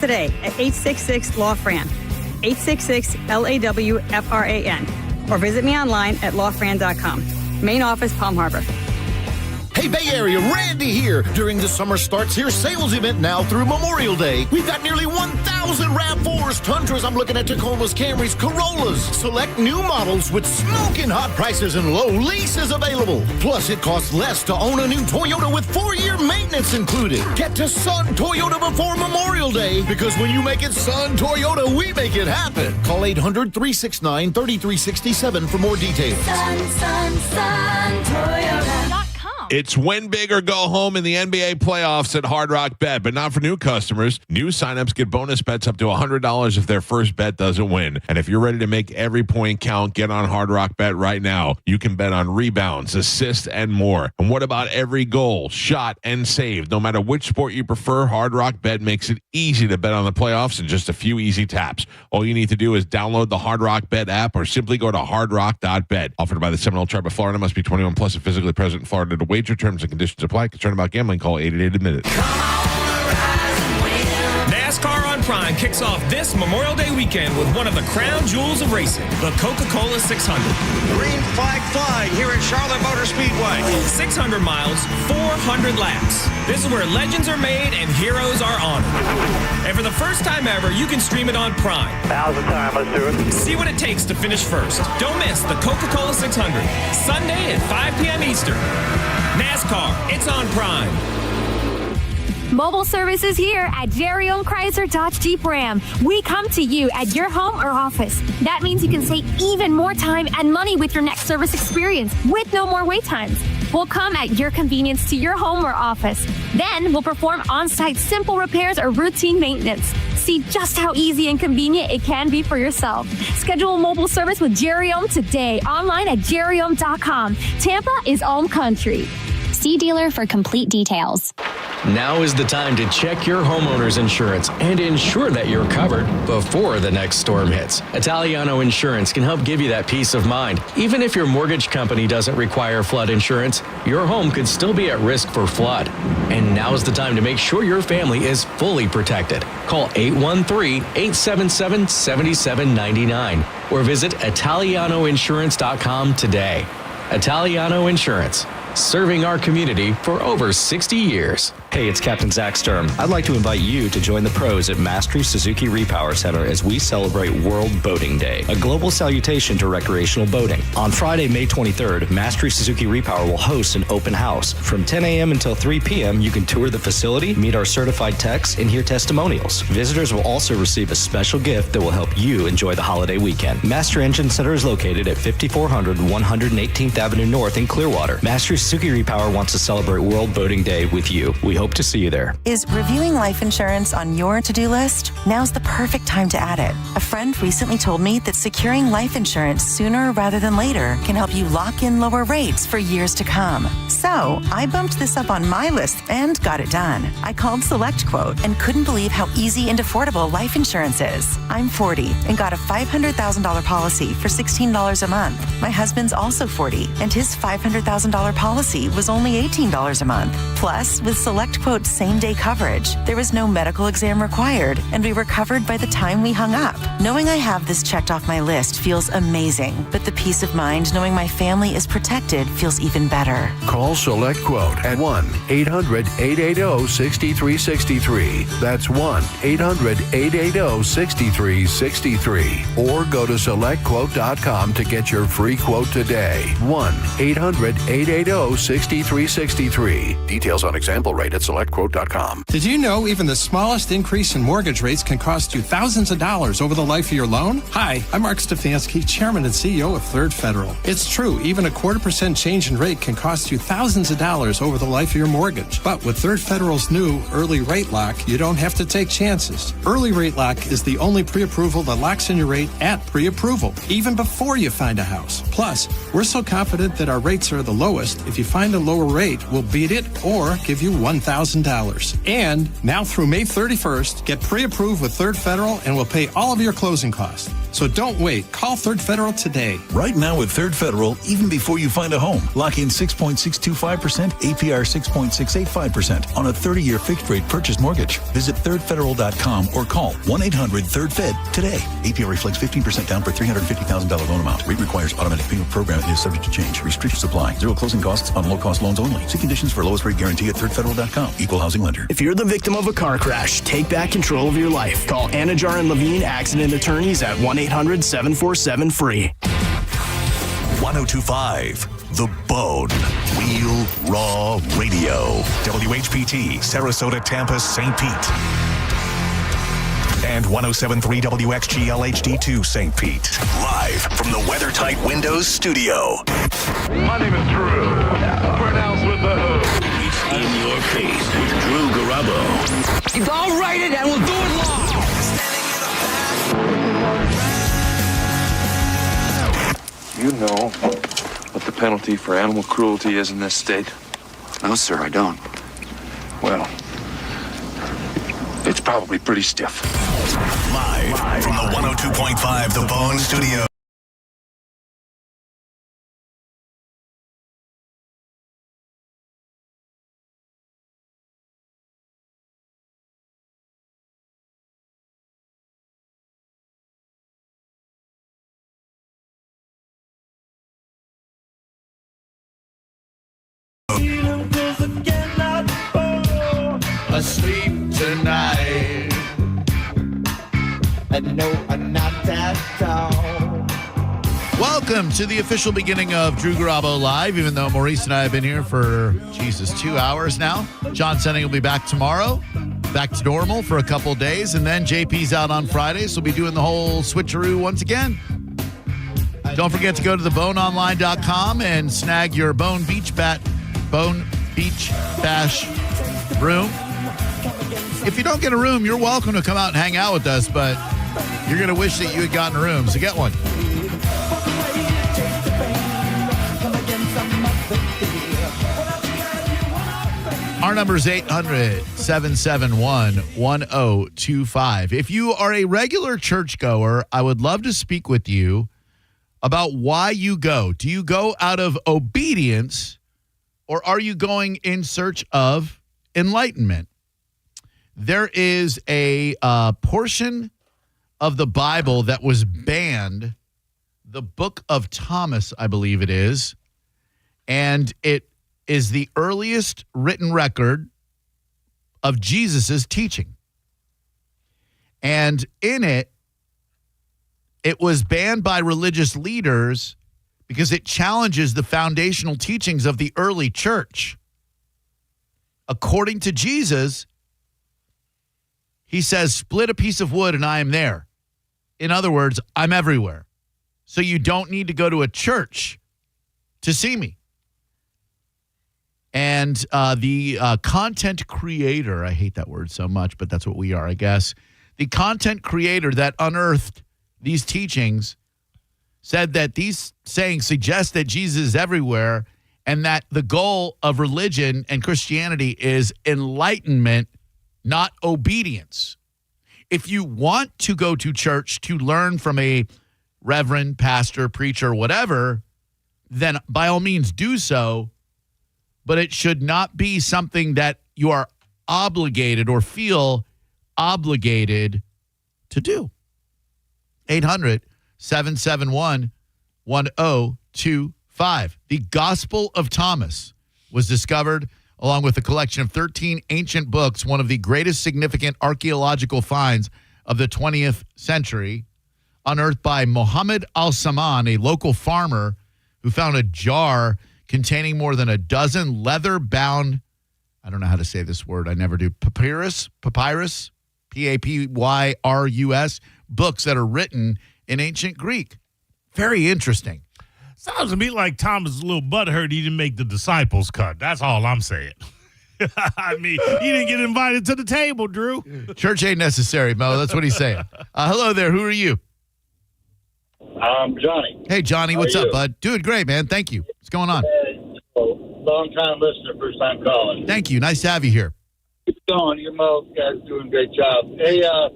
Today at 866-LAW-FRAN, 866-LAW-FRAN, or visit me online at lawfran.com. Main office, Palm Harbor. Hey, Bay Area, Randy here. During the Summer Starts Here sales event now through Memorial Day, we've got nearly 1,000 RAV4s, Tundras, I'm looking at Tacomas, Camrys, Corollas. Select new models with smoking hot prices and low leases available. Plus, it costs less to own a new Toyota with 4-year maintenance included. Get to Sun Toyota before Memorial Day, because when you make it Sun Toyota, we make it happen. Call 800-369-3367 for more details. Sun Toyota. It's win big or go home in the NBA playoffs at Hard Rock Bet, but not for new customers. New signups get bonus bets up to $100 if their first bet doesn't win. And if you're ready to make every point count, get on Hard Rock Bet right now. You can bet on rebounds, assists, and more. And what about every goal, shot, and save? No matter which sport you prefer, Hard Rock Bet makes it easy to bet on the playoffs in just a few easy taps. All you need to do is download the Hard Rock Bet app or simply go to hardrock.bet. Offered by the Seminole Tribe of Florida. Must be 21 plus and physically present in Florida to wager. Terms and conditions apply. Concerned about gambling? Call 888-ADMIT-IT. NASCAR on Prime kicks off this Memorial Day weekend with one of the crown jewels of racing, the Coca-Cola 600. Green flag flying here at Charlotte Motor Speedway. 600 miles, 400 laps. This is where legends are made and heroes are honored. And for the first time ever, you can stream it on Prime. Now's the time. Let's do it. See what it takes to finish first. Don't miss the Coca-Cola 600. Sunday at 5 p.m. Eastern. NASCAR, it's on Prime. Mobile service is here at Jerry Ohm Chrysler Dodge Jeep Ram. We come to you at your home or office. That means you can save even more time and money with your next service experience with no more wait times. We'll come at your convenience to your home or office. Then we'll perform on-site simple repairs or routine maintenance. See just how easy and convenient it can be for yourself. Schedule a mobile service with Jerry Ohm today online at jerryohm.com. Tampa is Ohm Country. See dealer for complete details. Now is the time to check your homeowner's insurance and ensure that you're covered before the next storm hits. Italiano Insurance can help give you that peace of mind. Even if your mortgage company doesn't require flood insurance, your home could still be at risk for flood. And now is the time to make sure your family is fully protected. Call 813-877-7799 or visit ItalianoInsurance.com today. Italiano Insurance, serving our community for over 60 years. Hey, it's Captain Zach Sturm. I'd like to invite you to join the pros at Mastery Suzuki Repower Center as we celebrate World Boating Day, a global salutation to recreational boating. On Friday, May 23rd, Mastery Suzuki Repower will host an open house. From 10 a.m. until 3 p.m., you can tour the facility, meet our certified techs, and hear testimonials. Visitors will also receive a special gift that will help you enjoy the holiday weekend. Mastery Engine Center is located at 5400 118th Avenue North in Clearwater. Mastery Suzuki Repower wants to celebrate World Boating Day with you. We hope to see you there. Is reviewing life insurance on your to-do list? Now's the perfect time to add it. A friend recently told me that securing life insurance sooner rather than later can help you lock in lower rates for years to come. So I bumped this up on my list and got it done. I called SelectQuote and couldn't believe how easy and affordable life insurance is. I'm 40 and got a $500,000 policy for $16 a month. My husband's also 40 and his $500,000 policy was only $18 a month. Plus, with SelectQuote's same-day coverage, there was no medical exam required, and we were covered by the time we hung up. Knowing I have this checked off my list feels amazing, but the peace of mind knowing my family is protected feels even better. Call SelectQuote at 1-800-880-6363. That's 1-800-880-6363. Or go to SelectQuote.com to get your free quote today. 1-800-880-6363. Details on example rate at SelectQuote.com. Did you know even the smallest increase in mortgage rates can cost you thousands of dollars over the life of your loan? Hi, I'm Mark Stefanski, Chairman and CEO of Third Federal. It's true, even a 0.25% change in rate can cost you thousands of dollars over the life of your mortgage. But with Third Federal's new Early Rate Lock, you don't have to take chances. Early Rate Lock is the only pre-approval that locks in your rate at pre-approval, even before you find a house. Plus, we're so confident that our rates are the lowest, If you find a lower rate, we'll beat it or give you $1,000. And now through May 31st, get pre-approved with Third Federal and we'll pay all of your closing costs. So don't wait. Call Third Federal today. Right now with Third Federal, even before you find a home, lock in 6.625%, APR 6.685% on a 30-year fixed-rate purchase mortgage. Visit thirdfederal.com or call 1-800-3RD-FED today. APR reflects 15% down for $350,000 loan amount. Rate requires automatic payment program and is subject to change. Restrictions apply. Zero closing costs on low-cost loans only. See conditions for lowest rate guarantee at thirdfederal.com. Equal housing lender. If you're the victim of a car crash, take back control of your life. Call Anajar and Levine Accident Attorneys at 1-800-747-FREE. 1025 The Bone. Real Raw Radio. WHPT, Sarasota, Tampa, St. Pete. And 1073 WXGL HD2 St. Pete. Live from the WeatherTight Windows studio. My name is Drew. Pronounced with the hood. It's in your face with Drew Garabo. I'll write it and we'll do it live. You know what the penalty for animal cruelty is in this state? No, sir, I don't. Well, it's probably pretty stiff. Live from the 102.5 The Bone studio. Asleep tonight. And no, I'm not that tall. Welcome to the official beginning of Drew Garabo Live, even though Maurice and I have been here for, 2 hours now. John Senning will be back tomorrow, back to normal for a couple days, and then JP's out on Friday, so we'll be doing the whole switcheroo once again. Don't forget to go to theboneonline.com and snag your Bone Beach Bash room. If you don't get a room, you're welcome to come out and hang out with us, but you're going to wish that you had gotten a room, so get one. Our number is 800-771-1025. If you are a regular churchgoer, I would love to speak with you about why you go. Do you go out of obedience, or are you going in search of enlightenment? There is a portion of the Bible that was banned, the Book of Thomas, I believe it is, and it is the earliest written record of Jesus's teaching. And in it, it was banned by religious leaders because it challenges the foundational teachings of the early church. According to Jesus, he says, split a piece of wood and I am there. In other words, I'm everywhere. So you don't need to go to a church to see me. And the content creator, I hate that word so much, but that's what we are, I guess. The content creator that unearthed these teachings said that these sayings suggest that Jesus is everywhere and that the goal of religion and Christianity is enlightenment, not obedience. If you want to go to church to learn from a reverend, pastor, preacher, whatever, then by all means do so, but it should not be something that you are obligated or feel obligated to do. 800-771-1025. The Gospel of Thomas was discovered along with a collection of 13 ancient books, one of the greatest significant archaeological finds of the 20th century, unearthed by Muhammad al-Saman, a local farmer who found a jar containing more than a dozen leather-bound, I don't know how to say this word, I never do, papyrus, Papyrus, books that are written in ancient Greek. Very interesting. Sounds to me like Thomas is a little butthurt he didn't make the disciples cut. That's all I'm saying. I mean, he didn't get invited to the table, Drew. Church ain't necessary, Mo. That's what he's saying. Hello there. Who are you? Johnny. Hey, Johnny. What's up, bud? Doing great, man. Thank you. What's going on? long-time listener, first-time caller. Thank you. Nice to have you here. Keep going. You guys doing a great job. Hey, I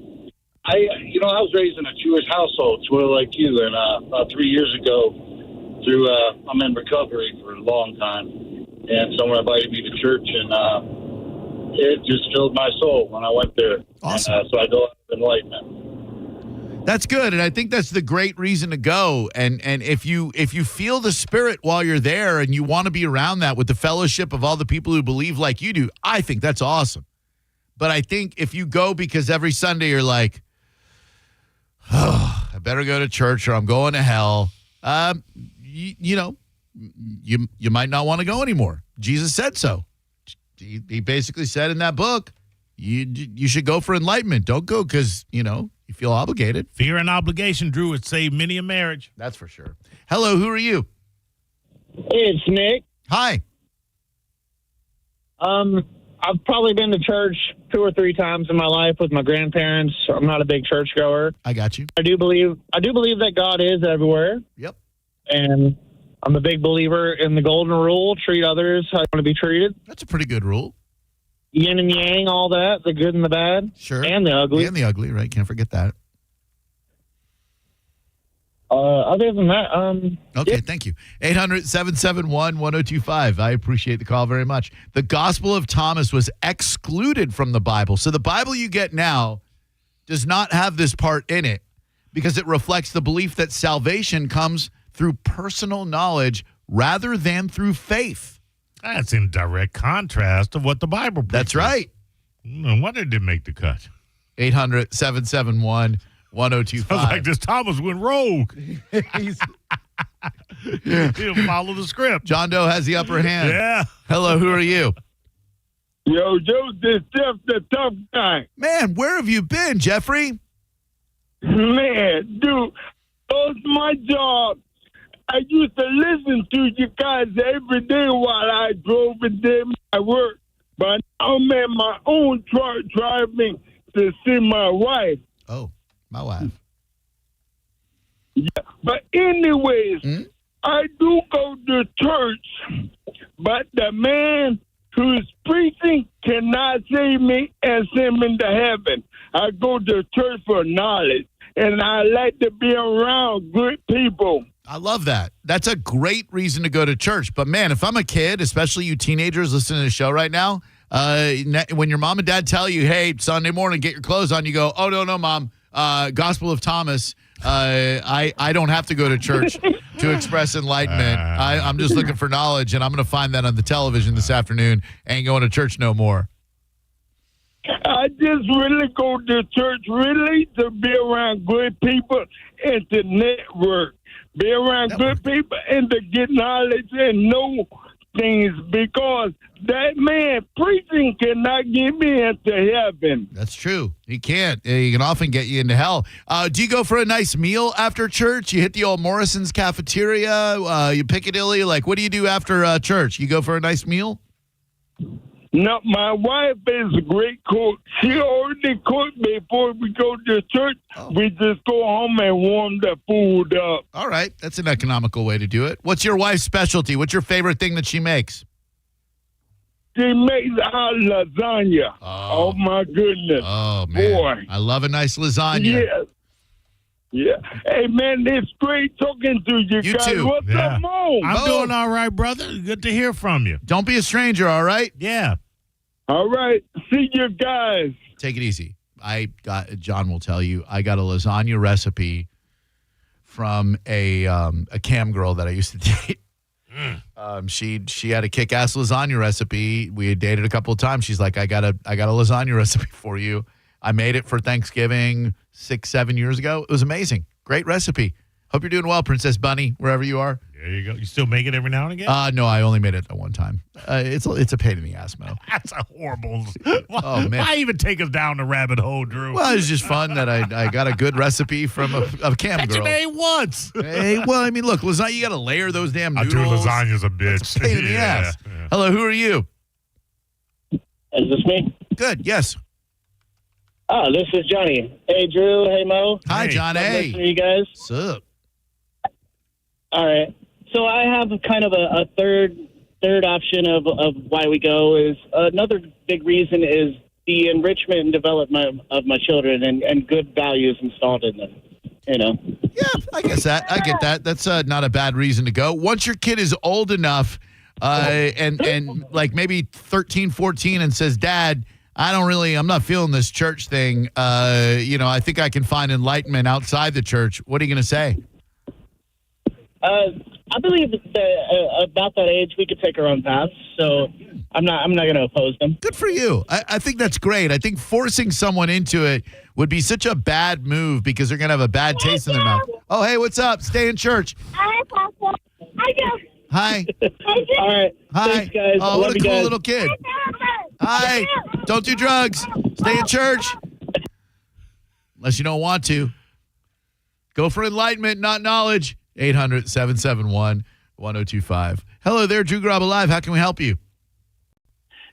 was raised in a Jewish household, sort of like you, and about 3 years ago, I'm in recovery for a long time, and someone invited me to church, and it just filled my soul when I went there. Awesome. And, so I go out of enlightenment. That's good, and I think that's the great reason to go. And if you feel the Spirit while you're there and you want to be around that with the fellowship of all the people who believe like you do, I think that's awesome. But I think if you go because every Sunday you're like, oh, I better go to church or I'm going to hell, you might not want to go anymore. Jesus said so. He basically said in that book, you should go for enlightenment. Don't go because, you feel obligated. Fear and obligation, Drew, would save many a marriage. That's for sure. Hello, who are you? It's Nick. Hi. I've probably been to church 2 or 3 times in my life with my grandparents. I'm not a big churchgoer. I got you. I do believe that God is everywhere. Yep. And I'm a big believer in the golden rule: treat others how you want to be treated. That's a pretty good rule. Yin and yang, all that, the good and the bad. Sure. And the ugly. And the ugly, right? Can't forget that. Other than that, okay, thank you. 800-771-1025. I appreciate the call very much. The Gospel of Thomas was excluded from the Bible. So the Bible you get now does not have this part in it because it reflects the belief that salvation comes through personal knowledge rather than through faith. That's in direct contrast to what the Bible preaches. That's right. No wonder it didn't make the cut. 800-771-1025. Sounds like this Thomas went rogue. He'll follow the script. John Doe has the upper hand. Yeah. Hello, who are you? Yo, Joseph, the tough guy. Man, where have you been, Jeffrey? Man, dude, that's my job. I used to listen to you guys every day while I drove and did my work. But I'm in my own truck driving to see my wife. Oh, my wife. Yeah, but anyways, I do go to church, but the man who's preaching cannot save me and send me to heaven. I go to church for knowledge, and I like to be around good people. I love that. That's a great reason to go to church. But, man, if I'm a kid, especially you teenagers listening to the show right now, when your mom and dad tell you, hey, Sunday morning, get your clothes on, you go, oh, no, Mom, Gospel of Thomas, I don't have to go to church to express enlightenment. I'm just looking for knowledge, and I'm going to find that on the television this afternoon. Ain't going to church no more. I just really go to church really to be around good people and to network. Be around good people and to get knowledge and know things, because that man preaching cannot get me into heaven. That's true. He can't. He can often get you into hell. Do you go for a nice meal after church? You hit the old Morrison's cafeteria, you Piccadilly? Like, what do you do after church? You go for a nice meal? No, my wife is a great cook. She already cooked before we go to church. Oh. We just go home and warm the food up. All right. That's an economical way to do it. What's your wife's specialty? What's your favorite thing that she makes? She makes our lasagna. Oh my goodness. Oh, man. Boy. I love a nice lasagna. Yes. Yeah. Hey, man, it's great talking to you You guys. too. What's up, Mo? I'm doing all right, brother. Good to hear from you. Don't be a stranger, all right? Yeah. All right. See you guys. Take it easy. John will tell you, I got a lasagna recipe from a cam girl that I used to date. She had a kick-ass lasagna recipe. We had dated a couple of times. She's like, I got a lasagna recipe for you. I made it for Thanksgiving 6-7 years ago. It was amazing. Great recipe. Hope you're doing well, Princess Bunny, wherever you are. There you go. You still make it every now and again? No, I only made it that one time. It's a pain in the ass, Mo. That's a horrible. Oh, man. Why even take us down the rabbit hole, Drew? Well, it was just fun that I got a good recipe from a cam That's girl. your name once. Hey, well, I mean, look, lasagna, you got to layer those damn noodles. Drew, lasagna's a bitch. It's a pain in the ass. Yeah. Hello, who are you? Is this me? Good, yes. Oh, this is Johnny. Hey, Drew. Hey, Mo. Hi, John. Love Hey. listening to you guys. What's up? All right. So I have kind of a third third option of why we go is another big reason is the enrichment and development of my children and good values installed in them. Yeah, I get that. That's not a bad reason to go. Once your kid is old enough and like maybe 13, 14 and says, Dad, I'm not feeling this church thing. I think I can find enlightenment outside the church. What are you going to say? I believe that about that age, we could take our own paths. So I'm not going to oppose them. Good for you. I think that's great. I think forcing someone into it would be such a bad move because they're going to have a bad taste in their mouth. Oh, hey, what's up? Stay in church. Hi, Papa. Hi. All right. Hi. Thanks, guys. Oh, what a cool guys. little kid. Hi. Don't do drugs. Stay in church. Unless you don't want to. Go for enlightenment, not knowledge. 800-771-1025. Hello there, Drew Garabo Live. How can we help you?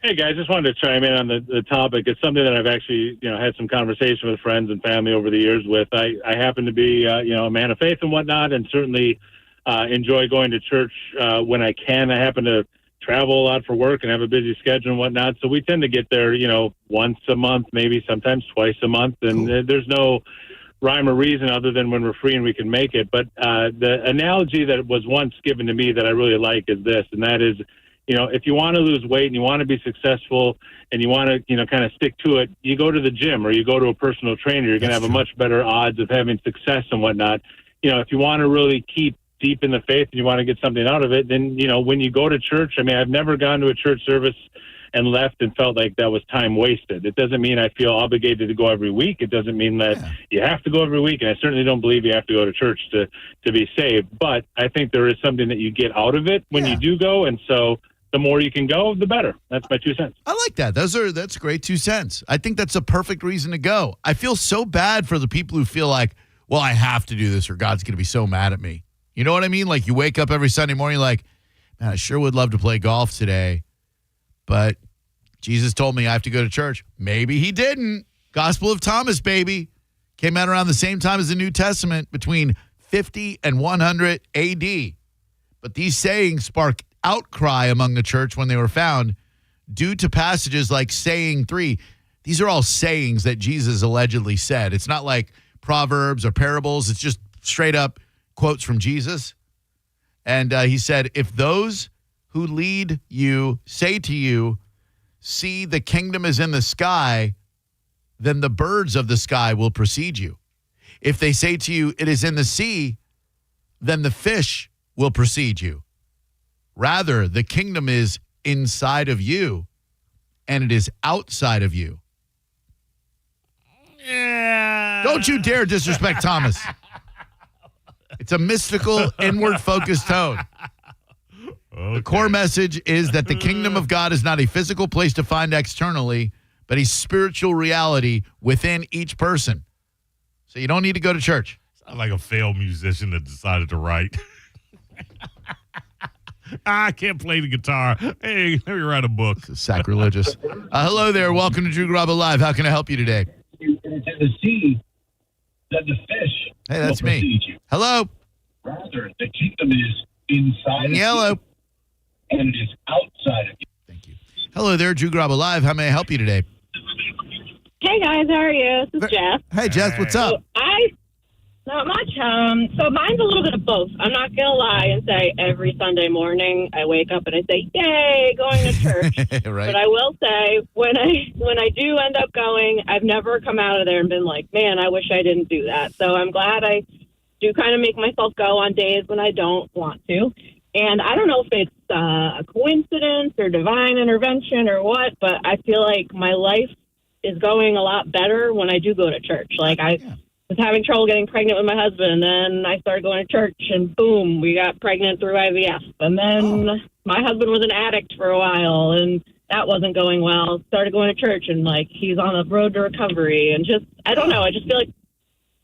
Hey, guys, just wanted to chime in on the topic. It's something that I've actually, had some conversation with friends and family over the years with. I happen to be, a man of faith and whatnot, and certainly enjoy going to church when I can. I happen to travel a lot for work and have a busy schedule and whatnot, so we tend to get there, once a month, maybe sometimes twice a month, and there's no rhyme or reason other than when we're free and we can make it. But the analogy that was once given to me that I really like is this, and that is, if you want to lose weight and you want to be successful and you want to, kind of stick to it, you go to the gym or you go to a personal trainer. You're going to have a much better odds of having success and whatnot. If you want to really keep deep in the faith and you want to get something out of it, then, when you go to church, I've never gone to a church service and left and felt like that was time wasted. It doesn't mean I feel obligated to go every week. It doesn't mean that you have to go every week, and I certainly don't believe you have to go to church to be saved. But I think there is something that you get out of it when you do go, and so the more you can go, the better. That's my 2 cents. I like that. That's great 2 cents. I think that's a perfect reason to go. I feel so bad for the people who feel like, well, I have to do this or God's going to be so mad at me. You know what I mean? Like you wake up every Sunday morning like, man, I sure would love to play golf today, but Jesus told me I have to go to church. Maybe he didn't. Gospel of Thomas, baby. Came out around the same time as the New Testament, between 50 and 100 AD. But these sayings spark outcry among the church when they were found due to passages like saying 3. These are all sayings that Jesus allegedly said. It's not like proverbs or parables. It's just straight up quotes from Jesus. And he said, if those who lead you say to you, see, the kingdom is in the sky, then the birds of the sky will precede you. If they say to you, it is in the sea, then the fish will precede you. Rather, the kingdom is inside of you, and it is outside of you. Yeah. Don't you dare disrespect Thomas. It's a mystical, inward-focused tone. Okay. The core message is that the kingdom of God is not a physical place to find externally, but a spiritual reality within each person. So you don't need to go to church. Sounds like a failed musician that decided to write. I can't play the guitar. Hey, let me write a book. Sacrilegious. Hello there. Welcome to Drew Garabo Live. How can I help you today? It's in the sea that the fish. Hey, that's me. Hello. Rather, the kingdom is inside of Yellow. you, and it is outside of you. Thank you. Hello there, Drew Garabo Live. How may I help you today? Hey guys, how are you? This is Jess. Hey, Jess, what's up? Not much. So mine's a little bit of both. I'm not gonna lie and say every Sunday morning I wake up and I say, "Yay, going to church." Right. But I will say when I do end up going, I've never come out of there and been like, "Man, I wish I didn't do that." So I'm glad I do kind of make myself go on days when I don't want to. And I don't know if it's a coincidence or divine intervention or what, but I feel like my life is going a lot better when I do go to church. Like I was having trouble getting pregnant with my husband, and then I started going to church, and boom, we got pregnant through IVF. And then my husband was an addict for a while, and that wasn't going well. Started going to church, and like he's on the road to recovery. And just, I don't know. I just feel like,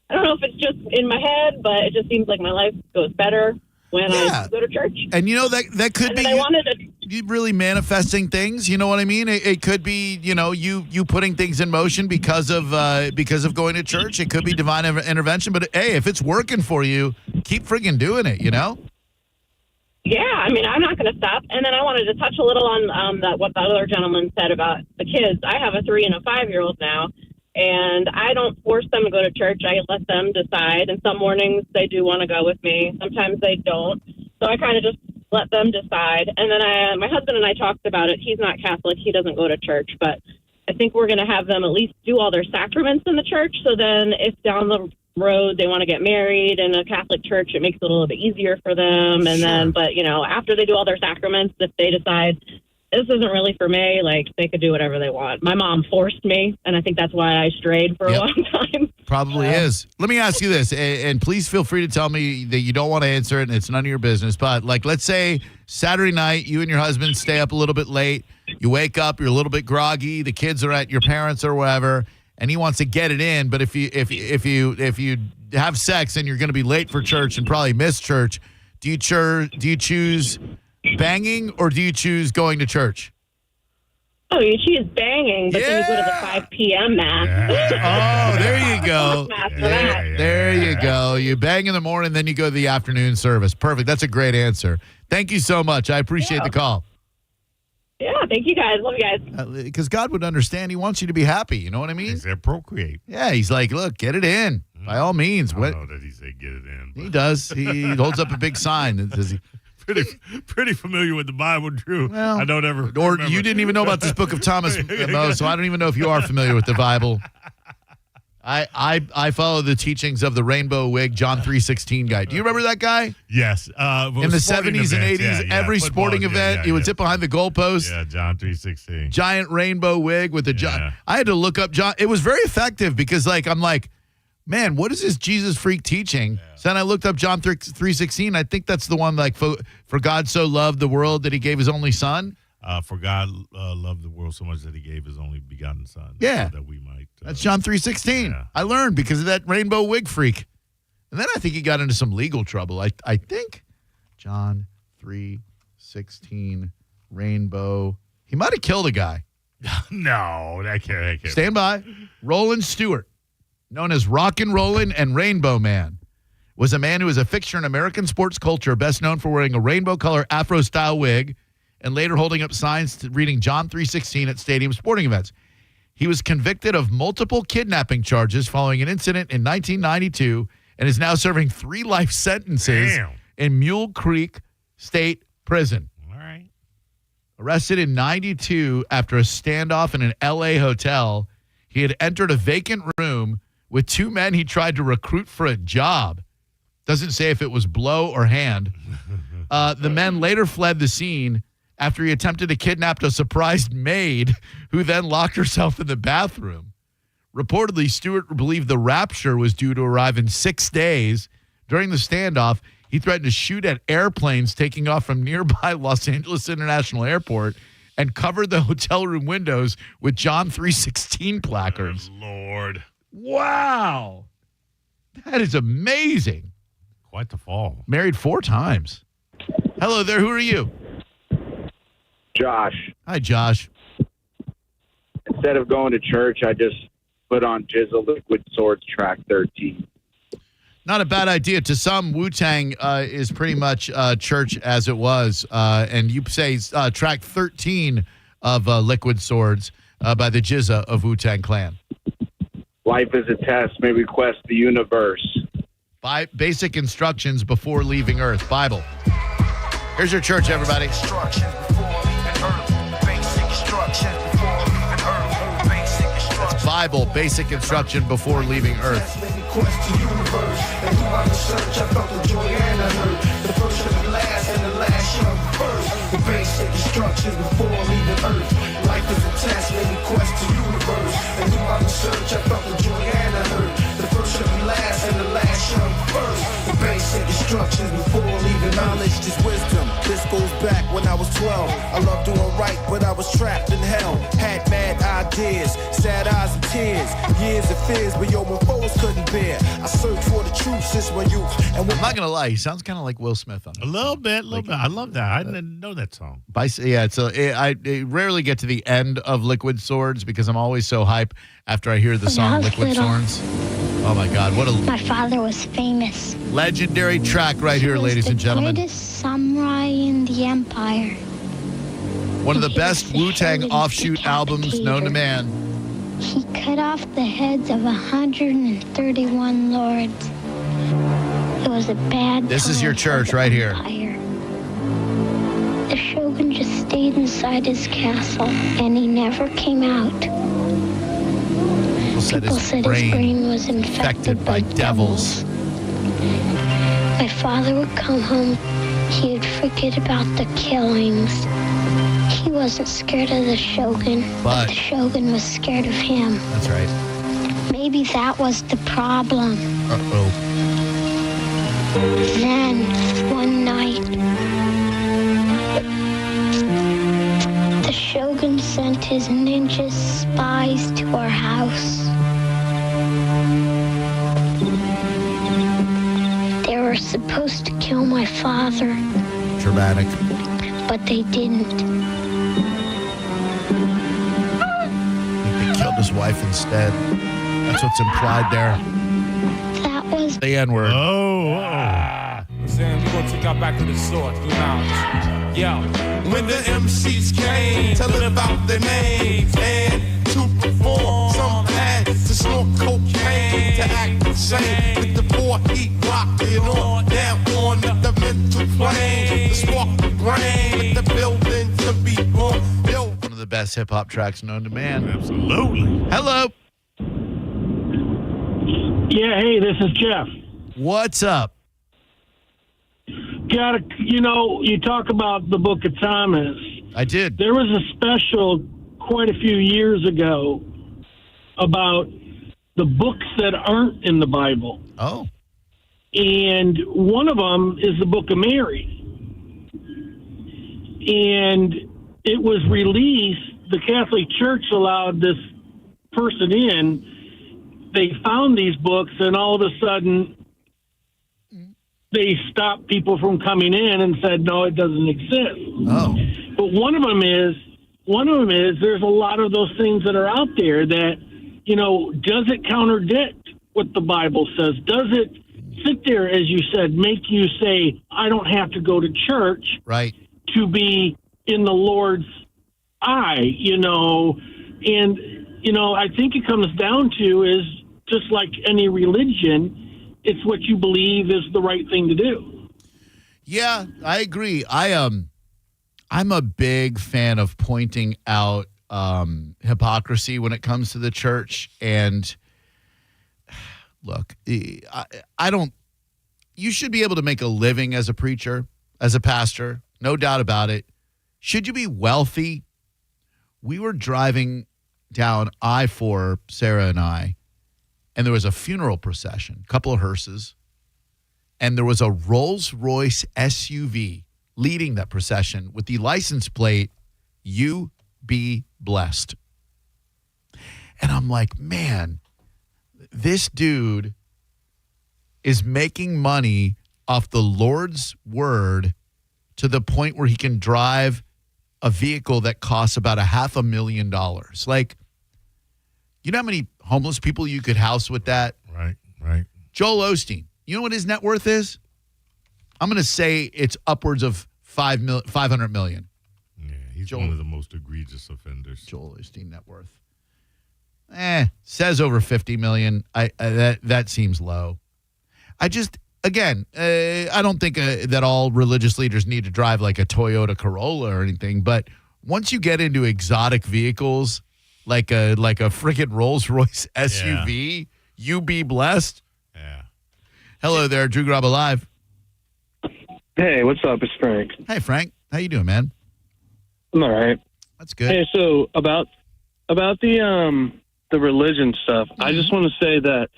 I don't know if it's just in my head, but it just seems like my life goes better when I go to church. And you know, that could be you really manifesting things. You know what I mean? It could be, you know, you putting things in motion because of going to church. It could be divine intervention. But hey, if it's working for you, keep friggin' doing it. You know? Yeah, I mean, I'm not going to stop. And then I wanted to touch a little on what the other gentleman said about the kids. I have a 3 and a 5-year-old now, and I don't force them to go to church. I let them decide. And some mornings they do want to go with me. Sometimes they don't. So I kind of just let them decide. And then my husband and I talked about it. He's not Catholic. He doesn't go to church. But I think we're going to have them at least do all their sacraments in the church. So then if down the road they want to get married in a Catholic church, it makes it a little bit easier for them. And then, but after they do all their sacraments, if they decide this isn't really for me, like, they could do whatever they want. My mom forced me, and I think that's why I strayed for a long time. Probably is. Let me ask you this, and please feel free to tell me that you don't want to answer it and it's none of your business, but like, let's say Saturday night, you and your husband stay up a little bit late, you wake up, you're a little bit groggy, the kids are at your parents' or whatever, and he wants to get it in, but if you have sex and you're going to be late for church and probably miss church, do you choose banging or do you choose going to church? Oh, you choose banging, but then you go to the 5 p.m. mass. Oh, there you go. There you go. You bang in the morning, then you go to the afternoon service. Perfect. That's a great answer. Thank you so much. I appreciate the call. Yeah, thank you guys. Love you guys. Because God would understand. He wants you to be happy. You know what I mean? He said procreate. Yeah, he's like, look, get it in. By all means. I don't know that he said get it in. He does. He holds up a big sign that says... Pretty familiar with the Bible, Drew. Well, I don't ever. Or remember. you didn't even know about this book of Thomas, Mo, so I don't even know if you are familiar with the Bible. I follow the teachings of the Rainbow Wig John 3:16 guy. Do you remember that guy? Yes. In the 70s and 80s, every sporting event, he would sit behind the goalpost. Yeah, John 3:16. Giant rainbow wig with the John. I had to look up John. It was very effective because, I'm like, man, what is this Jesus freak teaching? Yeah. So then I looked up John 3:16. I think that's the one, for God so loved the world that he gave his only son. For God loved the world so much that he gave his only begotten son. Yeah. So that we might. That's John 3:16. Yeah. I learned because of that rainbow wig freak. And then I think he got into some legal trouble. I think John 3:16 rainbow. He might have killed a guy. No, that can't. Stand by. Roland Stewart, known as Rockin' Rollin' and Rainbow Man, was a man who was a fixture in American sports culture, best known for wearing a rainbow-color Afro-style wig and later holding up signs reading John 3:16 at stadium sporting events. He was convicted of multiple kidnapping charges following an incident in 1992 and is now serving 3 life sentences in Mule Creek State Prison. All right. Arrested in 92 after a standoff in an L.A. hotel, he had entered a vacant room with 2 men he tried to recruit for a job. Doesn't say if it was blow or hand. The men later fled the scene after he attempted to kidnap a surprised maid who then locked herself in the bathroom. Reportedly, Stewart believed the rapture was due to arrive in 6 days. During the standoff, he threatened to shoot at airplanes taking off from nearby Los Angeles International Airport and covered the hotel room windows with John 3:16 placards. Oh, Lord. Wow. That is amazing. Quite the fall. Married 4 times. Hello there. Who are you? Josh. Hi, Josh. Instead of going to church, I just put on Jizzle Liquid Swords track 13. Not a bad idea. To some, Wu-Tang is pretty much church as it was. And you say track 13 of Liquid Swords by the Jizza of Wu-Tang Clan. Life is a test. May request the universe. By basic instructions before leaving Earth. Bible. Here's your church, everybody. Bible, basic instruction before leaving Earth. Basic instructions before leaving Earth. Life is a test, made me question the universe. And through my research, I felt the joy and I heard. The first shall be last and the last shall be first. The basic instructions before leaving knowledge is wisdom. This goes back when I was 12. I loved doing right, but I was trapped in hell. Had mad ideas, sad eyes and tears. Years of fears, but yo, my foes couldn't bear. I searched for the truth since my youth. And I'm not going to lie, he sounds kind of like Will Smith on that. A little bit. I love that. I didn't know that song. Yeah, so I rarely get to the end of Liquid Swords because I'm always so hype after I hear the song Liquid Swords. Oh, my God. What a My father was famous. legendary track right here, ladies and gentlemen. The greatest samurai in the empire. One of the best Wu-Tang offshoot albums known to man. He cut off the heads of 131 lords. It was a bad This is your church right here. empire. The shogun just stayed inside his castle, and he never came out. People said People said his brain was infected by devils. My father would come home. He would forget about the killings. He wasn't scared of the shogun, but the shogun was scared of him. That's right. Maybe that was the problem. Uh-oh. Then, one night, the shogun sent his ninja spies to our house. They were supposed to kill my father, Dramatic. but they didn't. They killed his wife instead. That's what's implied there. That was the N-word. Saying we're gonna take our back to the source, through knowledge. Yo. When the MCs came to live out their names and to perform, some had to snort cocaine to act the same. With the poor heat rocking on down on the mental plane, the spark the brain, with the building to be born. Yo. One of the best hip-hop tracks known to man. Absolutely. Hello. Yeah, hey, this is Jeff. What's up? You talk about the Book of Thomas. I did. There was a special quite a few years ago about the books that aren't in the Bible. Oh. And one of them is the Book of Mary. And it was released, the Catholic Church allowed this person in. They found these books, and all of a sudden, they stopped people from coming in and said, no, it doesn't exist. Oh. But one of them is there's a lot of those things that are out there that, does it contradict what the Bible says? Does it sit there, as you said, make you say, I don't have to go to church right to be in the Lord's eye, And, I think it comes down to is just like any religion, it's what you believe is the right thing to do. Yeah, I agree. I'm a big fan of pointing out hypocrisy when it comes to the church. And look, I don't. You should be able to make a living as a preacher, as a pastor, no doubt about it. Should you be wealthy? We were driving down I-4, Sarah and I, and there was a funeral procession, a couple of hearses, and there was a Rolls-Royce SUV leading that procession with the license plate, "You be blessed." And I'm like, man, this dude is making money off the Lord's word to the point where he can drive a vehicle that costs about $500,000. Like, you know how many homeless people you could house with that? Right. Joel Osteen, you know what his net worth is? I'm going to say it's upwards of $500 million. Yeah, he's one of the most egregious offenders. Joel Osteen net worth. Says over $50 million. That seems low. I don't think that all religious leaders need to drive like a Toyota Corolla or anything, but once you get into exotic vehicles like a freaking Rolls-Royce SUV, you be blessed. Yeah. Hello there, Drew Garabo Live. Hey, what's up? It's Frank. Hey, Frank. How you doing, man? I'm all right. That's good. Hey, so about the religion stuff, I just want to say that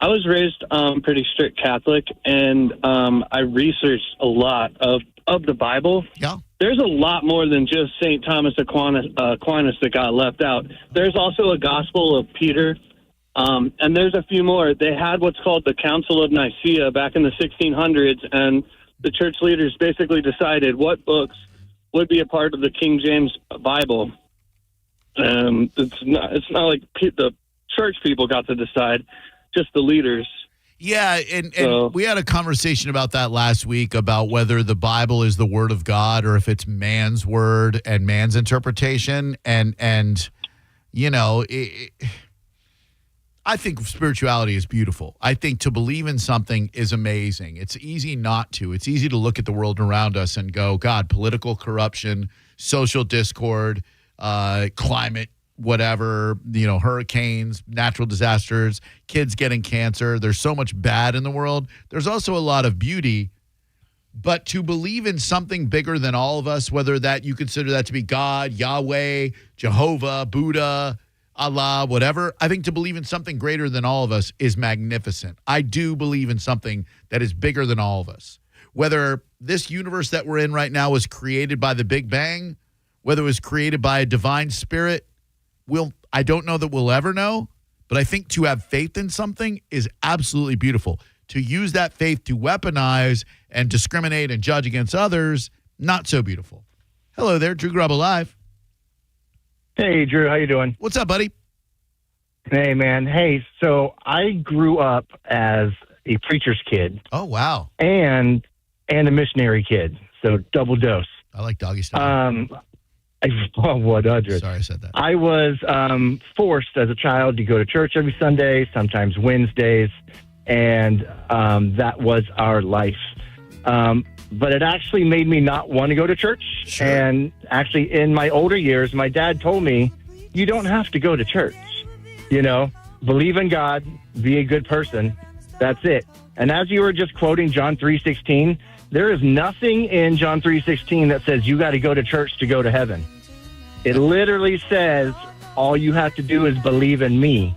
I was raised pretty strict Catholic, and I researched a lot of the Bible. Yeah. There's a lot more than just St. Thomas Aquinas that got left out. There's also a Gospel of Peter, and there's a few more. They had what's called the Council of Nicaea back in the 1600s, and the church leaders basically decided what books would be a part of the King James Bible. It's not like the church people got to decide. just the leaders. Yeah, and we had a conversation about that last week about whether the Bible is the word of God or if it's man's word and man's interpretation. And you know, I think spirituality is beautiful. I think to believe in something is amazing. It's easy not to. It's easy to look at the world around us and go, God, political corruption, social discord, climate, whatever, you know, hurricanes, natural disasters, kids getting cancer. There's so much bad in the world. There's also a lot of beauty. But to believe in something bigger than all of us, whether that you consider that to be God, Yahweh, Jehovah, Buddha, Allah, whatever, I think to believe in something greater than all of us is magnificent. I do believe in something that is bigger than all of us. Whether this universe that we're in right now was created by the Big Bang, whether it was created by a divine spirit, I don't know that we'll ever know, but I think to have faith in something is absolutely beautiful. To use that faith to weaponize and discriminate and judge against others, not so beautiful. Hello there, Drew Grub Alive. Hey, Drew, how you doing? What's up, buddy? Hey, man. Hey, so I grew up as a preacher's kid. Oh, wow. And a missionary kid, so double dose. I like doggy style. 100. Sorry I said that. I was forced as a child to go to church every Sunday, sometimes Wednesdays, and that was our life. But it actually made me not want to go to church. Sure. And actually, in my older years, my dad told me, you don't have to go to church. You know, believe in God, be a good person. That's it. And as you were just quoting John 3:16, there is nothing in John 3:16 that says you got to go to church to go to heaven. It literally says all you have to do is believe in me,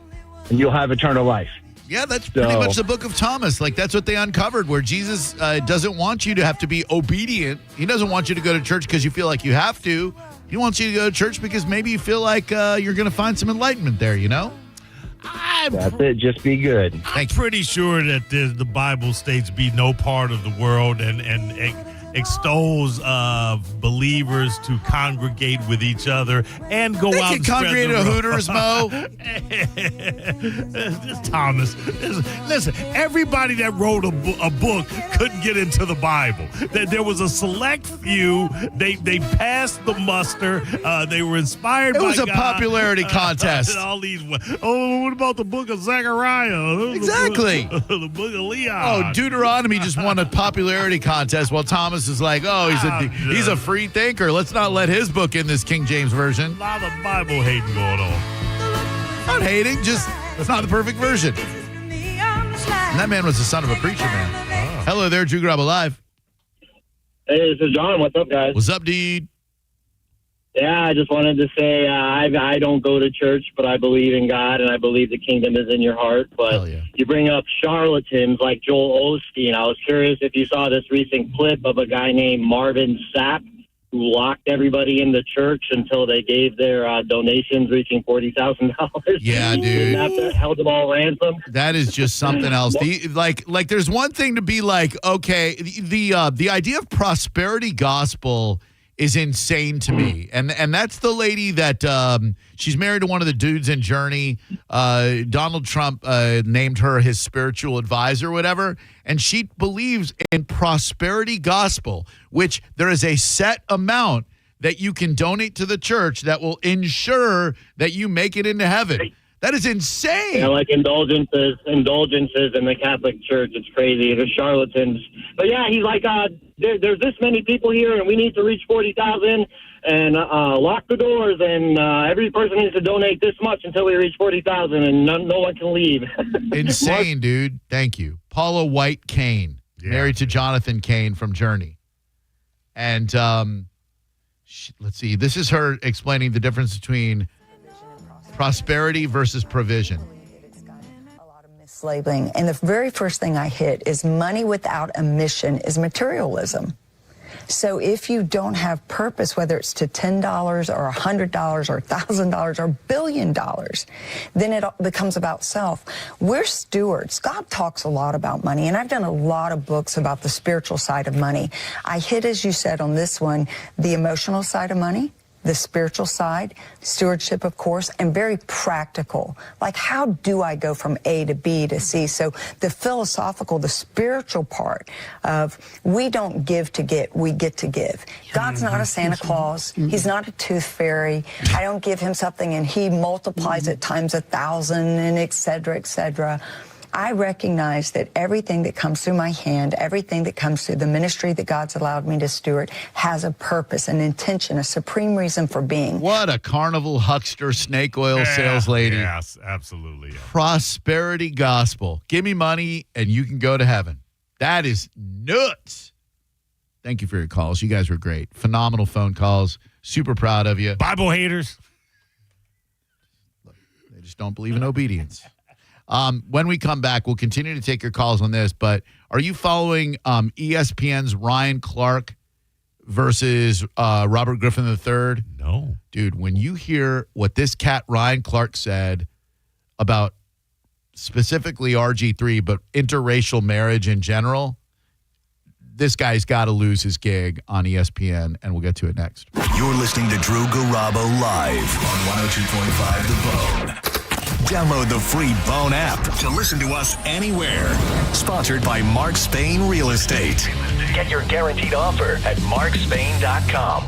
and you'll have eternal life. Yeah, that's pretty much the book of Thomas. Like, that's what they uncovered, where Jesus doesn't want you to have to be obedient. He doesn't want you to go to church because you feel like you have to. He wants you to go to church because maybe you feel like you're going to find some enlightenment there, you know? That's it. Just be good. I'm pretty sure that the Bible states be no part of the world and extols believers to congregate with each other and go out and congregate at Hooters, Mo. Thomas, listen, everybody that wrote a book couldn't get into the Bible. There was a select few. They passed the muster. They were inspired by God. It was a popularity contest. All these. Oh, what about the book of Zechariah? Exactly. The book of Leon. Oh, Deuteronomy just won a popularity contest while Thomas is like, oh, he's a free thinker. Let's not let his book in this King James version. A lot of Bible hating going on. Not hating, just it's not the perfect version. And that man was the son of a preacher, man. Oh. Hello there, Drew Grub Alive. Hey, this is John. What's up, guys? What's up, dude? Yeah, I just wanted to say I don't go to church, but I believe in God, and I believe the kingdom is in your heart. But you bring up charlatans like Joel Osteen. I was curious if you saw this recent clip of a guy named Marvin Sapp who locked everybody in the church until they gave their donations reaching $40,000. Yeah, dude. Held them all ransom. That is just something else. Like, there's one thing to be like, okay, the idea of prosperity gospel is insane to me. And that's the lady that she's married to one of the dudes in Journey. Donald Trump named her his spiritual advisor or whatever. And she believes in prosperity gospel, which there is a set amount that you can donate to the church that will ensure that you make it into heaven. That is insane. Yeah, like indulgences in the Catholic Church. It's crazy. They're charlatans. But yeah, he's like, there's this many people here, and we need to reach 40,000, and lock the doors, and every person needs to donate this much until we reach 40,000, and no one can leave. Insane, dude. Thank you. Paula White Kane, married to Jonathan Kane from Journey. And let's see. This is her explaining the difference between prosperity versus provision. Mislabeling. And the very first thing I hit is money without a mission is materialism. So if you don't have purpose, whether it's to $10 or $100 or $1,000 or $1 billion, then it becomes about self. We're stewards. God talks a lot about money, and I've done a lot of books about the spiritual side of money. I hit, as you said on this one, the emotional side of money. the spiritual side, stewardship, of course, and very practical. Like, how do I go from A to B to C? So the philosophical, the spiritual part of we don't give to get, we get to give. God's not a Santa Claus. He's not a tooth fairy. I don't give him something and he multiplies it times 1,000 and et cetera, et cetera. I recognize that everything that comes through my hand, everything that comes through the ministry that God's allowed me to steward has a purpose, an intention, a supreme reason for being. What a carnival huckster snake oil sales lady. Yes, absolutely. Yeah. Prosperity gospel. Give me money and you can go to heaven. That is nuts. Thank you for your calls. You guys were great. Phenomenal phone calls. Super proud of you. Bible haters. They just don't believe in obedience. When we come back, we'll continue to take your calls on this, but are you following ESPN's Ryan Clark versus Robert Griffin III? No. Dude, when you hear what this cat Ryan Clark said about specifically RG3, but interracial marriage in general, this guy's got to lose his gig on ESPN, and we'll get to it next. You're listening to Drew Garabo live on 102.5 The Bone. Download the free Bone app to listen to us anywhere. Sponsored by Mark Spain Real Estate. Get your guaranteed offer at markspain.com.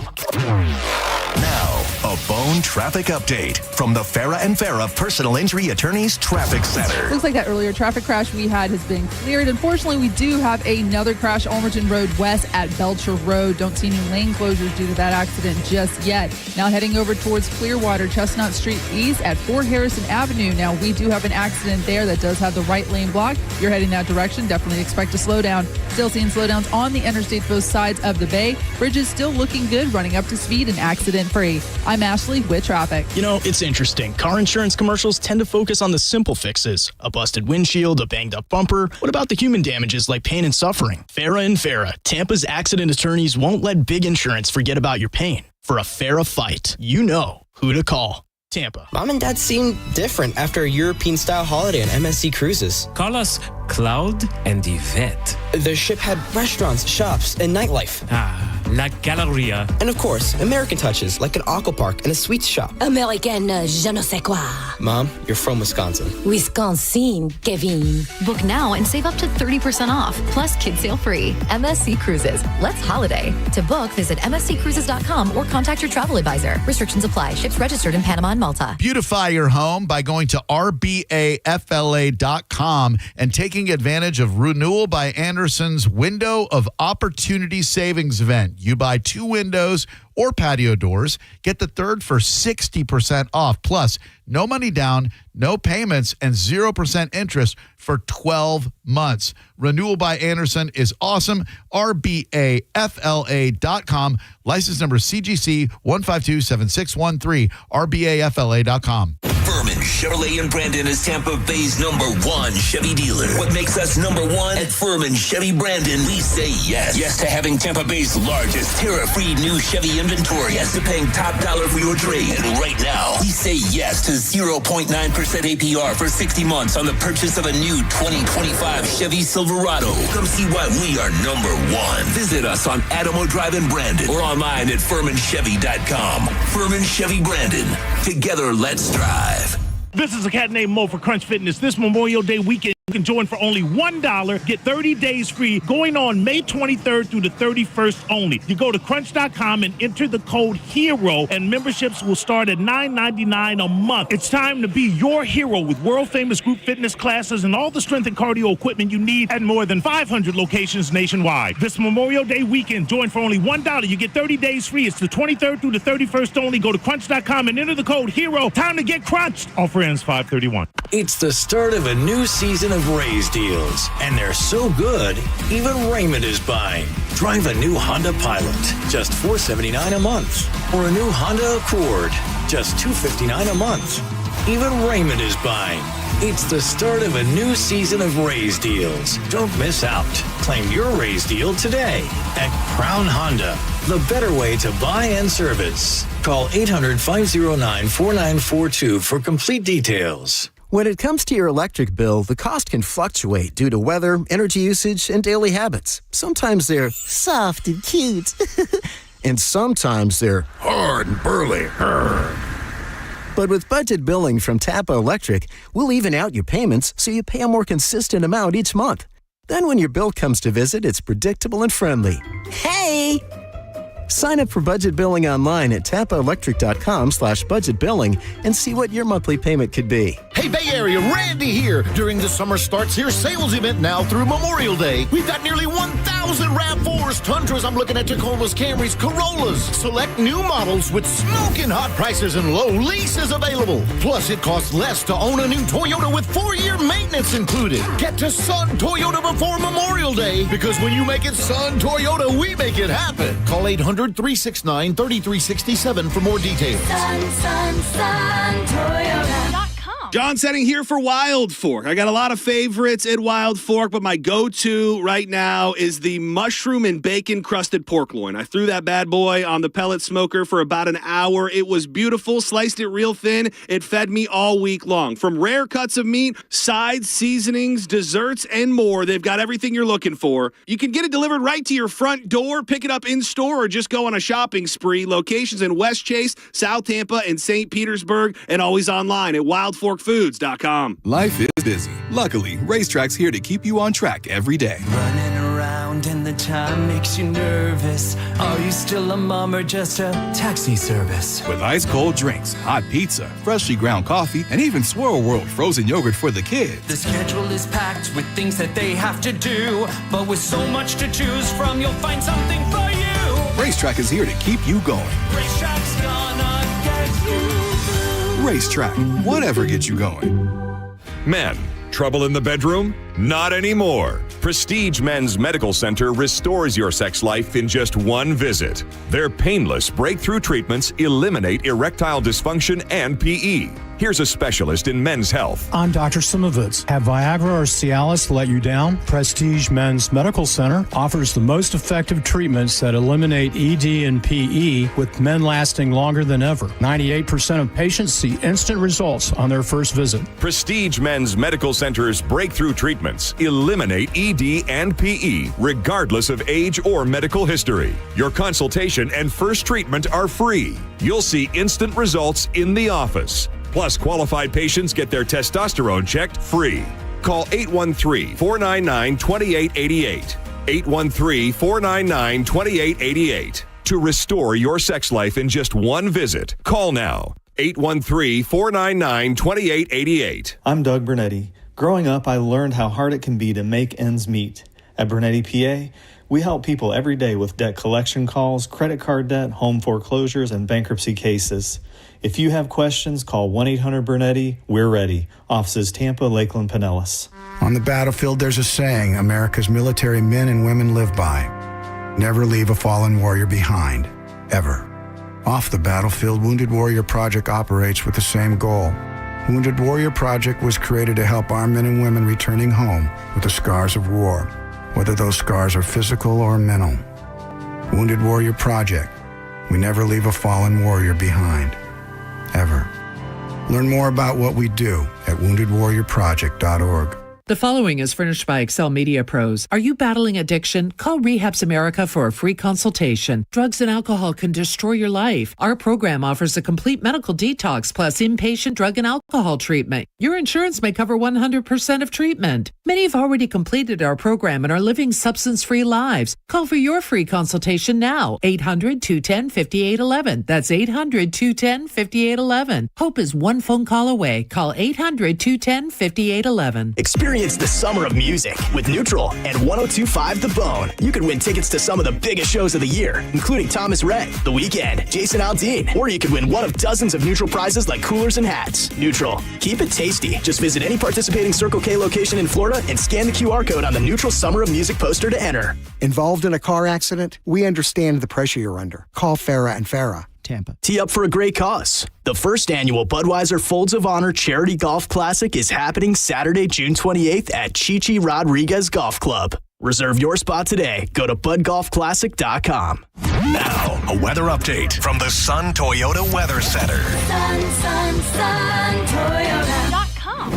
Now, a Bone traffic update from the Farah and Farah Personal Injury Attorneys Traffic Center. Looks like that earlier traffic crash we had has been cleared. Unfortunately, we do have another crash, Almerton Road West at Belcher Road. Don't see any lane closures due to that accident just yet. Now heading over towards Clearwater, Chestnut Street East at 4 Harrison Avenue. Now we do have an accident there that does have the right lane blocked. If you're heading that direction, definitely expect a slowdown. Still seeing slowdowns on the interstate both sides of the bay. Bridges still looking good, running up to speed and accident free. I'm Ashley with traffic. You know, it's interesting. Car insurance commercials tend to focus on the simple fixes. A busted windshield, a banged up bumper. What about the human damages like pain and suffering? Farah and Farah, Tampa's accident attorneys won't let big insurance forget about your pain. For a Farah fight, you know who to call. Tampa. Mom and Dad seemed different after a European-style holiday on MSC Cruises. Call us Cloud and Yvette. The ship had restaurants, shops, and nightlife. La Galleria. And of course, American touches like an aqua park and a sweets shop. American je ne sais quoi. Mom, you're from Wisconsin. Wisconsin, Kevin. Book now and save up to 30% off. Plus, kids sail free. MSC Cruises. Let's holiday. To book, visit msccruises.com or contact your travel advisor. Restrictions apply. Ships registered in Panama and Malta. Beautify your home by going to rbafla.com and taking advantage of Renewal by Anderson's Window of Opportunity Savings event. You buy 2 windows or patio doors, get the third for 60% off. Plus, no money down, no payments, and 0% interest for 12 months. Renewal by Anderson is awesome. rbafla.com. License number CGC 1527613. rbafla.com. Furman Chevrolet in Brandon is Tampa Bay's #1 Chevy dealer. What makes us #1? At Furman Chevy Brandon, we say yes. Yes to having Tampa Bay's largest tariff-free new Chevy inventory. Yes to paying top dollar for your trade. And right now, we say yes to 0.9% APR for 60 months on the purchase of a new 2025 Chevy Silverado. Come see why we are #1. Visit us on Adamo Drive in Brandon or online at FurmanChevy.com. Furman Chevy Brandon. Together, let's drive. This is a cat named Mo for Crunch Fitness. This Memorial Day weekend, you can join for only $1. Get 30 days free going on May 23rd through the 31st only. You go to crunch.com and enter the code HERO, and memberships will start at $9.99 a month. It's time to be your hero with world-famous group fitness classes and all the strength and cardio equipment you need at more than 500 locations nationwide. This Memorial Day weekend, join for only $1. You get 30 days free. It's the 23rd through the 31st only. Go to crunch.com and enter the code HERO. Time to get crunched. Offer ends 5/31. It's the start of a new season of Raise deals, and they're so good, even Raymond is buying. Drive a new Honda Pilot, just $479 a month, or a new Honda Accord, just $259 a month. Even Raymond is buying. It's the start of a new season of Raise deals. Don't miss out. Claim your Raise deal today at Crown Honda, the better way to buy and service. Call 800-509-4942 for complete details. When it comes to your electric bill, the cost can fluctuate due to weather, energy usage, and daily habits. Sometimes they're soft and cute. and sometimes they're hard and burly. But with budget billing from Tampa Electric, we'll even out your payments so you pay a more consistent amount each month. Then when your bill comes to visit, it's predictable and friendly. Hey! Sign up for budget billing online at tampaelectric.com/budget billing and see what your monthly payment could be. Hey, Bay Area, Randy here. During the Summer Starts Here sales event now through Memorial Day, we've got nearly 1,000 RAV4s, Tundras, I'm looking at Tacomas, Camrys, Corollas. Select new models with smoking hot prices and low leases available. Plus, it costs less to own a new Toyota with 4-year maintenance included. Get to Sun Toyota before Memorial Day, because when you make it Sun Toyota, we make it happen. Call 800-369-3367 for more details. Sun Toyota. John Setting here for Wild Fork. I got a lot of favorites at Wild Fork, but my go-to right now is the mushroom and bacon-crusted pork loin. I threw that bad boy on the pellet smoker for about an hour. It was beautiful, sliced it real thin. It fed me all week long. From rare cuts of meat, sides, seasonings, desserts, and more, they've got everything you're looking for. You can get it delivered right to your front door, pick it up in-store, or just go on a shopping spree. Locations in West Chase, South Tampa, and St. Petersburg, and always online at wildforkfoods.com. Life is busy. Luckily, Racetrack's here to keep you on track every day. Running around and the time makes you nervous. Are you still a mom or just a taxi service? With ice cold drinks, hot pizza, freshly ground coffee, and even Swirl World frozen yogurt for the kids. The schedule is packed with things that they have to do, but with so much to choose from, you'll find something for you. Racetrack is here to keep you going. Racetrack's gonna get you. Racetrack, whatever gets you going. Men, trouble in the bedroom? Not anymore. Prestige Men's Medical Center restores your sex life in just one visit. Their painless breakthrough treatments eliminate erectile dysfunction and PE. Here's a specialist in men's health. I'm Dr. Simovitz. Have Viagra or Cialis let you down? Prestige Men's Medical Center offers the most effective treatments that eliminate ED and PE, with men lasting longer than ever. 98% of patients see instant results on their first visit. Prestige Men's Medical Center's breakthrough treatments eliminate ED and PE, regardless of age or medical history. Your consultation and first treatment are free. You'll see instant results in the office. Plus, qualified patients get their testosterone checked free. Call 813-499-2888. 813-499-2888. To restore your sex life in just one visit, call now. 813-499-2888. I'm Doug Bernetti. Growing up, I learned how hard it can be to make ends meet. At Bernetti PA, we help people every day with debt collection calls, credit card debt, home foreclosures, and bankruptcy cases. If you have questions, call 1-800-BERNETTI. We're ready. Offices Tampa, Lakeland, Pinellas. On the battlefield, there's a saying America's military men and women live by. Never leave a fallen warrior behind, ever. Off the battlefield, Wounded Warrior Project operates with the same goal. Wounded Warrior Project was created to help our men and women returning home with the scars of war, whether those scars are physical or mental. Wounded Warrior Project. We never leave a fallen warrior behind, ever. Learn more about what we do at woundedwarriorproject.org. The following is furnished by Excel Media Pros. Are you battling addiction? Call Rehabs America for a free consultation. Drugs and alcohol can destroy your life. Our program offers a complete medical detox plus inpatient drug and alcohol treatment. Your insurance may cover 100% of treatment. Many have already completed our program and are living substance-free lives. Call for your free consultation now. 800-210-5811. That's 800-210-5811. Hope is one phone call away. Call 800-210-5811. Experience the summer of music with Neutral and 102.5 The Bone. You could win tickets to some of the biggest shows of the year, including Thomas Rhett, The Weeknd, Jason Aldean, or you could win one of dozens of Neutral prizes like coolers and hats. Neutral. Keep it tasty. Just visit any participating Circle K location in Florida and scan the QR code on the Neutral Summer of Music poster to enter. Involved in a car accident? We understand the pressure you're under. Call Farah and Farah. Tampa. Tee up for a great cause. The first annual Budweiser Folds of Honor Charity Golf Classic is happening Saturday, June 28th at Chichi Rodriguez Golf Club. Reserve your spot today. Go to budgolfclassic.com. Now, a weather update from the Sun Toyota Weather Center. Sun Toyota.com.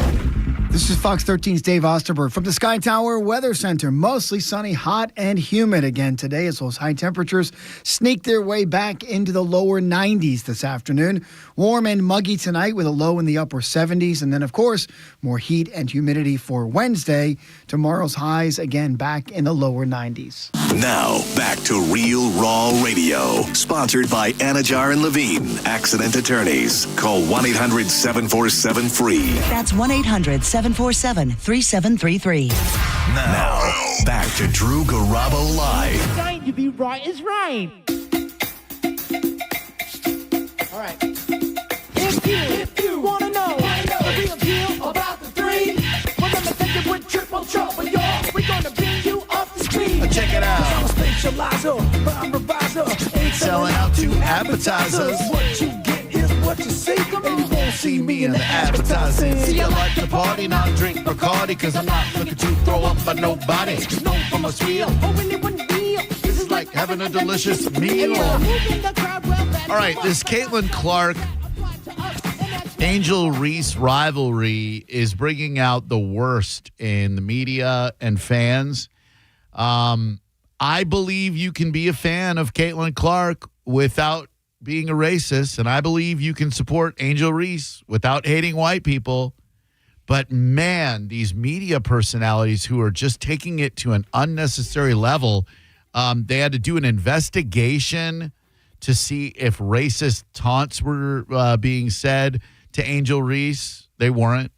This is Fox 13's Dave Osterberg from the Sky Tower Weather Center. Mostly sunny, hot, and humid again today as those high temperatures sneak their way back into the lower 90s this afternoon. Warm and muggy tonight with a low in the upper 70s. And then, of course, more heat and humidity for Wednesday. Tomorrow's highs again back in the lower 90s. Now, back to Real Raw Radio. Sponsored by Anajar and Levine, accident attorneys. Call 1-800-747-FREE. That's 1-800-747-3733. Now, back to Drew Garabo Live. Dying to be right is right. All right. If you want to know the real deal about the three, well, let me take it with triple trouble, y'all. We're going to bring you off the screen. Check it out. I'm a spatializer, but I'm a reviser. Ain't Selling out to appetizers. What you get is what you see. Come on. You won't see me in the advertising. See, I like to party, not drink Bacardi, because I'm not looking to throw up for nobody. No, for my squeal. This is like having a delicious meal. All right, this Caitlin Clark Angel Reese rivalry is bringing out the worst in the media and fans. I believe you can be a fan of Caitlin Clark without being a racist, and I believe you can support Angel Reese without hating white people. But, man, these media personalities who are just taking it to an unnecessary level, they had to do an investigation to see if racist taunts were being said to Angel Reese. They weren't.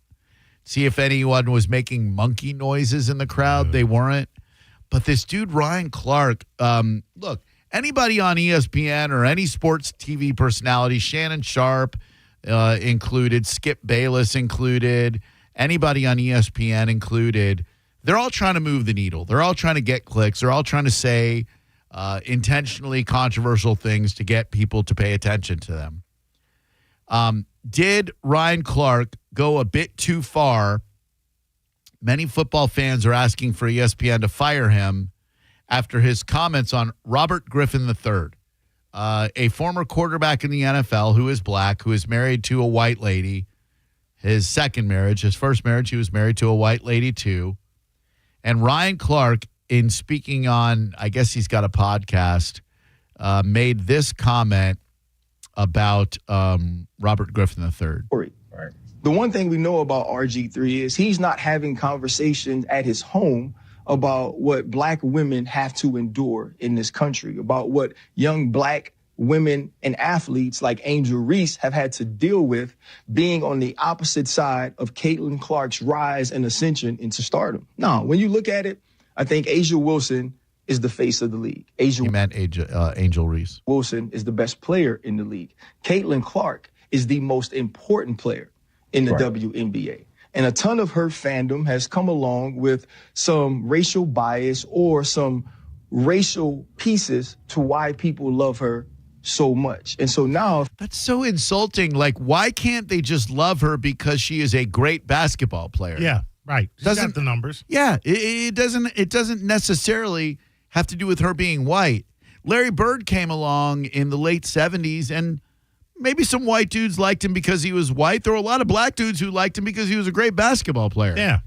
See if anyone was making monkey noises in the crowd. They weren't. But this dude, Ryan Clark, look, anybody on ESPN or any sports TV personality, Shannon Sharp included, Skip Bayless included, anybody on ESPN included, they're all trying to move the needle. They're all trying to get clicks. They're all trying to say intentionally controversial things to get people to pay attention to them. Did Ryan Clark go a bit too far? Many football fans are asking for ESPN to fire him after his comments on Robert Griffin III, a former quarterback in the NFL who is black, who is married to a white lady. His second marriage, his first marriage, he was married to a white lady too. And Ryan Clark, in speaking on, I guess he's got a podcast, made this comment about Robert Griffin III. Right. The one thing we know about RG3 is he's not having conversations at his home about what black women have to endure in this country, about what young black women and athletes like Angel Reese have had to deal with being on the opposite side of Caitlin Clark's rise and ascension into stardom. Now, when you look at it, I think A'ja Wilson is the face of the league. He meant Angel Reese. Wilson is the best player in the league. Caitlin Clark is the most important player in the WNBA. And a ton of her fandom has come along with some racial bias or some racial pieces to why people love her so much. And so now... That's so insulting. Like, why can't they just love her because she is a great basketball player? Yeah, right. She's got the numbers. Yeah, it doesn't necessarily have to do with her being white. Larry Bird came along in the late 70s, and maybe some white dudes liked him because he was white. There were a lot of black dudes who liked him because he was a great basketball player. Yeah.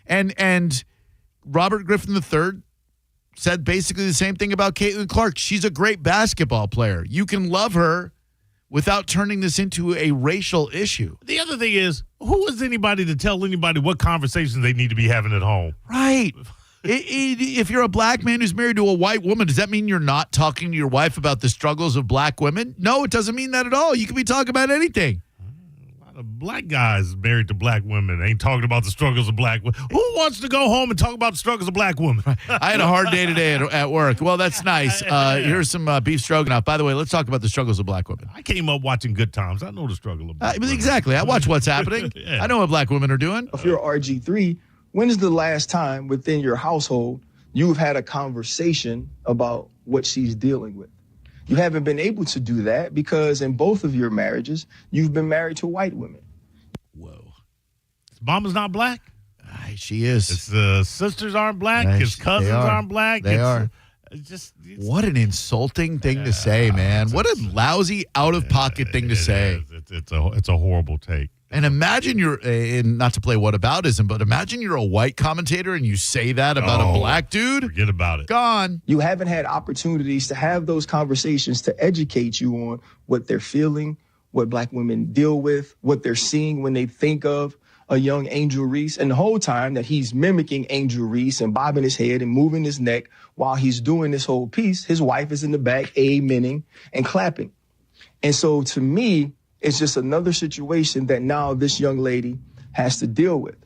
And Robert Griffin III said basically the same thing about Caitlin Clark. She's a great basketball player. You can love her without turning this into a racial issue. The other thing is, who is anybody to tell anybody what conversations they need to be having at home? Right. If you're a black man who's married to a white woman, does that mean you're not talking to your wife about the struggles of black women? No, it doesn't mean that at all. You can be talking about anything. A lot of black guys married to black women ain't talking about the struggles of black women. Who wants to go home and talk about the struggles of black women? I had a hard day today at work. Well, that's nice. Here's some beef stroganoff. By the way, let's talk about the struggles of black women. I came up watching Good Times. I know the struggle of black women. Exactly. I watch what's happening. Yeah. I know what black women are doing. If you're RG3, when is the last time within your household you've had a conversation about what she's dealing with? You haven't been able to do that because in both of your marriages, you've been married to white women. Whoa. His mama's not black? She is. His sisters aren't black. His cousins aren't black. They are. What an insulting thing to say, man. What a lousy, out-of-pocket thing to say. It's a horrible take. And imagine and not to play whataboutism, but imagine you're a white commentator and you say that about a black dude. Forget about it. Gone. You haven't had opportunities to have those conversations to educate you on what they're feeling, what black women deal with, what they're seeing when they think of a young Angel Reese. And the whole time that he's mimicking Angel Reese and bobbing his head and moving his neck while he's doing this whole piece, his wife is in the back amening and clapping. And so to me, it's just another situation that now this young lady has to deal with.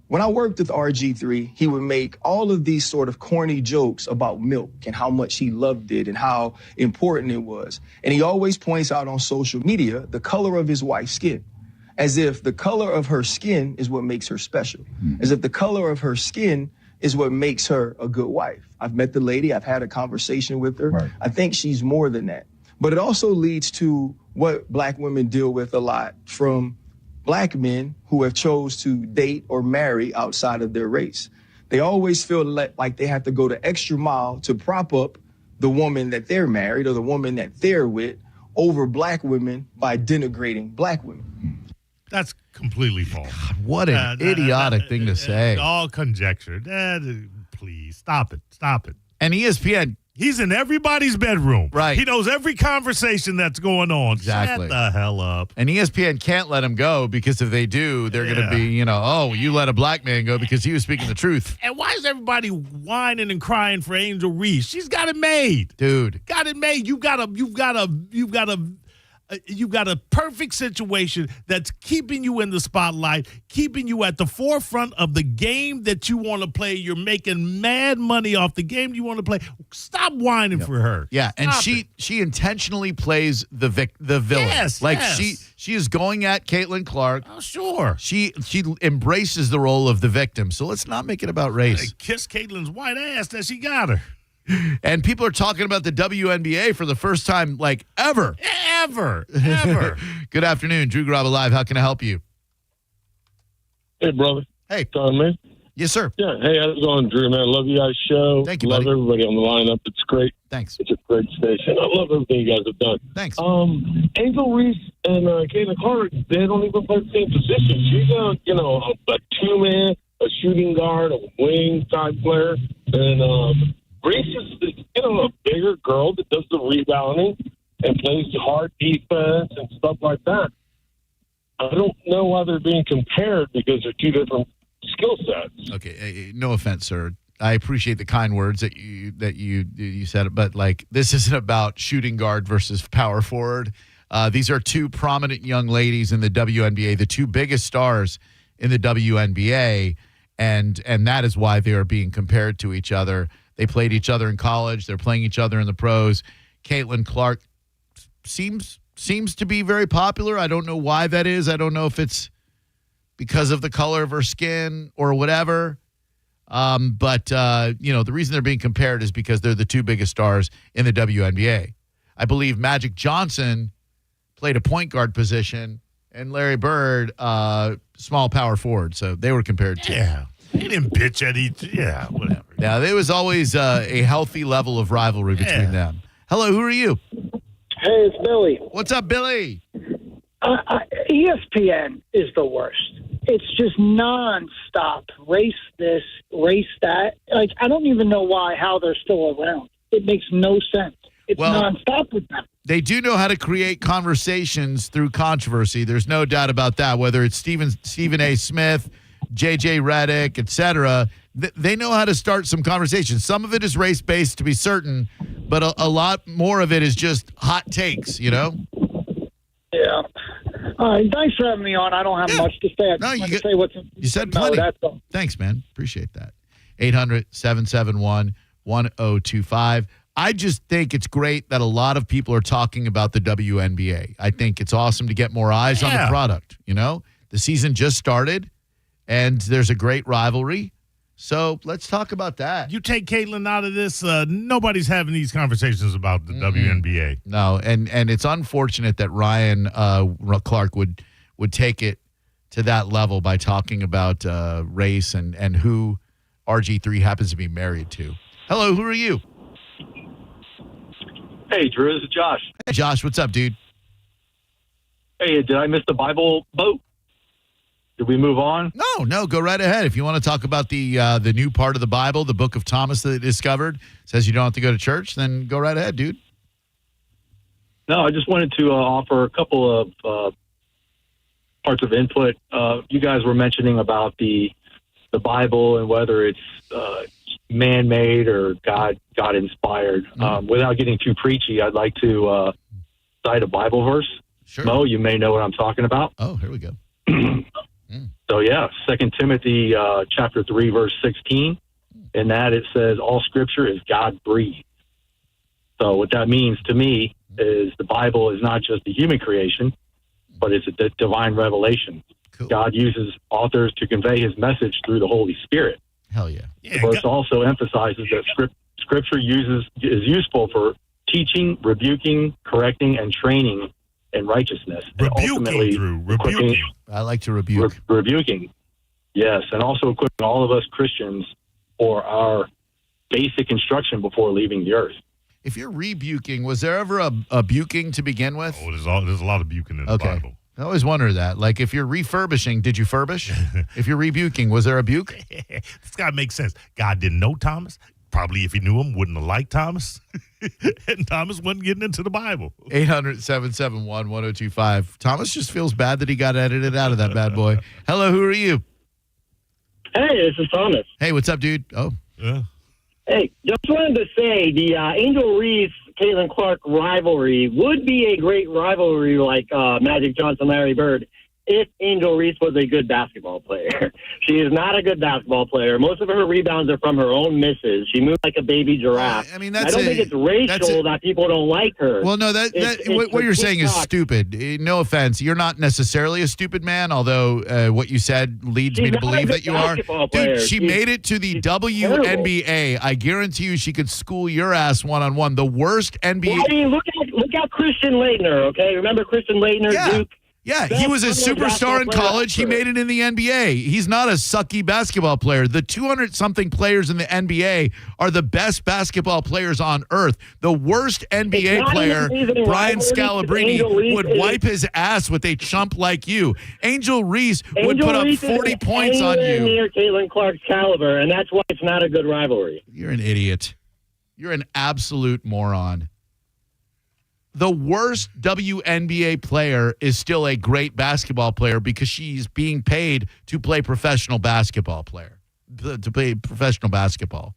When I worked with RG3, he would make all of these sort of corny jokes about milk and how much he loved it and how important it was. And he always points out on social media the color of his wife's skin, as if the color of her skin is what makes her special, as if the color of her skin is what makes her a good wife. I've met the lady. I've had a conversation with her. Right. I think she's more than that. But it also leads to what black women deal with a lot from black men who have chose to date or marry outside of their race. They always feel like they have to go the extra mile to prop up the woman that they're married or the woman that they're with over black women by denigrating black women. That's completely false. God, what an idiotic thing to say. All conjecture. Please, stop it. Stop it. And ESPN... He's in everybody's bedroom. Right. He knows every conversation that's going on. Exactly. Shut the hell up. And ESPN can't let him go because if they do, they're going to be, you let a black man go because he was speaking the truth. And why is everybody whining and crying for Angel Reese? She's got it made. Dude. Got it made. You've got a perfect situation that's keeping you in the spotlight, keeping you at the forefront of the game that you want to play. You're making mad money off the game you want to play. Stop whining for her. Yeah, and she intentionally plays the villain. Yes, she is going at Caitlin Clark. Oh, sure. She embraces the role of the victim. So let's not make it about race. Kiss Caitlin's white ass that she got her. And people are talking about the WNBA for the first time, like, ever. Ever. Good afternoon. Drew Garabo Live. How can I help you? Hey, brother. Hey. Talking, man? Yes, sir. Yeah. Hey, how's it going, Drew, man? Love you guys' show. Thank you, Love buddy. everybody on the lineup. It's great. Thanks. It's a great station. I love everything you guys have done. Thanks. Angel Reese and Caitlin Clark, they don't even play the same position. She's a two-man, a shooting guard, a wing type player. And Reese is, a bigger girl that does the rebounding and plays hard defense and stuff like that. I don't know why they're being compared because they're two different skill sets. Okay, no offense, sir. I appreciate the kind words that you said, but this isn't about shooting guard versus power forward. These are two prominent young ladies in the WNBA, the two biggest stars in the WNBA, and that is why they are being compared to each other. They played each other in college. They're playing each other in the pros. Caitlin Clark seems to be very popular. I don't know why that is. I don't know if it's because of the color of her skin or whatever. But the reason they're being compared is because they're the two biggest stars in the WNBA. I believe Magic Johnson played a point guard position and Larry Bird, small power forward. So they were compared to. Yeah. They didn't bitch at each. Yeah, whatever. Now, there was always a healthy level of rivalry between them. Hello, who are you? Hey, it's Billy. What's up, Billy? ESPN is the worst. It's just nonstop. Race this, race that. I don't even know how they're still around. It makes no sense. It's nonstop with them. They do know how to create conversations through controversy. There's no doubt about that. Whether it's Stephen A. Smith, J.J. Redick, etc., they know how to start some conversations. Some of it is race-based, to be certain, but a lot more of it is just hot takes, Yeah. All right, thanks for having me on. I don't have much to say. You said plenty. Thanks, man. Appreciate that. 800-771-1025. I just think it's great that a lot of people are talking about the WNBA. I think it's awesome to get more eyes on the product. The season just started, and there's a great rivalry. So let's talk about that. You take Caitlin out of this, nobody's having these conversations about the WNBA. No, and it's unfortunate that Ryan Clark would take it to that level by talking about race and who RG3 happens to be married to. Hello, who are you? Hey, Drew, this is Josh. Hey, Josh, what's up, dude? Hey, did I miss the Bible boat? Did we move on? No, go right ahead. If you want to talk about the new part of the Bible, the book of Thomas that they discovered, says you don't have to go to church, then go right ahead, dude. No, I just wanted to offer a couple of parts of input. You guys were mentioning about the Bible and whether it's man-made or God-inspired. Without getting too preachy, I'd like to cite a Bible verse. Sure. Mo, you may know what I'm talking about. Oh, here we go. So, 2 Timothy chapter 3, verse 16. In that it says, all Scripture is God-breathed. So what that means to me is the Bible is not just a human creation, but it's a divine revelation. Cool. God uses authors to convey his message through the Holy Spirit. Hell yeah. The verse also emphasizes that Scripture is useful for teaching, rebuking, correcting, and training in righteousness. Rebuking, Drew. Rebuking. I like to rebuke. Rebuking. Yes, and also equipping all of us Christians for our basic instruction before leaving the earth. If you're rebuking, was there ever a buking to begin with? Oh, there's a lot of buking in the Bible. I always wonder that. Like, if you're refurbishing, did you furbish? If you're rebuking, was there a buke? This guy makes sense. God didn't know Thomas. Probably if he knew him, wouldn't have liked Thomas. And Thomas wasn't getting into the Bible. 800-771-1025. Thomas just feels bad that he got edited out of that bad boy. Hello, who are you? Hey, this is Thomas. Hey, what's up, dude? Oh. Yeah. Hey, just wanted to say the Angel Reese Caitlin Clark rivalry would be a great rivalry like Magic Johnson, Larry Bird, if Angel Reese was a good basketball player. She is not a good basketball player. Most of her rebounds are from her own misses. She moves like a baby giraffe. I mean, I don't think it's racial that people don't like her. Well, no, what you're saying is TikTok. stupid. No offense. You're not necessarily a stupid man, although what you said leads me to believe that you are. Dude, she made it to the WNBA. I guarantee you she could school your ass one-on-one. The worst NBA. Well, I mean, look at Christian Laettner, okay? Remember Christian Laettner, Duke? Yeah, he was a superstar in college. He made it in the NBA. He's not a sucky basketball player. The 200-something players in the NBA are the best basketball players on earth. The worst NBA player, Brian Scalabrine, would wipe his ass with a chump like you. Angel Reese would put up 40 points on you. Near Caitlin Clark's caliber, and that's why it's not a good rivalry. You're an idiot. You're an absolute moron. The worst WNBA player is still a great basketball player because she's being paid to play professional basketball to play professional basketball.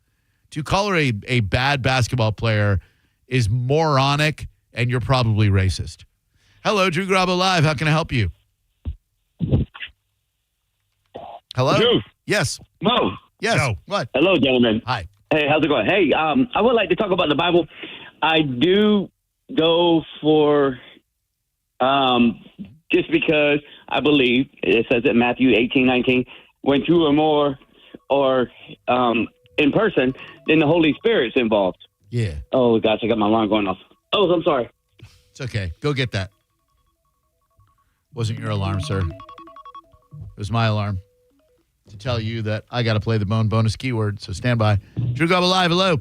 To call her a bad basketball player is moronic, and you're probably racist. Hello, Drew Garabo Live. How can I help you? Hello? Drew. Yes. Mo. Yes. No. What? Hello, gentlemen. Hi. Hey, how's it going? Hey, I would like to talk about the Bible. I do go for just because I believe it says in Matthew 18:19, when two or more are in person, then the Holy Spirit's involved. Yeah. Oh gosh, I got my alarm going off. Oh, I'm sorry. It's okay. Go get that. Wasn't your alarm, sir. It was my alarm to tell you that I got to play the bonus keyword. So stand by. Drew Garabo Live. Hello.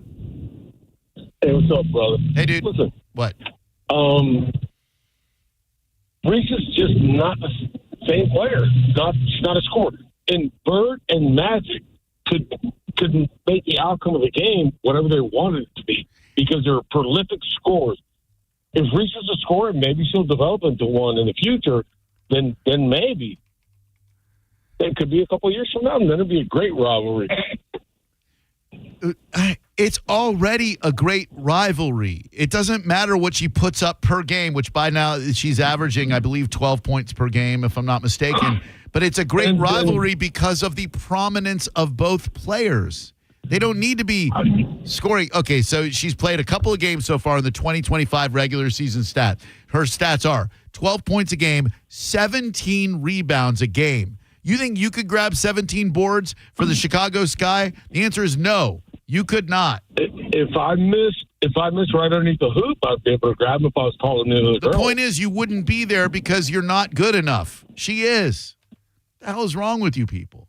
Hey, what's up, brother? Hey, dude. Listen. What? Reese is just not the same player. She's not a scorer. And Bird and Magic could make the outcome of the game whatever they wanted it to be because they're prolific scorers. If Reese is a scorer, maybe she'll develop into one in the future. Then maybe it could be a couple of years from now, and then it'd be a great rivalry. It's already a great rivalry. It doesn't matter what she puts up per game, which by now she's averaging, I believe, 12 points per game, if I'm not mistaken. But it's a great rivalry because of the prominence of both players. They don't need to be scoring. Okay, so she's played a couple of games so far in the 2025 regular season stat. Her stats are 12 points a game, 17 rebounds a game. You think you could grab 17 boards for the Chicago Sky? The answer is no. You could not. If I miss right underneath the hoop, I'd be able to grab him if I was calling the The point is you wouldn't be there because you're not good enough. She is. What the hell is wrong with you people?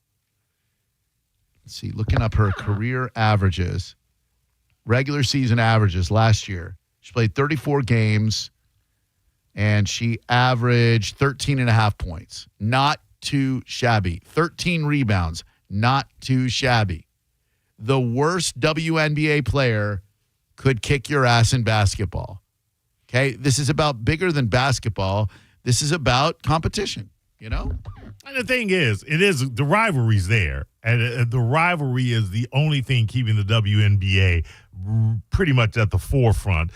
Let's see, looking up her career averages, regular season averages last year. She played 34 games, and she averaged 13.5 points. Not too shabby. 13 rebounds, not too shabby. The worst WNBA player could kick your ass in basketball. Okay? This is about bigger than basketball. This is about competition, you know? And the thing is, the rivalry's there. And the rivalry is the only thing keeping the WNBA pretty much at the forefront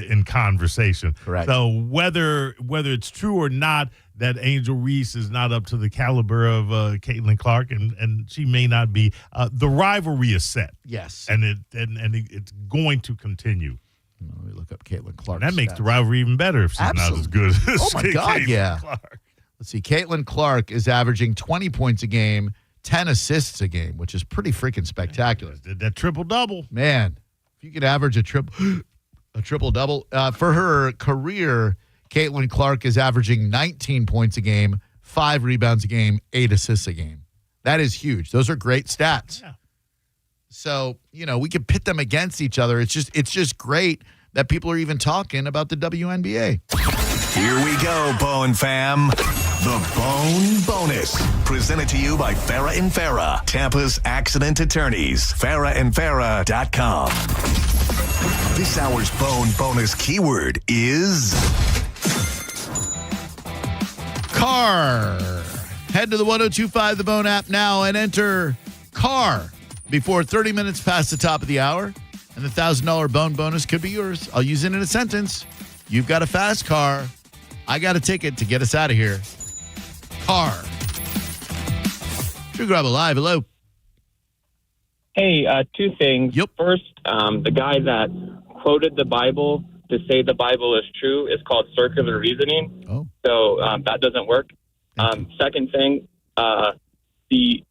in conversation. Correct. So whether it's true or not that Angel Reese is not up to the caliber of Caitlin Clark, and she may not be, the rivalry is set. Yes. And it's going to continue. Let me look up Caitlin Clark. That makes the rivalry even better if she's not as good as Oh, my God, Caitlin yeah. Clark. Let's see. Caitlin Clark is averaging 20 points a game, 10 assists a game, which is pretty freaking spectacular. Did that triple-double. Man, if you could average a triple-double. For her career, Caitlin Clark is averaging 19 points a game, 5 rebounds a game, 8 assists a game. That is huge. Those are great stats. Yeah. So, we can pit them against each other. It's just great that people are even talking about the WNBA. Here we go, Bone fam. The Bone Bonus. Presented to you by Farah and Farah, Tampa's accident attorneys. FarahandFarah.com. This hour's Bone Bonus keyword is car. Head to the 1025 The Bone app now and enter car before 30 minutes past the top of the hour. And the $1,000 Bone Bonus could be yours. I'll use it in a sentence. You've got a fast car. I got a ticket to get us out of here. Car. Drew Grubba Live. Hello. Hey, two things. Yep. First, the guy that quoted the Bible to say the Bible is true is called circular reasoning. Oh. So that doesning work. Second thing, the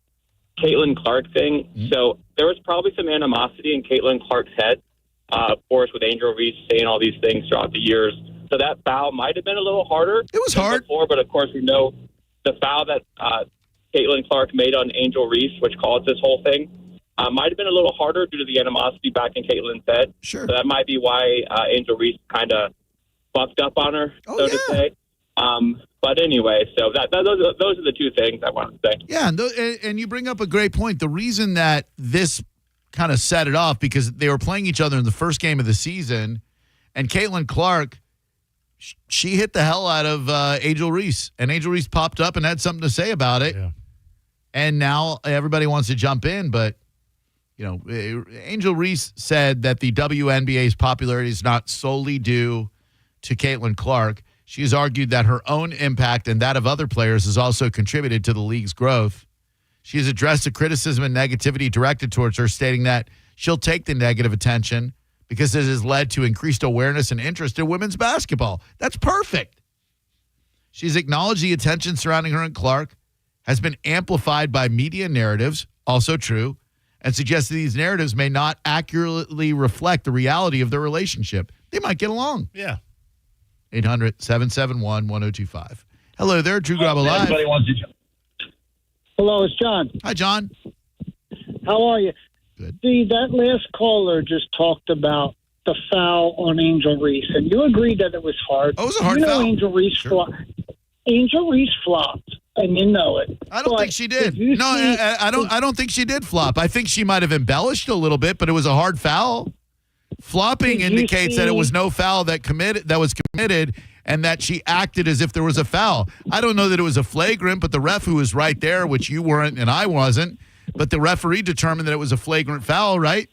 Caitlin Clark thing. Mm-hmm. So there was probably some animosity in Caitlin Clark's head, of course, with Angel Reese saying all these things throughout the years. So that foul might have been a little harder. It was hard. Before, but of course we know the foul that Caitlin Clark made on Angel Reese, which caused this whole thing, might have been a little harder due to the animosity back in Caitlin's head. Sure. So that might be why Angel Reese kind of bucked up on her, to say. But anyway, so those are the two things I wanted to say. Yeah, and you bring up a great point. The reason that this kind of set it off, because they were playing each other in the first game of the season, and Caitlin Clark, she hit the hell out of Angel Reese, and Angel Reese popped up and had something to say about it. Yeah. And now everybody wants to jump in, but Angel Reese said that the WNBA's popularity is not solely due to Caitlin Clark. She has argued that her own impact and that of other players has also contributed to the league's growth. She has addressed the criticism and negativity directed towards her, stating that she'll take the negative attention because it has led to increased awareness and interest in women's basketball. That's perfect. She's acknowledged the attention surrounding her and Clark has been amplified by media narratives, also true, and suggested these narratives may not accurately reflect the reality of their relationship. They might get along. Yeah. 800-771-1025. Hello there, Drew Grubba Live. Everybody wants to jump. Hello, it's John. Hi, John. How are you? Good. See, that last caller just talked about the foul on Angel Reese, and you agreed that it was hard. Oh, it was a hard foul. Angel Reese Angel Reese flopped, and you know it. I don't think she did. No, I don't think she did flop. I think she might have embellished a little bit, but it was a hard foul. Flopping indicates that it was no foul that was committed and that she acted as if there was a foul. I don't know that it was a flagrant, but the ref who was right there, which you weren't and I wasn't, but the referee determined that it was a flagrant foul, right?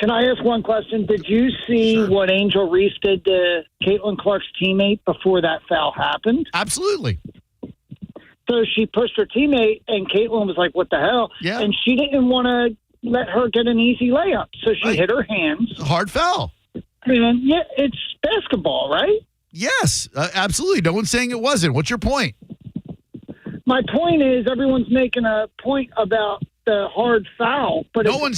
Can I ask one question? Did you see what Angel Reese did to Caitlin Clark's teammate before that foul happened? Absolutely. So she pushed her teammate, and Caitlin was like, what the hell? Yeah. And she didn't want to let her get an easy layup. So she hit her hands. Hard foul. And yeah, it's basketball, right? Yes, absolutely. No one's saying it wasn't. What's your point? My point is everyone's making a point about the hard foul, but no one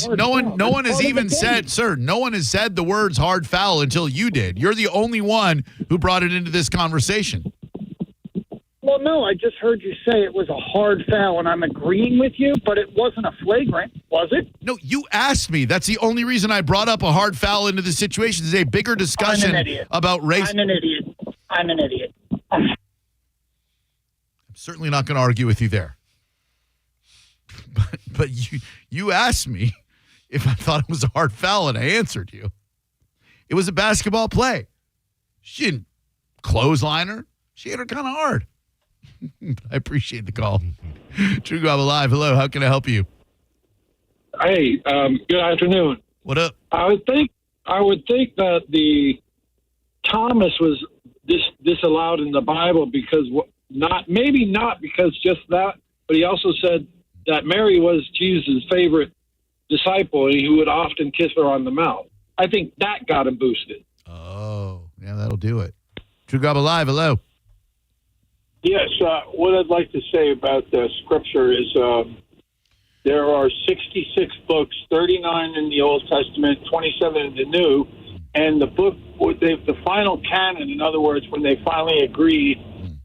has even said, sir, no one has said the words hard foul until you did. You're the only one who brought it into this conversation. Well, no, I just heard you say it was a hard foul, and I'm agreeing with you, but it wasn't a flagrant, was it? No, you asked me. That's the only reason I brought up a hard foul into the situation. Is a bigger discussion about race. I'm an idiot. Certainly not going to argue with you there. But you asked me if I thought it was a hard foul, and I answered you. It was a basketball play. She didn't clothesline her. She hit her kind of hard. I appreciate the call. True Gob Alive. Hello. How can I help you? Hey, good afternoon. What up? I would think that the Thomas was disallowed in the Bible because not because just that, but he also said that Mary was Jesus' favorite disciple, and he would often kiss her on the mouth. I think that got him boosted. Oh, yeah, that'll do it. True Gob Alive. Hello. Yes, what I'd like to say about the scripture is there are 66 books, 39 in the Old Testament, 27 in the New, and the book, the final canon, in other words, when they finally agreed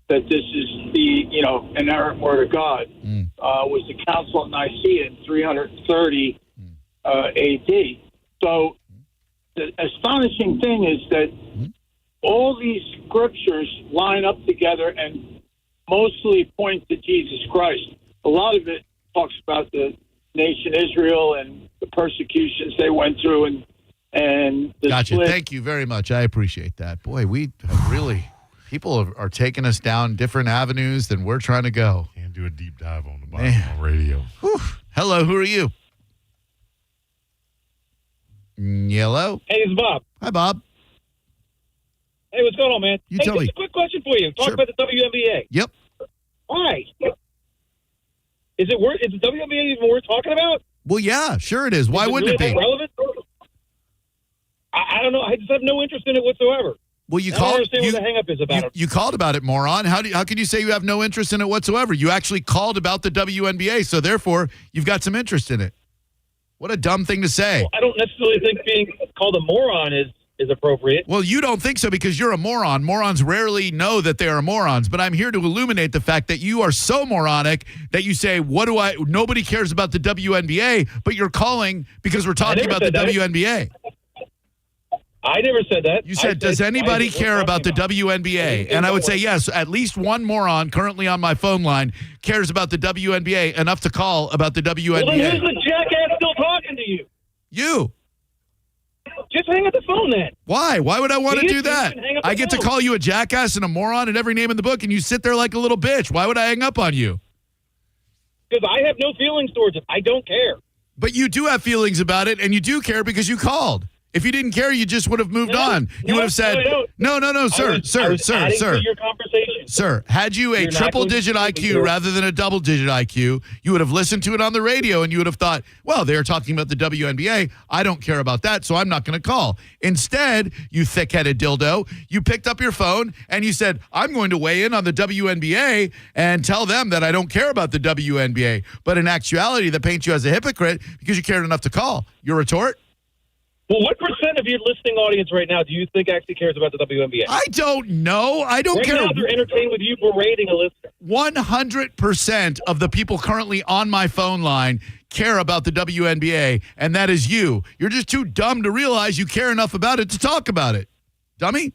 that this is the, inerrant word of God, was the Council of Nicaea in 330 A.D. So the astonishing thing is that all these scriptures line up together and mostly point to Jesus Christ. A lot of it talks about the nation Israel and the persecutions they went through and the Gotcha. split. Thank you very much. I appreciate that. Boy, we have really, people are taking us down different avenues than we're trying to go. Can't do a deep dive on the Bible on radio. Whew. Hello, who are you? Hello? Hey, it's Bob. Hi, Bob. Hey, what's going on, man? You hey, tell just me. a quick question for you. Talk Sure. about the WNBA. Yep. Why? Is the WNBA even worth talking about? Well, yeah, sure it is. Why wouldn't it really be? that relevant? I don't know. I just have no interest in it whatsoever. Well, you I don't called. understand what the hang-up is about it. You called about it, moron. How can you say you have no interest in it whatsoever? You actually called about the WNBA, so therefore you've got some interest in it. What a dumb thing to say. Well, I don't necessarily think being called a moron is appropriate. Well, you don't think so because you're a moron. Morons rarely know that they are morons, but I'm here to illuminate the fact that you are so moronic that you say, nobody cares about the WNBA, but you're calling because we're talking about the WNBA. I never said that. You said, does anybody care about the WNBA? And I would say, yes, at least one moron currently on my phone line cares about the WNBA enough to call about the WNBA. Well, then who's the jackass still talking to you? You. Just hang up the phone then. Why? Why would I want to You do that? can hang up the I get to phone. call you a jackass and a moron and every name in the book, and you sit there like a little bitch. Why would I hang up on you? Because I have no feelings towards it. I don't care. But you do have feelings about it, and you do care because you called. If you didn't care, you just would have moved on. You would have said, no, sir, Your conversation. Sir, had you a You're not triple-digit going to- IQ rather than a double-digit IQ, you would have listened to it on the radio, and you would have thought, well, they're talking about the WNBA. I don't care about that, so I'm not going to call. Instead, you thick-headed dildo, you picked up your phone, and you said, I'm going to weigh in on the WNBA and tell them that I don't care about the WNBA. But in actuality, that paints you as a hypocrite because you cared enough to call. Your retort? Well, what percent of your listening audience right now do you think actually cares about the WNBA? I don't know. I don't right care. Now they're entertained with you berating a listener. 100% of the people currently on my phone line care about the WNBA, and that is you. You're just too dumb to realize you care enough about it to talk about it. Dummy?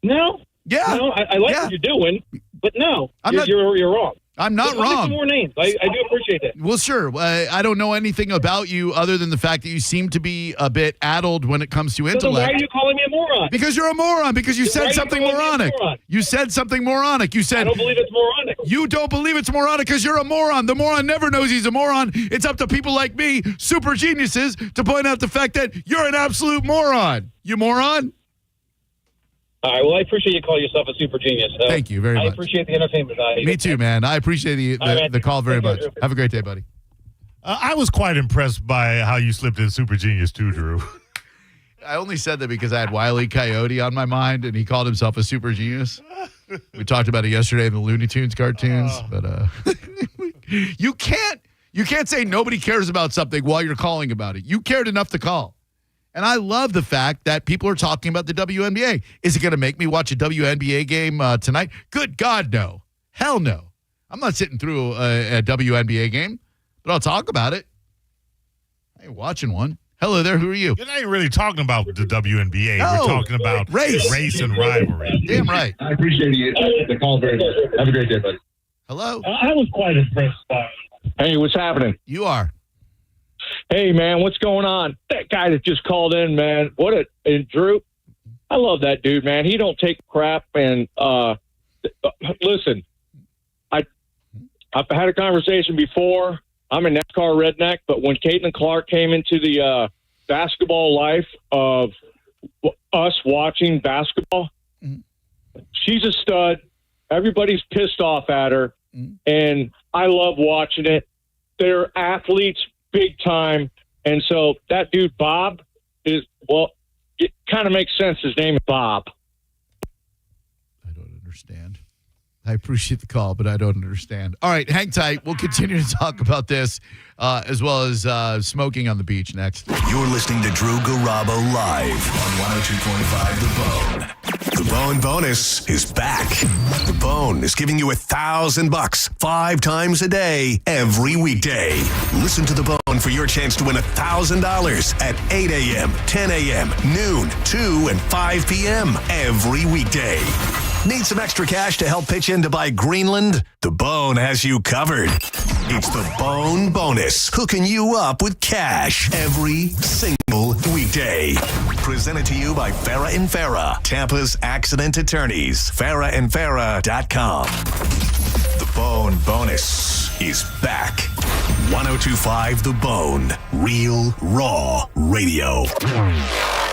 No. Yeah. No, I like what you're doing, but no, you're wrong. I'm not Let's pick wrong. some more names. I do appreciate that. Well, sure. I don't know anything about you other than the fact that you seem to be a bit addled when it comes to So then intellect. why are you calling me a moron? Because you're a moron. Because you Why are said you something calling me a moronic. moron? You said something moronic. You said I don't believe it's moronic. You don't believe it's moronic because you're a moron. The moron never knows he's a moron. It's up to people like me, super geniuses, to point out the fact that you're an absolute moron. You moron? All right, well, I appreciate you calling yourself a super genius. Thank you very I much. appreciate the entertainment value. Me too, man. I appreciate the call very Take care, much. Drew. Have a great day, buddy. I was quite impressed by how you slipped in Super Genius too, Drew. I only said that because I had Wile E. Coyote on my mind, and he called himself a super genius. We talked about it yesterday in the Looney Tunes cartoons, but you can't say nobody cares about something while you're calling about it. You cared enough to call. And I love the fact that people are talking about the WNBA. Is it going to make me watch a WNBA game tonight? Good God, no. Hell no. I'm not sitting through a WNBA game, but I'll talk about it. I ain't watching one. Hello there. Who are you? You're not even really talking about the WNBA. No. We're talking about race and rivalry. Damn right. I appreciate the call very much. Have a great day, buddy. Hello? I was quite impressed by it. Hey, what's happening? You are. Hey, man, what's going on? That guy that just called in, man. And Drew, I love that dude, man. He don't take crap. And listen, I've had a conversation before. I'm a NASCAR redneck, but when Caitlin Clark came into the basketball life of us watching basketball, she's a stud. Everybody's pissed off at her, and I love watching it. They're athletes big time, and so that dude Bob is, well, it kind of makes sense. His name is Bob. I don't understand. I appreciate the call, but I don't understand. All right, hang tight. We'll continue to talk about this as well as smoking on the beach next. You're listening to Drew Garabo live on 102.5 The Bone. The Bone Bonus is back. The Bone is giving you $1,000 5 times a day, every weekday. Listen to The Bone for your chance to win $1,000 at 8 a.m., 10 a.m., noon, 2, and 5 p.m. every weekday. Need some extra cash to help pitch in to buy Greenland? The Bone has you covered. It's the Bone Bonus, hooking you up with cash every single weekday. Presented to you by Farah and Farah, Tampa's accident attorneys. FarahandFarah.com. The Bone Bonus is back. 102.5 The Bone, real, raw radio.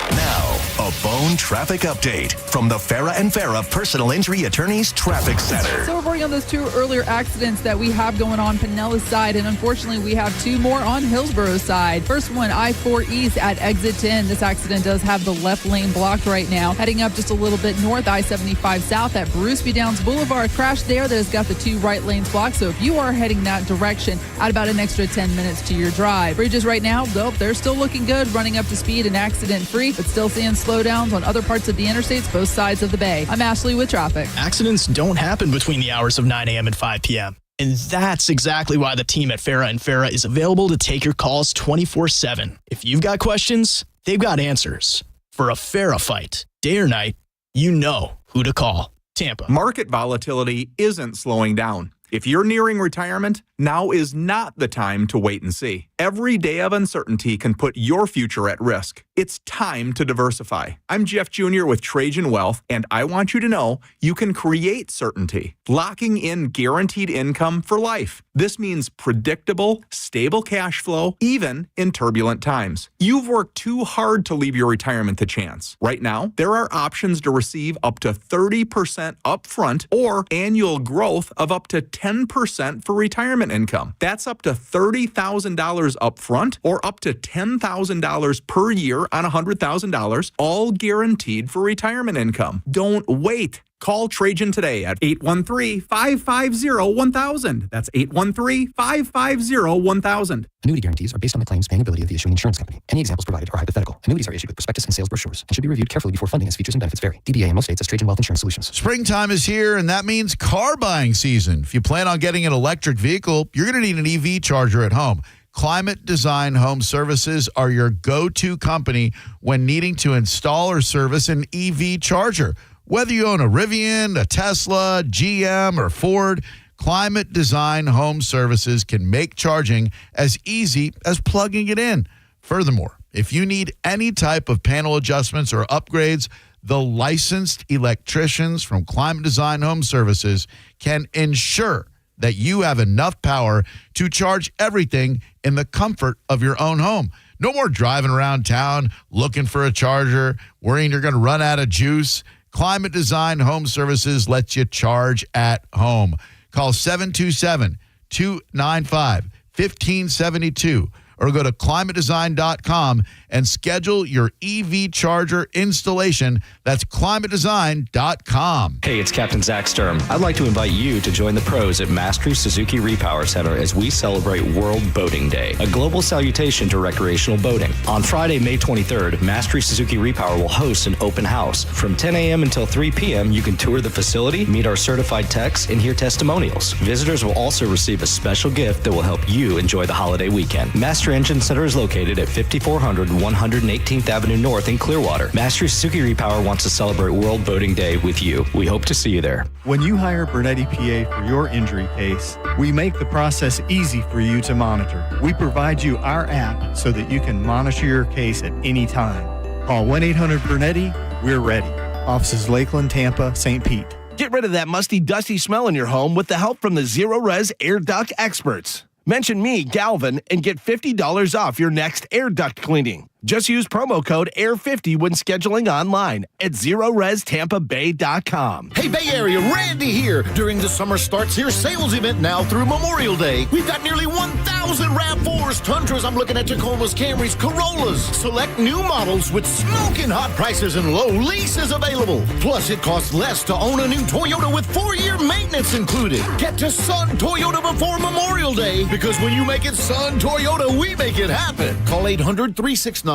Now, a Bone traffic update from the Farah and Farah Personal Injury Attorneys Traffic Center. So we're reporting on those 2 earlier accidents that we have going on Pinellas side, and unfortunately we have 2 more on Hillsborough side. First one, I-4 East at exit 10. This accident does have the left lane blocked right now. Heading up just a little bit north, I-75 south at Bruce B. Downs Boulevard. Crash there that has got the 2 right lanes blocked. So if you are heading that direction, add about an extra 10 minutes to your drive. Bridges right now, though, they're still looking good, running up to speed and accident-free, but still seeing slowdowns on other parts of the interstates, both sides of the bay. I'm Ashley with traffic. Accidents don't happen between the hours of 9 a.m. and 5 p.m. And that's exactly why the team at Farah and Farah is available to take your calls 24/7. If you've got questions, they've got answers. For a Farah fight, day or night, you know who to call. Tampa. Market volatility isn't slowing down. If you're nearing retirement, now is not the time to wait and see. Every day of uncertainty can put your future at risk. It's time to diversify. I'm Jeff Jr. with Trajan Wealth, and I want you to know you can create certainty, locking in guaranteed income for life. This means predictable, stable cash flow, even in turbulent times. You've worked too hard to leave your retirement to chance. Right now, there are options to receive up to 30% upfront or annual growth of up to 10% for retirement income. That's up to $30,000 upfront or up to $10,000 per year on $100,000, all guaranteed for retirement income. Don't wait. Call Trajan today at 813-550-1000. That's 813-550-1000. Annuity guarantees are based on the claims paying ability of the issuing insurance company. Any examples provided are hypothetical. Annuities are issued with prospectus and sales brochures and should be reviewed carefully before funding as features and benefits vary. DBA in most states as Trajan Wealth Insurance Solutions. Springtime is here, and that means car buying season. If you plan on getting an electric vehicle, you're going to need an EV charger at home. Climate Design Home Services are your go-to company when needing to install or service an EV charger. Whether you own a Rivian, a Tesla, GM, or Ford, Climate Design Home Services can make charging as easy as plugging it in. Furthermore, if you need any type of panel adjustments or upgrades, the licensed electricians from Climate Design Home Services can ensure that you have enough power to charge everything in the comfort of your own home. No more driving around town looking for a charger, worrying you're going to run out of juice. Climate Design Home Services lets you charge at home. Call 727-295-1572 or go to climatedesign.com and schedule your EV charger installation. That's climatedesign.com. Hey, it's Captain Zach Sturm. I'd like to invite you to join the pros at Mastery Suzuki Repower Center as we celebrate World Boating Day, a global salutation to recreational boating. On Friday, May 23rd, Mastery Suzuki Repower will host an open house. From 10 a.m. until 3 p.m., you can tour the facility, meet our certified techs, and hear testimonials. Visitors will also receive a special gift that will help you enjoy the holiday weekend. Mastery Master Engine Center is located at 5400 118th Avenue North in Clearwater. Mastery Suzuki Repower wants to celebrate World Boating Day with you. We hope to see you there. When you hire Bernetti PA for your injury case, we make the process easy for you to monitor. We provide you our app so that you can monitor your case at any time. Call 1-800-BERNETTI. We're ready. Offices Lakeland, Tampa, St. Pete. Get rid of that musty, dusty smell in your home with the help from the Zero Res Air Duct experts. Mention me, Galvin, and get $50 off your next air duct cleaning. Just use promo code AIR50 when scheduling online at ZeroResTampaBay.com. Hey, Bay Area, Randy here. During the Summer Starts Here sales event now through Memorial Day, we've got nearly 1,000 RAV4s, Tundras, I'm looking at Tacomas, Camrys, Corollas. Select new models with smoking hot prices and low leases available. Plus, it costs less to own a new Toyota with 4-year maintenance included. Get to Sun Toyota before Memorial Day, because when you make it Sun Toyota, we make it happen. Call 800-369-3367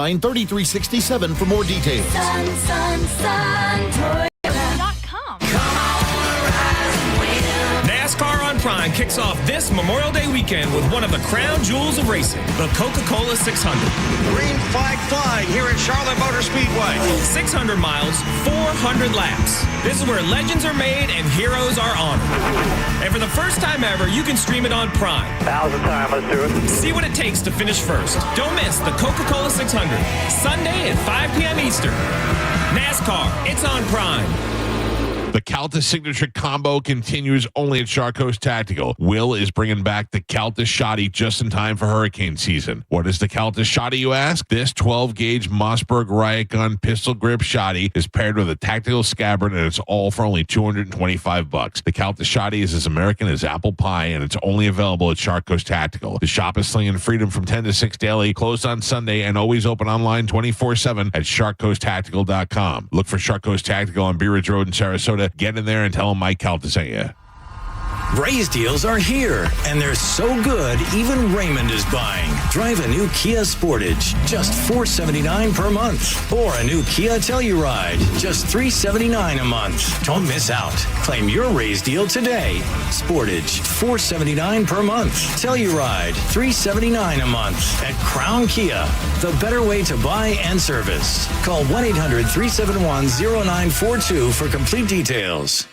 for more details. NASCAR on Prime kicks off this Memorial Day weekend with one of the crown jewels of racing, the Coca-Cola 600. Green flag flying here at Charlotte Motor Speedway. 600 miles, 400 laps. This is where legends are made and heroes are honored. And for the first time ever, you can stream it on Prime. 1,000 times, let's do it. See what it takes to finish first. Don't miss the Coca-Cola 600, Sunday at 5 p.m. Eastern. NASCAR, it's on Prime. The Calta Signature Combo continues only at Shark Coast Tactical. Will is bringing back the Calta Shotty just in time for hurricane season. What is the Calta Shotty, you ask? This 12-gauge Mossberg riot gun pistol grip shotty is paired with a tactical scabbard, and it's all for only $225. The Calta Shotty is as American as apple pie, and it's only available at Shark Coast Tactical. The shop is slinging freedom from 10 to 6 daily, closed on Sunday, and always open online 24/7 at SharkCoastTactical.com. Look for Shark Coast Tactical on Bee Ridge Road in Sarasota. Get in there and tell them Mike Calta sent you. Raise deals are here, and they're so good, even Raymond is buying. Drive a new Kia Sportage, just $479 per month. Or a new Kia Telluride, just $379 a month. Don't miss out. Claim your raise deal today. Sportage, $479 per month. Telluride, $379 a month. At Crown Kia, the better way to buy and service. Call 1-800-371-0942 for complete details.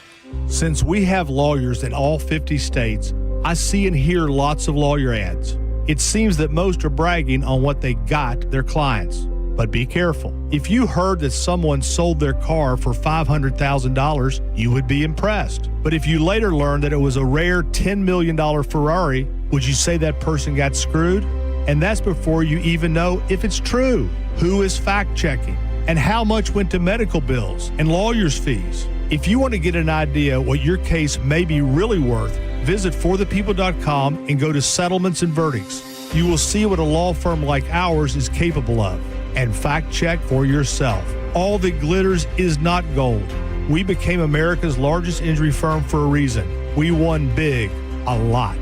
Since we have lawyers in all 50 states, I see and hear lots of lawyer ads. It seems that most are bragging on what they got their clients. But be careful. If you heard that someone sold their car for $500,000, you would be impressed. But if you later learned that it was a rare $10 million Ferrari, would you say that person got screwed? And that's before you even know if it's true. Who is fact-checking? And how much went to medical bills and lawyers' fees? If you want to get an idea what your case may be really worth, visit forthepeople.com and go to settlements and verdicts. You will see what a law firm like ours is capable of. And fact check for yourself. All that glitters is not gold. We became America's largest injury firm for a reason. We won big, a lot.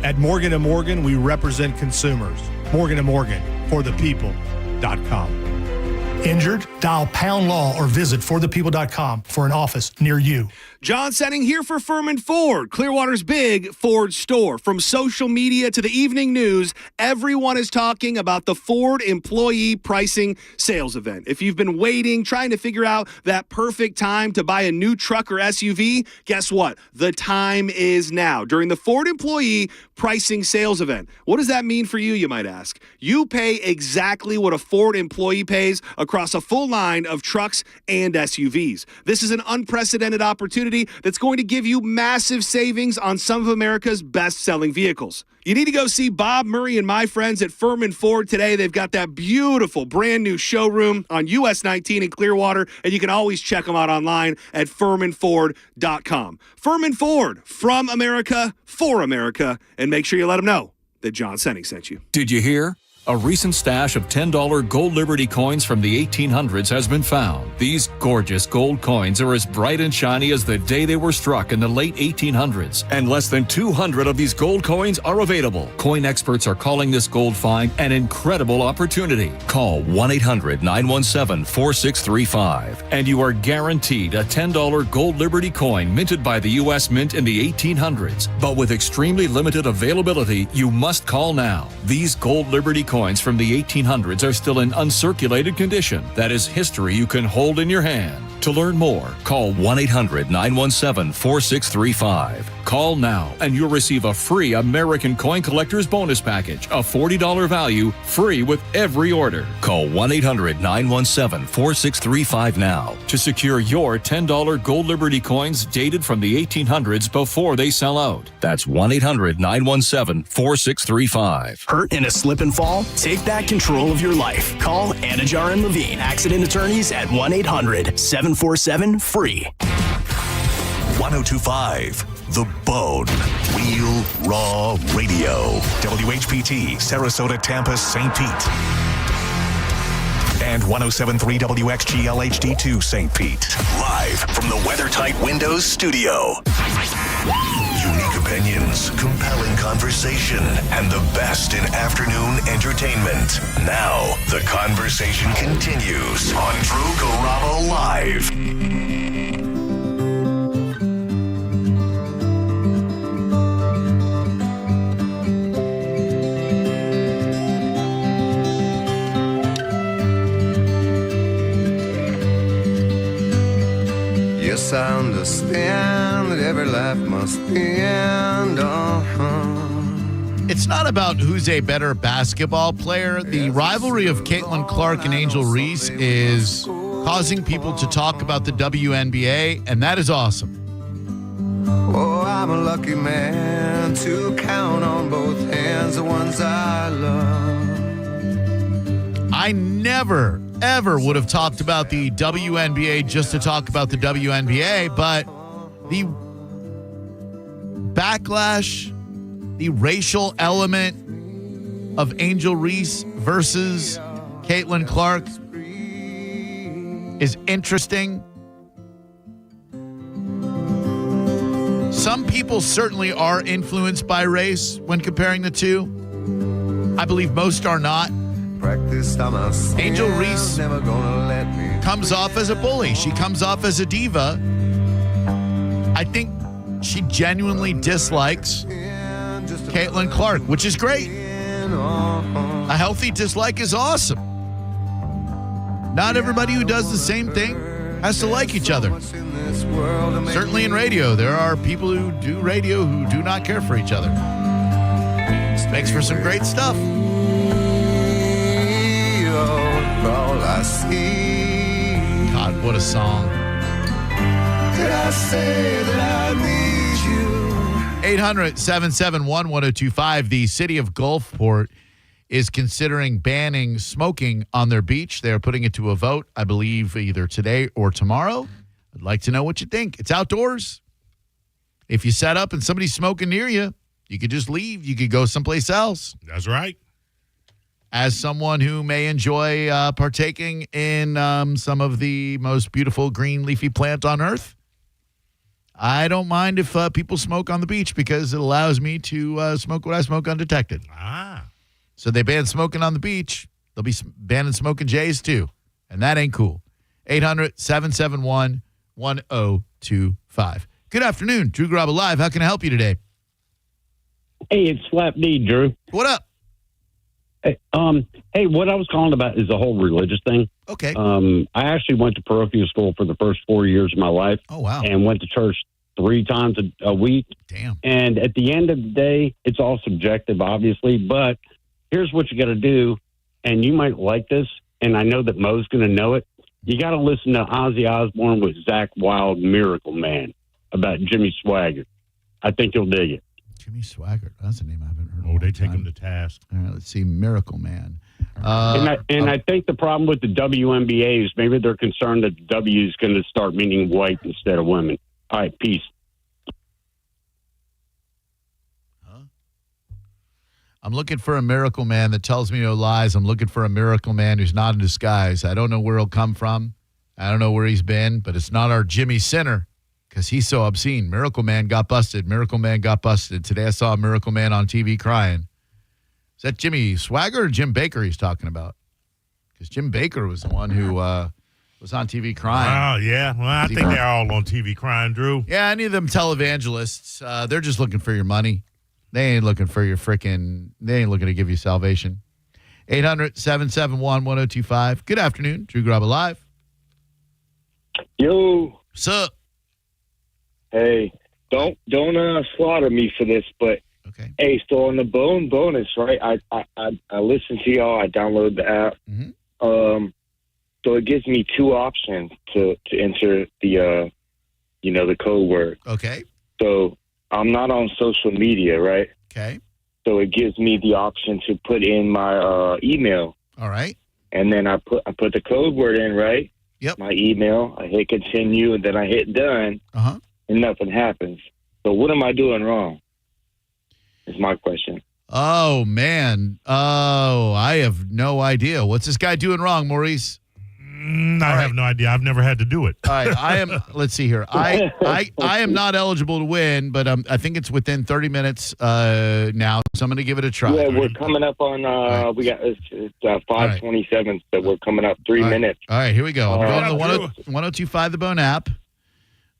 At Morgan & Morgan, we represent consumers. Morgan & Morgan, forthepeople.com. Injured? Dial pound law or visit forthepeople.com for an office near you. John Setting here for Furman Ford, Clearwater's big Ford store. From social media to the evening news, everyone is talking about the Ford Employee Pricing Sales Event. If you've been waiting, trying to figure out that perfect time to buy a new truck or SUV, guess what? The time is now during the Ford Employee Pricing Sales Event. What does that mean for you, you might ask? You pay exactly what a Ford employee pays across a full line of trucks and SUVs. This is an unprecedented opportunity that's going to give you massive savings on some of America's best-selling vehicles. You need to go see Bob Murray and my friends at Furman Ford today. They've got that beautiful brand new showroom on US 19 in Clearwater, and you can always check them out online at FurmanFord.com. Furman Ford, from America, for America, and make sure you let them know that John Senning sent you. Did you hear? A recent stash of $10 gold Liberty coins from the 1800s has been found. These gold gorgeous gold coins are as bright and shiny as the day they were struck in the late 1800s, and less than 200 of these gold coins are available. Coin experts are calling this gold find an incredible opportunity. Call 1-800-917-4635, and you are guaranteed a $10 gold Liberty coin minted by the U.S. Mint in the 1800s. But with extremely limited availability, you must call now. These gold Liberty coins from the 1800s are still in uncirculated condition. That is history you can hold in your hand. To learn more, call 1-800-917-4635. Call now and you'll receive a free American Coin Collector's Bonus Package, a $40 value, free with every order. Call 1-800-917-4635 now to secure your $10 gold Liberty coins dated from the 1800s before they sell out. That's 1-800-917-4635. Hurt in a slip and fall? Take back control of your life. Call Anajar and Levine, accident attorneys at 1-800-747-FREE. 1025 The Bone. Real Raw Radio. WHPT, Sarasota, Tampa, St. Pete. And 1073 WXGL HD2 St. Pete. Live from the WeatherTight Windows studio. Unique opinions, compelling conversation, and the best in afternoon entertainment. Now, the conversation continues on Drew Garabo Live. Yes, I understand that every life must end. It's not about who's a better basketball player. The rivalry of Caitlin Clark and Angel Reese is causing people to talk about the WNBA, and that is awesome. Oh, I'm a lucky man to count on both hands the ones I love. I never, ever would have talked about the WNBA just to talk about the WNBA, but the backlash, the racial element of Angel Reese versus Caitlin Clark is interesting. Some people certainly are influenced by race when comparing the two. I believe most are not. Angel Reese comes off as a bully. She comes off as a diva. I think she genuinely dislikes Caitlin Clark, which is great. A healthy dislike is awesome. Not everybody who does the same thing has to like each other. Certainly in radio, there are people who do radio who do not care for each other. Makes for some great stuff. All I see. God, what a song. Did I say that I need you? 800-771-1025. The city of Gulfport is considering banning smoking on their beach. They are putting it to a vote, I believe, either today or tomorrow. I'd like to know what you think. It's outdoors. If you set up and somebody's smoking near you, you could just leave. You could go someplace else. That's right. As someone who may enjoy partaking in some of the most beautiful green leafy plant on earth, I don't mind if people smoke on the beach because it allows me to smoke what I smoke undetected. So they ban smoking on the beach. They'll be banning smoking J's too. And that ain't cool. 800-771-1025. Good afternoon. Drew Garabo Live. How can I help you today? Hey, it's Slap D, Drew. What up? Hey, what I was calling about is the whole religious thing. Okay. I actually went to parochial school for the first 4 years of my life. Oh, wow. And went to church 3 times a week. Damn. And at the end of the day, it's all subjective, obviously. But here's what you got to do, and you might like this, and I know that Mo's going to know it. You got to listen to Ozzy Osbourne with Zach Wilde, Miracle Man, about Jimmy Swaggart. I think you'll dig it. Jimmy Swaggart. That's a name I haven't heard. Oh, they take him to task. All right, let's see. Miracle Man. I think the problem with the WNBA is maybe they're concerned that the W is going to start meaning white instead of women. All right, peace. I'm looking for a miracle man that tells me no lies. I'm looking for a miracle man who's not in disguise. I don't know where he'll come from. I don't know where he's been, but it's not our Jimmy Sinner because he's so obscene. Miracle Man got busted. Miracle Man got busted. Today I saw a Miracle Man on TV crying. Is that Jimmy Swagger or Jim Baker he's talking about? Because Jim Baker was the one who was on TV crying. Oh, yeah. Well, I think they're all on TV crying, Drew. Yeah, any of them televangelists, they're just looking for your money. They ain't looking for your they ain't looking to give you salvation. 800-771-1025. Good afternoon. Drew Graba Live. Yo. What's up? Hey, don't slaughter me for this, but okay. Hey, so on the Bone bonus, right? I listen to y'all. I download the app. Mm-hmm. So it gives me two options to enter the the code word. Okay. So I'm not on social media, right? Okay. So it gives me the option to put in my email. All right. And then I put the code word in, right? Yep. My email. I hit continue, and then I hit done. Uh-huh. And nothing happens. So what am I doing wrong? Is my question. Oh, man. Oh, I have no idea. What's this guy doing wrong, Maurice? I have no idea. I've never had to do it. All right, I am. Let's see here. I am not eligible to win, but I think it's within 30 minutes now, so I'm going to give it a try. Yeah, we're coming up on. We got it's 5:27, so we're coming up 3 minutes. All right, here we go. I'm going to 1025 The Bone app.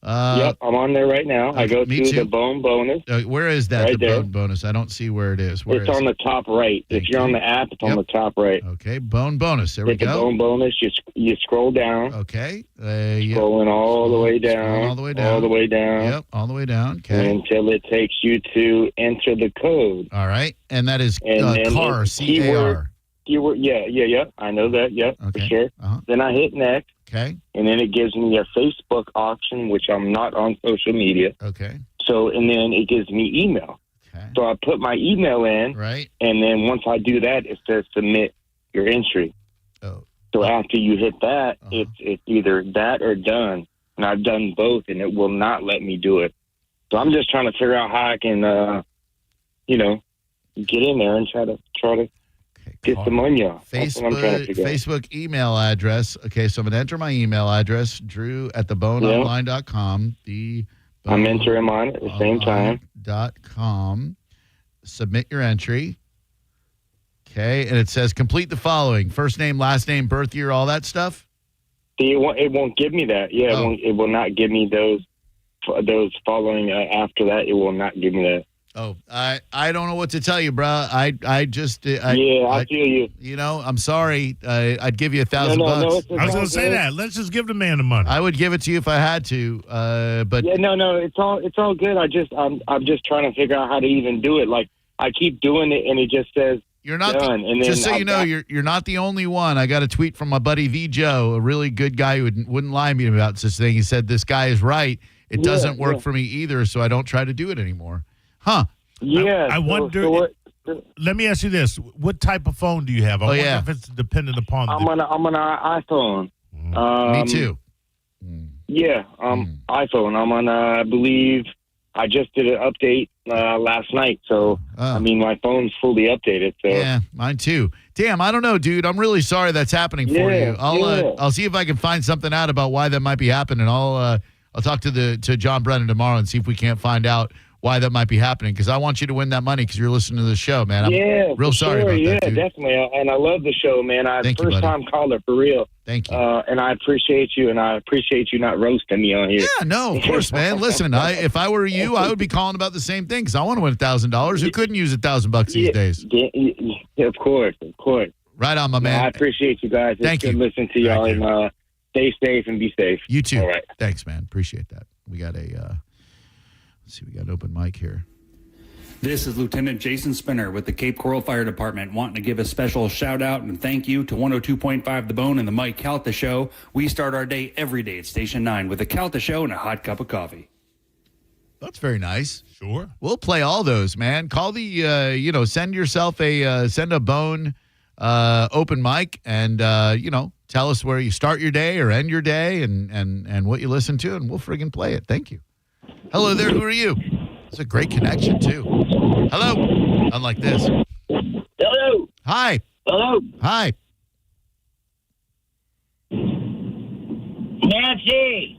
Yep, I'm on there right now. I go to the Bone bonus. Where is that? Right the there. Bone bonus. I don't see where it is. It's on the top right. If you're on the app, it's on the top right. Okay, Bone bonus. There we Hit the go. Bone bonus. You scroll down. Okay. Scrolling all the way down. All the way down. All the way down. Yep, all the way down. Okay. Until it takes you to enter the code. All right, and that is then CAR, it's C-A-R. Keyword, yeah. I know that, for sure. Uh-huh. Then I hit next. Okay. And then it gives me a Facebook option, which I'm not on social media. Okay. So, and then it gives me email. Okay. So I put my email in. Right. And then once I do that, it says submit your entry. Oh. So after you hit that, it's either that or done. And I've done both, and it will not let me do it. So I'm just trying to figure out how I can, get in there and try to get some money off. That's what I'm trying to figure out. Facebook email address. Okay, so I'm going to enter my email address, drew@theboneonline.com. I'm entering mine at the same time. .com. Submit your entry. Okay, and it says complete the following: first name, last name, birth year, all that stuff. See, it won't give me that. Yeah, it will not give me those following after that. It will not give me that. Oh, I don't know what to tell you, bro. I feel you. You know, I'm sorry. I'd give you $1,000 No, bucks. I was going to say that. Let's just give the man the money. I would give it to you if I had to. But yeah, no, it's all good. I'm just trying to figure out how to even do it. Like I keep doing it, and it just says you're not done. And then just so you know, you're not the only one. I got a tweet from my buddy V Joe, a really good guy who wouldn't lie to me about this thing. He said this guy is right. It doesn't work for me either, so I don't try to do it anymore. Huh. Yeah. I wonder. Let me ask you this: what type of phone do you have? I wonder if it's dependent upon. I'm on an iPhone. Me too. Yeah, iPhone. I'm on. I believe I just did an update last night, so I mean my phone's fully updated. So yeah, mine too. Damn, I don't know, dude. I'm really sorry that's happening for you. I'll see if I can find something out about why that might be happening. I'll talk to John Brennan tomorrow and see if we can't find out why that might be happening, because I want you to win that money because you're listening to the show, man. I'm real sorry about that, dude. Definitely. And I love the show, man. First time caller for real. Thank you. And I appreciate you, and I appreciate you not roasting me on here. Yeah, no, of course, man. Listen, if I were you, I would be calling about the same thing because I want to win $1,000. Who couldn't use $1,000 these days? Yeah, of course. Right on, my man. I appreciate you guys. Thank you. Listen to y'all, and stay safe and be safe. You too. All right. Thanks, man. Appreciate that. We got let's see, we got an open mic here. This is Lieutenant Jason Spinner with the Cape Coral Fire Department, wanting to give a special shout out and thank you to 102.5 The Bone and the Mike Calta Show. We start our day every day at Station 9 with the Calta Show and a hot cup of coffee. That's very nice. Sure. We'll play all those, man. Call the, send yourself send a Bone open mic and, tell us where you start your day or end your day and what you listen to, and we'll friggin' play it. Thank you. Hello there. Who are you? It's a great connection, too. Hello. Unlike this. Hello. Hi. Hello. Hi. can't see.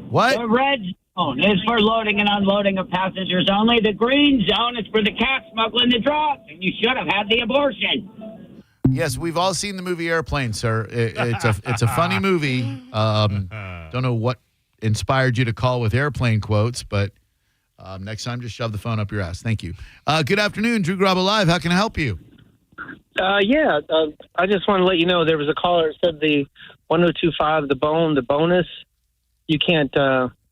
What? The red zone is for loading and unloading of passengers only. The green zone is for the cat smuggling the drugs. And you should have had the abortion. Yes, we've all seen the movie Airplane, sir. It's a funny movie. Don't know what inspired you to call with airplane quotes, but next time just shove the phone up your ass. Thank you. Good afternoon, Drew Grabo Live. How can I help you? I just want to let you know there was a caller that said the 1025, the bonus. You can't,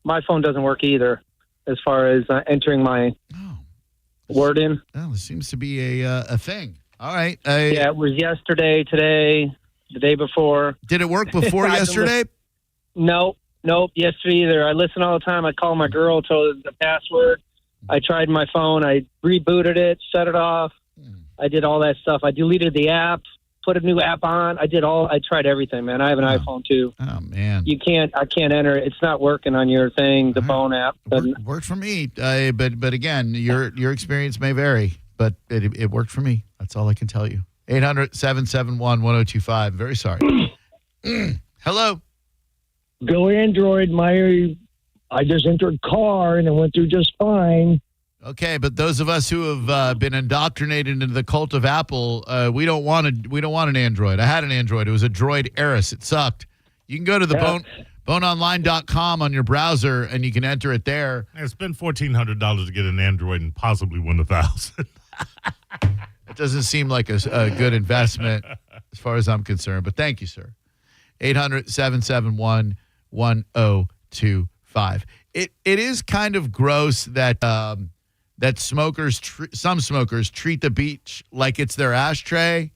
my phone doesn't work either as far as entering my word in. Well, it seems to be a thing. All right. Yeah, it was yesterday, today, the day before. Did it work before yesterday? Nope, yesterday either. I listen all the time. I call my girl, told her the password. I tried my phone. I rebooted it, shut it off. I did all that stuff. I deleted the app, put a new app on. I tried everything, man. I have an iPhone too. Oh, man. I can't enter it. It's not working on your thing, the phone app. Worked for me. But again, your experience may vary, but it worked for me. That's all I can tell you. 800-771-1025. Very sorry. Hello. Go Android. I just entered car and it went through just fine. Okay, but those of us who have been indoctrinated into the cult of Apple, we don't want an Android. I had an Android. It was a Droid Eris. It sucked. You can go to the boneonline.com on your browser and you can enter it there. Yeah, spend $1,400 to get an Android and possibly win 1,000. It doesn't seem like a good investment as far as I'm concerned, but thank you, sir. 800-771-1025. It is kind of gross that some smokers treat the beach like it's their ashtray.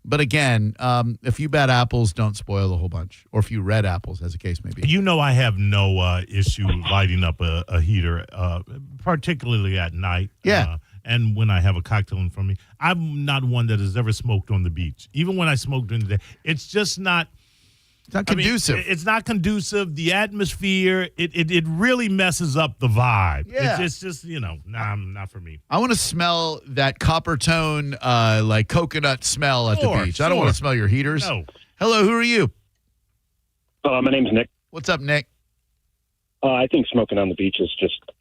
But again, a few bad apples don't spoil the whole bunch, or a few red apples, as the case may be. You know, I have no issue lighting up a heater, particularly at night. Yeah. And when I have a cocktail in front of me. I'm not one that has ever smoked on the beach. Even when I smoke during the day, it's just not. It's not conducive. It's not conducive. The atmosphere, it really messes up the vibe. Yeah. It's just, not for me. I want to smell that copper tone, like coconut smell at the beach. I don't want to smell your heaters. No. Hello, who are you? My name's Nick. What's up, Nick? I think smoking on the beach is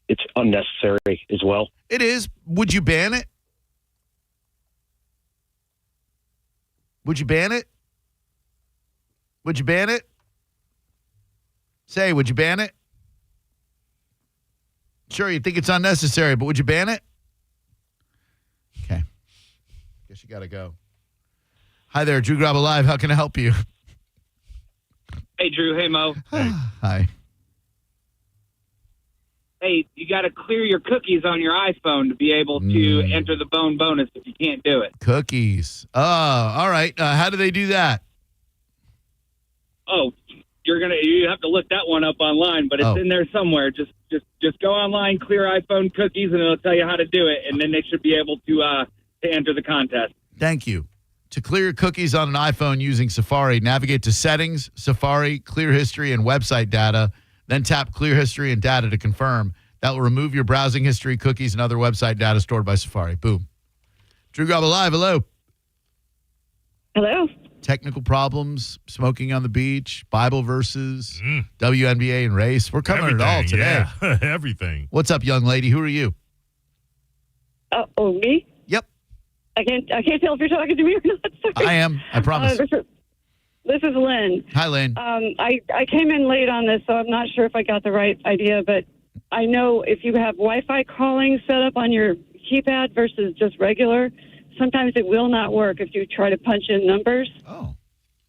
it's unnecessary as well. It is. Would you ban it? Would you ban it? Would you ban it? Say, would you ban it? Sure, you think it's unnecessary, but would you ban it? Okay. Guess you got to go. Hi there, Drew Grabo Live. How can I help you? Hey, Drew. Hey, Mo. Hi. Hey, you got to clear your cookies on your iPhone to be able to enter the Bone bonus if you can't do it. Cookies. Oh, all right. How do they do that? Oh, you have to look that one up online, but it's in there somewhere. Just go online, clear iPhone cookies, and it'll tell you how to do it, and then they should be able to enter the contest. Thank you. To clear your cookies on an iPhone using Safari, navigate to Settings, Safari, Clear History, and Website Data. Then tap Clear History and Data to confirm. That will remove your browsing history, cookies, and other website data stored by Safari. Boom. Drew Grabo Live, hello. Hello. Technical problems, smoking on the beach, Bible verses, WNBA and race. We're covering it all today. Yeah, everything. What's up, young lady? Who are you? Me? Yep. I can't tell if you're talking to me or not. Sorry. I am. I promise. This is Lynn. Hi, Lynn. I came in late on this, so I'm not sure if I got the right idea, but I know if you have Wi-Fi calling set up on your keypad versus just regular, sometimes it will not work if you try to punch in numbers. Oh.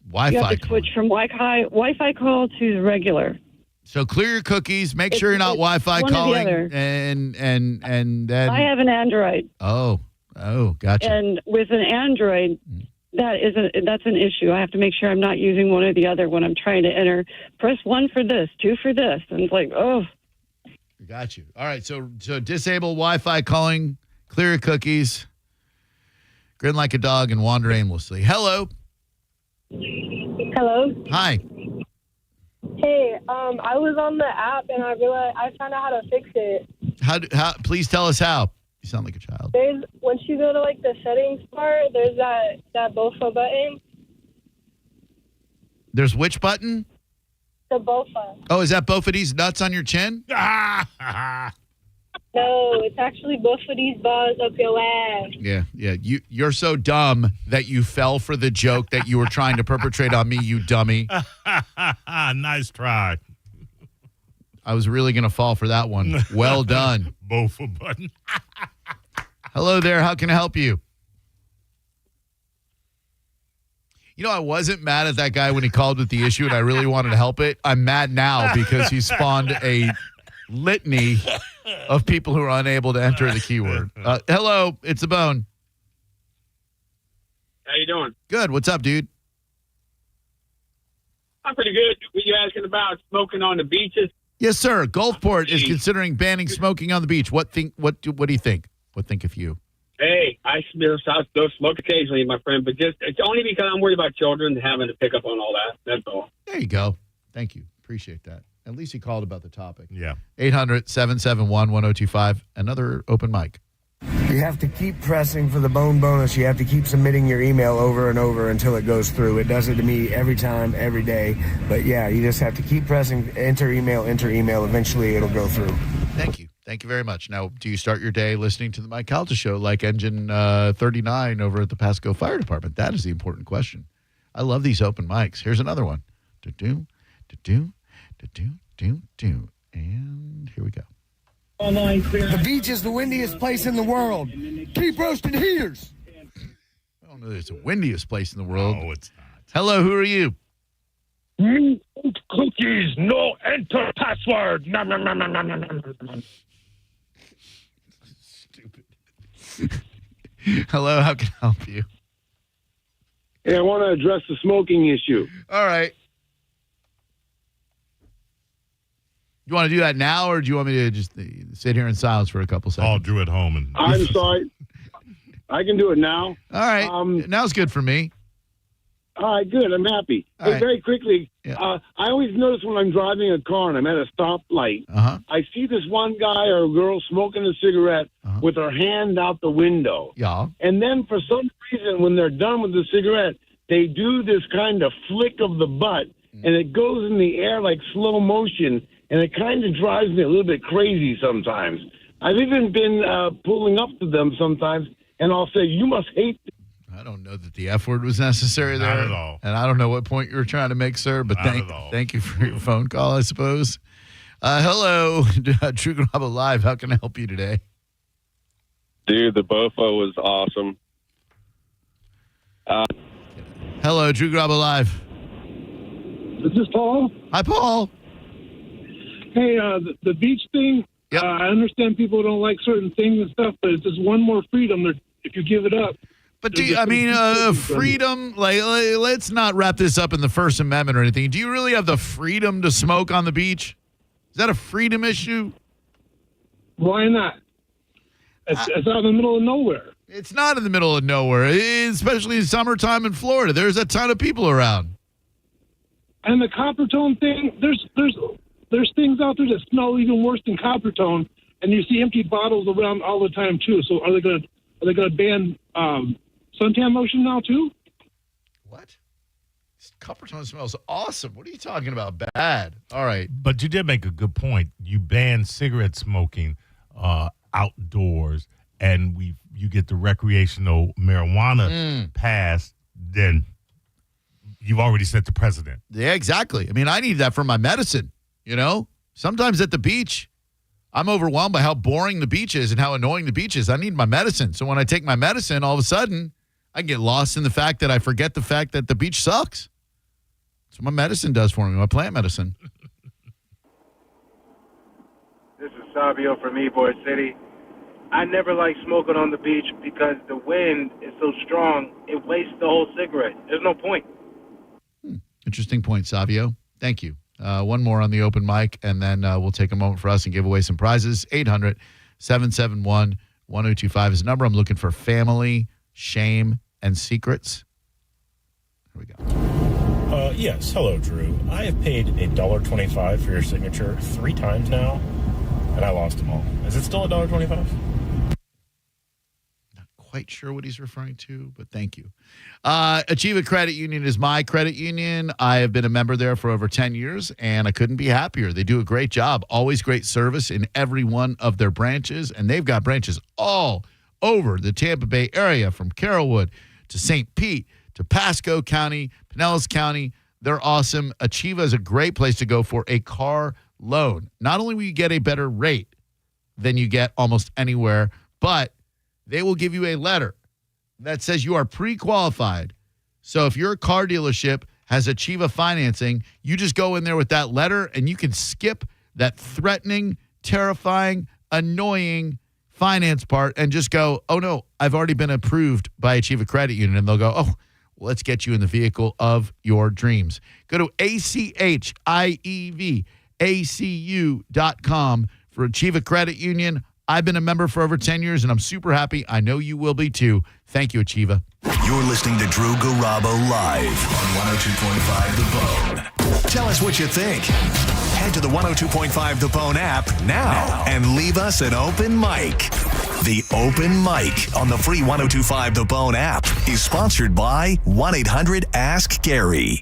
Wi-Fi You have to switch from Wi-Fi call to the regular. So clear your cookies. Make sure you're not Wi-Fi calling. And then I have an Android. Oh, gotcha. And with an Android, that's an issue. I have to make sure I'm not using one or the other when I'm trying to enter. Press 1 for this, 2 for this. And it's like, oh. Got you. All right. So disable Wi-Fi calling, clear your cookies, grin like a dog, and wander aimlessly. Hello. Hello. Hi. Hey, I was on the app and I realized I found out how to fix it. How? Please tell us how. You sound like a child. There's once you go to like the settings part, there's that BOFA button. There's which button? The Bofa. Oh, is that both of these nuts on your chin? No, it's actually both of these balls up your ass. Yeah. You're so dumb that you fell for the joke that you were trying to perpetrate on me, you dummy. Nice try. I was really going to fall for that one. Well done. Bofa button. Hello there. How can I help you? You know, I wasn't mad at that guy when he called with the issue, and I really wanted to help it. I'm mad now because he spawned a litany of people who are unable to enter the keyword. Hello, it's The Bone. How you doing? Good. What's up, dude? I'm pretty good. Were you asking about smoking on the beaches? Yes, sir. Gulfport is considering banning smoking on the beach. What do you think? What think of you? Hey, I still smoke occasionally, my friend, but it's only because I'm worried about children having to pick up on all that. That's all. There you go. Thank you. Appreciate that. At least he called about the topic. Yeah. 800-771-1025. Another open mic. You have to keep pressing for the bone bonus. You have to keep submitting your email over and over until it goes through. It does it to me every time, every day. But yeah, you just have to keep pressing enter email. Eventually it'll go through. Thank you. Thank you very much. Now, do you start your day listening to the Mike Calta Show like Engine 39 over at the Pasco Fire Department? That is the important question. I love these open mics. Here's another one. Do. And here we go. The beach is the windiest place in the world. Keep roasting heaters. I don't know that it's the windiest place in the world. No, it's not. Hello, who are you? Cookies, no enter password. Nom, nom, nom, nom, nom, nom, nom. Stupid. Hello, how can I help you? Hey, I want to address the smoking issue. All right. You want to do that now, or do you want me to just sit here in silence for a couple seconds? Call Drew at home. I'm sorry. I can do it now. All right. Now's good for me. All right, good. I'm happy. Hey, very quickly, I always notice when I'm driving a car and I'm at a stoplight, I see this one guy or girl smoking a cigarette with her hand out the window. Yeah. And then for some reason, when they're done with the cigarette, they do this kind of flick of the butt, and it goes in the air like slow motion, and it kind of drives me a little bit crazy sometimes. I've even been pulling up to them sometimes, and I'll say, "You must hate this." I don't know that the F word was necessary there. Not at all. And I don't know what point you were trying to make, sir, but thank you for your phone call, I suppose. Hello, True Grabo Live. How can I help you today? Dude, the Bofo was awesome. Hello, True Grabo Live. Is this Paul? Hi, Paul. Hey, the beach thing, I understand people don't like certain things and stuff, but it's just one more freedom if you give it up. But freedom, let's not wrap this up in the First Amendment or anything. Do you really have the freedom to smoke on the beach? Is that a freedom issue? Why not? It's out in the middle of nowhere. It's not in the middle of nowhere, especially in summertime in Florida. There's a ton of people around. And the copper tone thing, there's things out there that smell even worse than copper tone, and you see empty bottles around all the time too. So are they going to ban suntan lotion now too? What? Copper tone smells awesome. What are you talking about? Bad. All right. But you did make a good point. You banned cigarette smoking outdoors, and you get the recreational marijuana passed, then you've already set the precedent. Yeah, exactly. I mean, I need that for my medicine, you know? Sometimes at the beach, I'm overwhelmed by how boring the beach is and how annoying the beach is. I need my medicine. So when I take my medicine, all of a sudden, I get lost in the fact that I forget the fact that the beach sucks. That's what my medicine does for me, my plant medicine. This is Savio from Ybor City. I never like smoking on the beach because the wind is so strong, it wastes the whole cigarette. There's no point. Interesting point, Savio. Thank you. One more on the open mic, and then we'll take a moment for us and give away some prizes. 800-771-1025 is the number. I'm looking for family, shame, and secrets. Here we go. Yes. Hello, Drew. I have paid $1.25 for your signature 3 times now, and I lost them all. Is it still $1.25? Not quite sure what he's referring to, but thank you. Achieva Credit Union is my credit union. I have been a member there for over 10 years, and I couldn't be happier. They do a great job. Always great service in every one of their branches, and they've got branches all over the Tampa Bay area, from Carrollwood to St. Pete to Pasco County, Pinellas County. They're awesome. Achieva is a great place to go for a car loan. Not only will you get a better rate than you get almost anywhere, but they will give you a letter that says you are pre-qualified. So if your car dealership has Achieva financing, you just go in there with that letter and you can skip that threatening, terrifying, annoying finance part and just go, oh no, I've already been approved by Achieva Credit Union. And they'll go, oh, well, let's get you in the vehicle of your dreams. Go to ACHIEVACU.com for Achieva Credit Union. I've been a member for over 10 years, and I'm super happy. I know you will be too. Thank you, Achieva. You're listening to Drew Garabo live on 102.5 The Bone. Tell us what you think. Head to the 102.5 The Bone app now and leave us an open mic. The Open Mic on the free 102.5 The Bone app is sponsored by 1-800-ASK-GARY.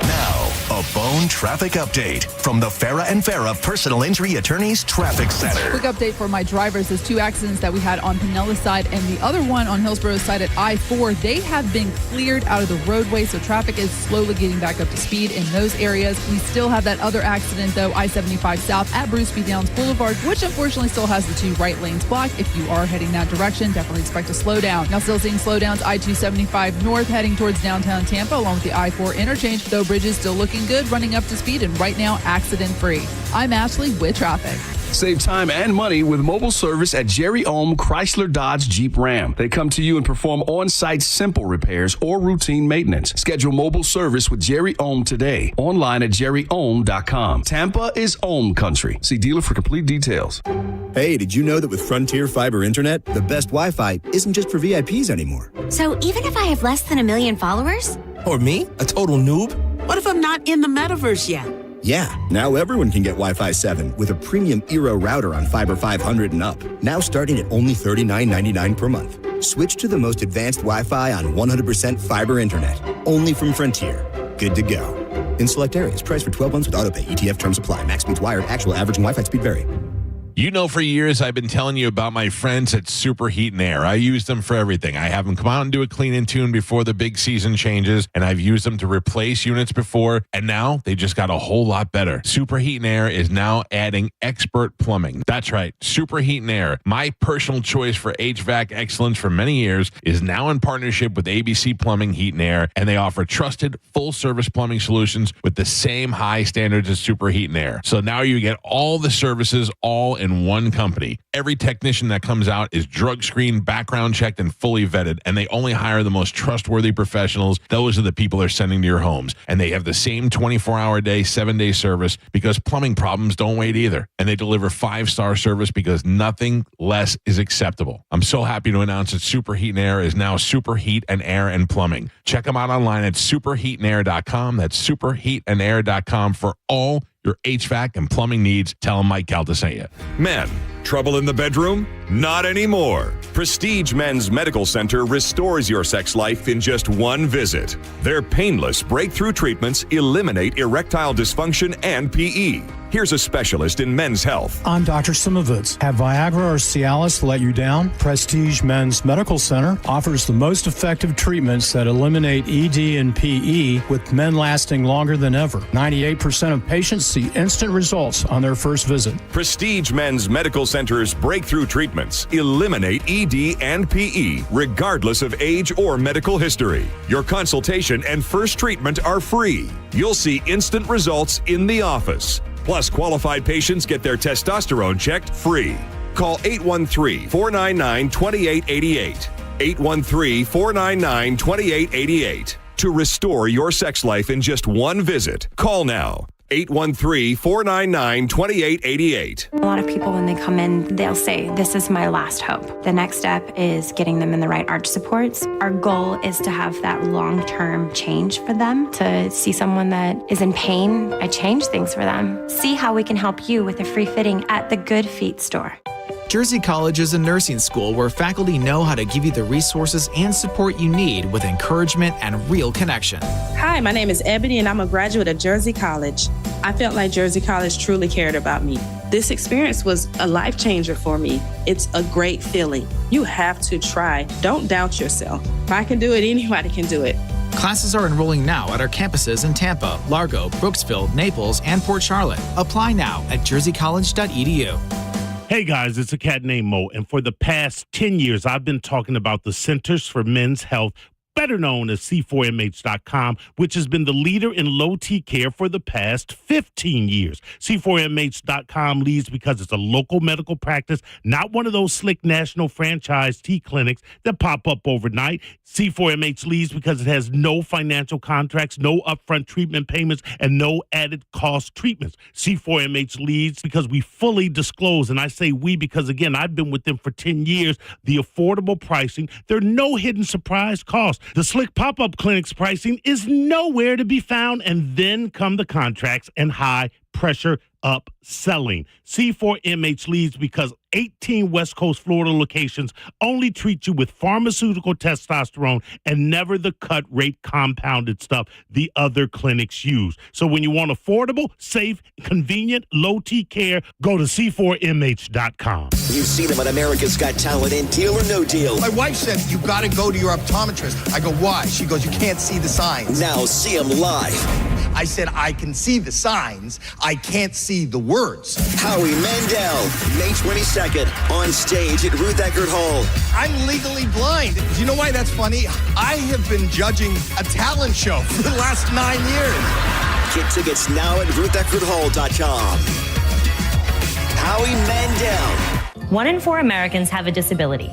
Now, a Bone traffic update from the Farah and Farah Personal Injury Attorneys Traffic Center. Quick update for my drivers. There's 2 accidents that we had on Pinellas side and the other one on Hillsborough side at I-4. They have been cleared out of the roadway, so traffic is slowly getting back up to speed in those areas. We still have that other accident, though, I-75 south at Bruce B. Downs Boulevard, which unfortunately still has the 2 right lanes blocked. If you are heading that direction, definitely expect to slow down. Now, still seeing slowdowns, I-275 north heading towards downtown Tampa along with the I-4 interchange, though bridges still looking good, running up to speed, and right now accident-free. I'm Ashley with traffic. Save time and money with mobile service at Jerry Ohm Chrysler Dodge Jeep Ram. They come to you and perform on-site simple repairs or routine maintenance. Schedule mobile service with Jerry Ohm today. Online at jerryohm.com. Tampa is Ohm country. See dealer for complete details. Hey, did you know that with Frontier Fiber Internet, the best Wi-Fi isn't just for VIPs anymore? So even if I have less than 1 million followers? Or me, a total noob? What if I'm not in the metaverse yet? Yeah, now everyone can get Wi-Fi 7 with a premium Eero router on Fiber 500 and up. Now starting at only $39.99 per month. Switch to the most advanced Wi-Fi on 100% fiber internet. Only from Frontier. Good to go. In select areas, price for 12 months with autopay. ETF terms apply. Max speeds wired. Actual average and Wi-Fi speed vary. You know, for years, I've been telling you about my friends at Super Heat and Air. I use them for everything. I have them come out and do a clean and tune before the big season changes, and I've used them to replace units before, and now they just got a whole lot better. Super Heat and Air is now adding expert plumbing. That's right, Super Heat and Air, my personal choice for HVAC excellence for many years, is now in partnership with ABC Plumbing, Heat and Air, and they offer trusted, full-service plumbing solutions with the same high standards as Super Heat and Air. So now you get all the services all in one company. Every technician that comes out is drug screened, background checked, and fully vetted, and they only hire the most trustworthy professionals. Those are the people they're sending to your homes, and they have the same 24-hour day, 7-day service because plumbing problems don't wait either, and they deliver 5-star service because nothing less is acceptable. I'm so happy to announce that Super Heat and Air is now Super Heat and Air and Plumbing. Check them out online at superheatandair.com. That's superheatandair.com for all your HVAC and plumbing needs. Tell them Mike Calta sent you. Men, trouble in the bedroom? Not anymore. Prestige Men's Medical Center restores your sex life in just one visit. Their painless breakthrough treatments eliminate erectile dysfunction and PE. Here's a specialist in men's health. I'm Dr. Simovitz. Have Viagra or Cialis let you down? Prestige Men's Medical Center offers the most effective treatments that eliminate ED and PE, with men lasting longer than ever. 98% of patients see instant results on their first visit. Prestige Men's Medical Center's breakthrough treatments eliminate ED and PE, regardless of age or medical history. Your consultation and first treatment are free. You'll see instant results in the office. Plus, qualified patients get their testosterone checked free. Call 813-499-2888. 813-499-2888 to restore your sex life in just one visit. Call now. 813-499-2888. A lot of people, when they come in, they'll say, this is my last hope. The next step is getting them in the right arch supports. Our goal is to have that long-term change for them, to see someone that is in pain. I change things for them. See how we can help you with a free fitting at the Good Feet store. Jersey College is a nursing school where faculty know how to give you the resources and support you need with encouragement and real connection. Hi, my name is Ebony, and I'm a graduate of Jersey College. I felt like Jersey College truly cared about me. This experience was a life changer for me. It's a great feeling. You have to try. Don't doubt yourself. If I can do it, anybody can do it. Classes are enrolling now at our campuses in Tampa, Largo, Brooksville, Naples, and Port Charlotte. Apply now at jerseycollege.edu. Hey guys, it's a cat named Mo, and for the past 10 years, I've been talking about the Centers for Men's Health, better known as C4MH.com, which has been the leader in low T care for the past 15 years. C4MH.com leads because it's a local medical practice, not one of those slick national franchise T clinics that pop up overnight. C4MH leads because it has no financial contracts, no upfront treatment payments, and no added cost treatments. C4MH leads because we fully disclose, and I say we because, again, I've been with them for 10 years, the affordable pricing. There are no hidden surprise costs. The slick pop-up clinics pricing is nowhere to be found, and then come the contracts and high-pressure upselling. C4MH leads because 18 West Coast Florida locations only treat you with pharmaceutical testosterone and never the cut rate compounded stuff the other clinics use. So when you want affordable, safe, convenient, low T care, go to C4MH.com. You see them on America's Got Talent in Deal or No Deal. My wife said, you got to go to your optometrist. I go, why? She goes, you can't see the signs. Now see them live. I said, I can see the signs. I can't see the words. Howie Mandel, May 22nd, on stage at Ruth Eckerd Hall. I'm legally blind. Do you know why that's funny? I have been judging a talent show for the last 9 years. Get tickets now at RuthEckerdHall.com. Howie Mandel. 1 in 4 Americans have a disability.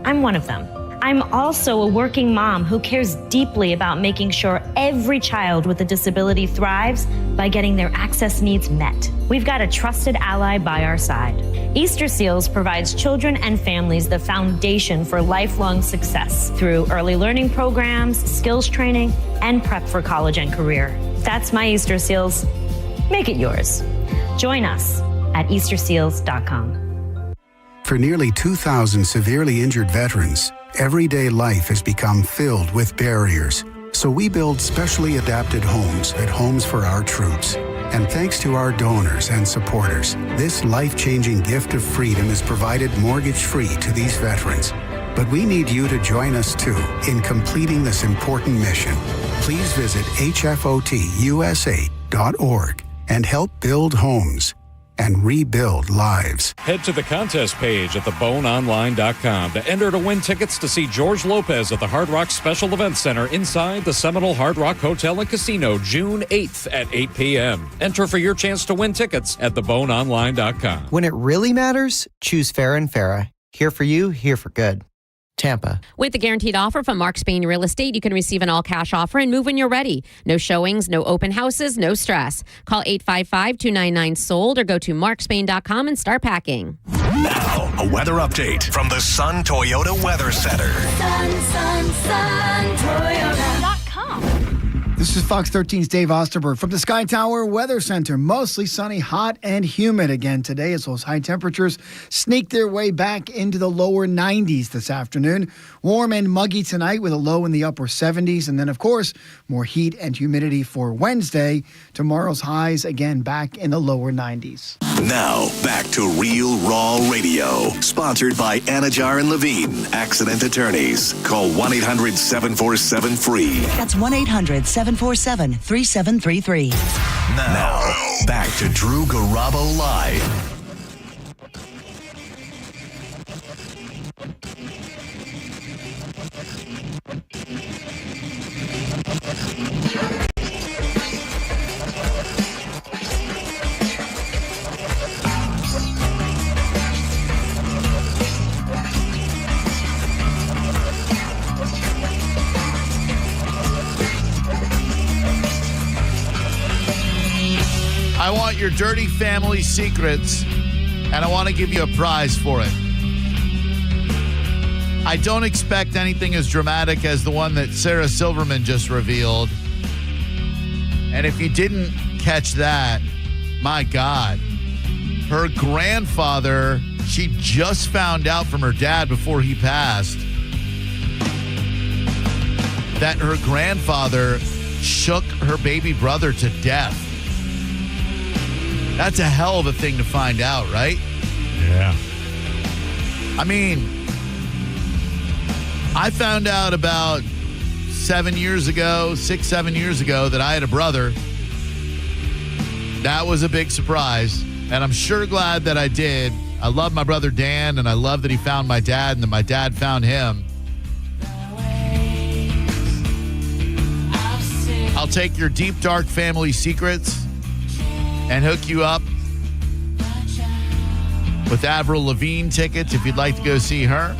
I'm one of them. I'm also a working mom who cares deeply about making sure every child with a disability thrives by getting their access needs met. We've got a trusted ally by our side. Easter Seals provides children and families the foundation for lifelong success through early learning programs, skills training, and prep for college and career. That's my Easter Seals. Make it yours. Join us at EasterSeals.com. For nearly 2,000 severely injured veterans, everyday life has become filled with barriers. So we build specially adapted homes at Homes for Our Troops. And thanks to our donors and supporters, this life-changing gift of freedom is provided mortgage-free to these veterans. But we need you to join us, too, in completing this important mission. Please visit hfotusa.org and help build homes and rebuild lives. Head to the contest page at theboneonline.com to enter to win tickets to see George Lopez at the Hard Rock Special Events Center inside the Seminole Hard Rock Hotel and Casino June 8th at 8 p.m. Enter for your chance to win tickets at theboneonline.com. When it really matters, choose Farrah & Farrah. Here for you, here for good. Tampa. With the guaranteed offer from Mark Spain Real Estate, you can receive an all-cash offer and move when you're ready. No showings, no open houses, no stress. Call 855-299-SOLD or go to markspain.com and start packing. Now, a weather update from the Sun Toyota Weather Center. Toyota.com. This is Fox 13's Dave Osterberg from the Sky Tower Weather Center. Mostly sunny, hot, and humid again today as those high temperatures sneak their way back into the lower 90s this afternoon. Warm and muggy tonight with a low in the upper 70s. And then, of course, more heat and humidity for Wednesday. Tomorrow's highs again back in the lower 90s. Now, back to Real Raw Radio. Sponsored by Anajar and Levine, accident attorneys. Call 1-800-747-FREE. That's 1-800-747-3733. Now, back to Drew Garabo Live. I want your dirty family secrets, and I want to give you a prize for it. I don't expect anything as dramatic as the one that Sarah Silverman just revealed. And if you didn't catch that, my God, her grandfather She just found out from her dad before he passed that her grandfather shook her baby brother to death. That's a hell of a thing to find out, right? Yeah. I mean, I found out about 7 years ago, 6-7 years ago, that I had a brother. That was a big surprise, and I'm sure glad that I did. I love my brother Dan, and I love that he found my dad and that my dad found him. I'll take your deep, dark family secrets and hook you up with Avril Lavigne tickets if you'd like to go see her.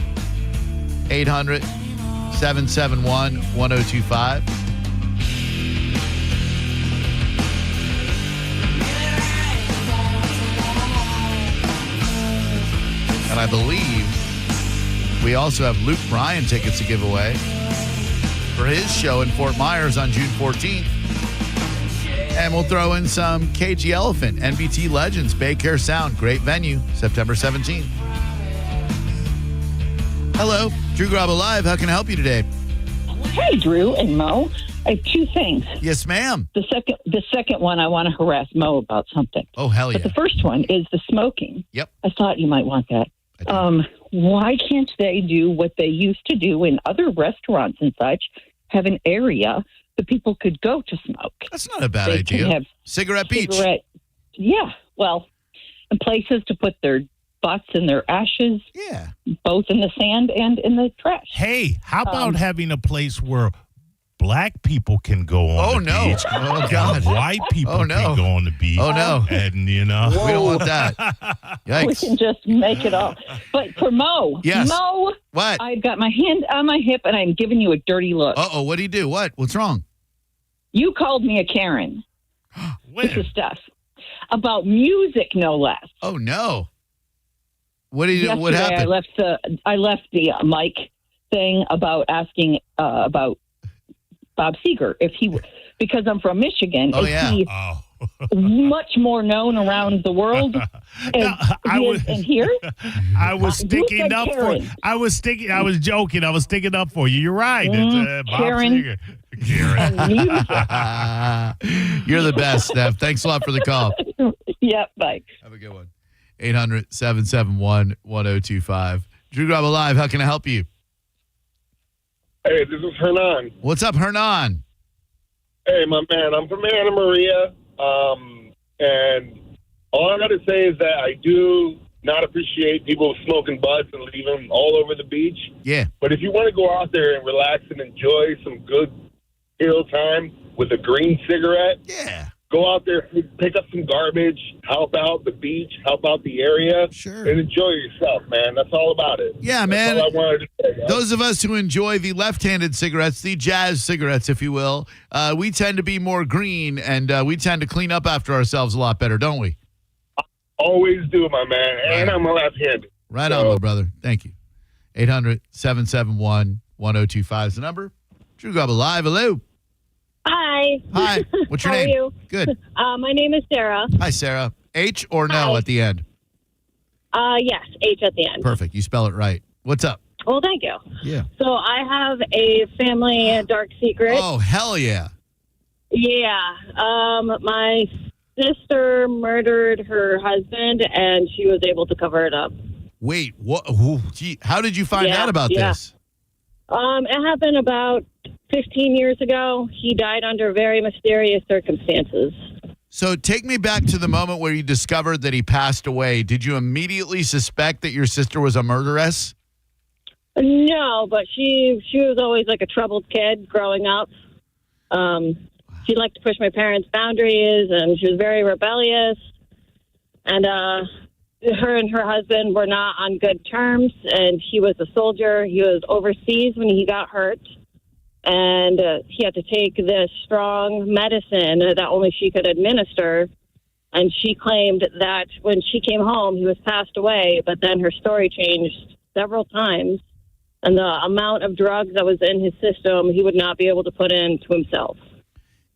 800-771-1025. And I believe we also have Luke Bryan tickets to give away for his show in Fort Myers on June 14th. And we'll throw in some KG Elephant, NBT Legends, Bay Care Sound. Great venue, September 17th. Hello, Drew Graba Live. How can I help you today? Hey, Drew and Mo. I have two things. Yes, ma'am. The second one, I want to harass Mo about something. Oh, hell yeah. But the first one is the smoking. Yep. I thought you might want that. Why can't they do what they used to do in other restaurants and such, have an area that people could go to smoke? That's not a bad They idea. could have Cigarette Beach. Yeah, well, and places to put their butts and their ashes. Yeah. Both in the sand and in the trash. Hey, how about having a place where black people can go on the beach? Oh, God. White people can go on the beach. Oh, no. And, you know. We don't want that. Yikes. We can just make it all. But for Mo, Yes. Mo, what? I've got my hand on my hip and I'm giving you a dirty look. Uh-oh, what do you do? What's wrong? You called me a Karen. This is stuff about music, no less. Oh, no. What did you? Yesterday, What happened? I left the mic thing about asking about Bob Seger if he, because I'm from Michigan. Oh, is yeah. he much more known around the world and here? I was sticking up for. I was joking. I was sticking up for you. You're right. It's, Bob Karen. Seger. Karen. You're the best, Steph. Thanks a lot for the call. Yeah, bye. Have a good one. 800-771-1025. Drew Graba Live, how can I help you? Hey, this is Hernan. What's up, Hernan? Hey, my man, I'm from Anna Maria. And all I got to say is that I do not appreciate people smoking butts and leaving them all over the beach. Yeah. But if you want to go out there and relax and enjoy some good hill time with a green cigarette, yeah, go out there, pick up some garbage, help out the beach, help out the area, sure, and enjoy yourself, man. That's all about it. Yeah, man. That's all I wanted to say. Guys. Those of us who enjoy the left-handed cigarettes, the jazz cigarettes, if you will, we tend to be more green, and we tend to clean up after ourselves a lot better, don't we? Always do, my man. And I'm a left-handed. Right on, my brother. Thank you. 800-771-1025 is the number. Drew Graba Live. Hello. Hi. Hi. What's your How name? Are you? Good. My name is Sarah. Hi, Sarah. H or no Hi. at the end? Yes, H at the end. Perfect. You spell it right. What's up? Well, thank you. Yeah. So I have a family dark secret. Oh, hell yeah. Yeah. My sister murdered her husband, and she was able to cover it up. Wait, what? Gee, how did you find out about this? It happened about 15 years ago. He died under very mysterious circumstances. So take me back to the moment where you discovered that he passed away. Did you immediately suspect that your sister was a murderess? No, but she was always like a troubled kid growing up. She liked to push my parents' boundaries, and she was very rebellious. And her and her husband were not on good terms, and he was a soldier. He was overseas when he got hurt, and he had to take this strong medicine that only she could administer. And she claimed that when she came home, he was passed away, but then her story changed several times. And the amount of drugs that was in his system, he would not be able to put into himself.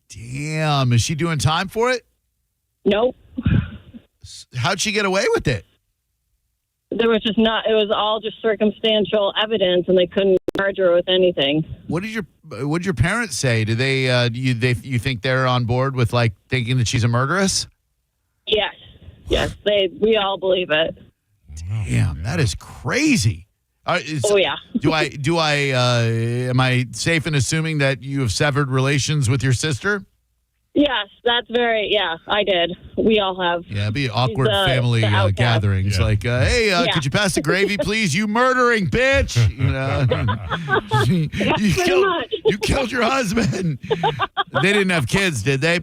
Damn. Is she doing time for it? Nope. How'd she get away with it? there was just not. It was all just circumstantial evidence, and they couldn't charge her with anything. What did your parents say? Do they you think they're on board with like thinking that she's a murderess? Yes, we all believe it. Damn, that is crazy. Yeah. Am I safe in assuming that you have severed relations with your sister? Yes, that's I did. We all have. Yeah, it'd be awkward family gatherings. Yeah. Like, hey, could you pass the gravy, please? You murdering bitch. You know, you killed your husband. They didn't have kids, did they?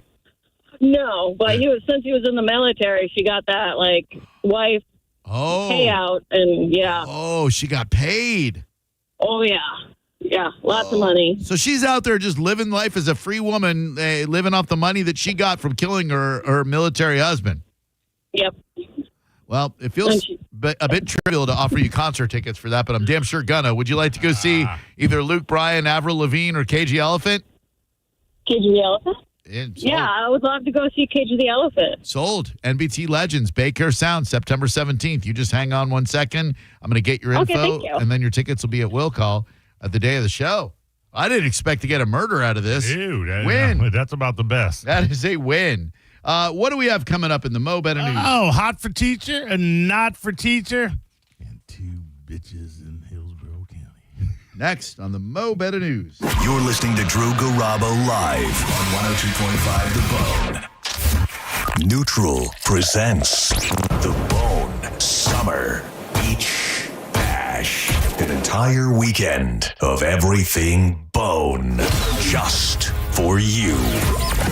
No, but since he was in the military, she got that wife payout, and Oh, she got paid. Oh, yeah. Yeah, lots of money. So she's out there just living life as a free woman, living off the money that she got from killing her military husband. Yep. Well, it feels a bit trivial to offer you concert tickets for that, but I'm damn sure gonna. Would you like to go see either Luke Bryan, Avril Lavigne, or Cage the Elephant? Cage the Elephant? Yeah, I would love to go see Cage the Elephant. Sold. NBT Legends, Bay Care Sound, September 17th. You just hang on 1 second. I'm going to get your info, thank you. and then your tickets will be at will call at the day of the show. I didn't expect to get a murder out of this. Dude, win. That's about the best. That is a win. What do we have coming up in the Mo Better News? Oh, hot for teacher and not for teacher. And two bitches in Hillsborough County. Next on the Mo Better News. You're listening to Drew Garabo live on 102.5 The Bone. Neutral presents The Bone Summer Beach Bash. An entire weekend of everything Bone. Just for you.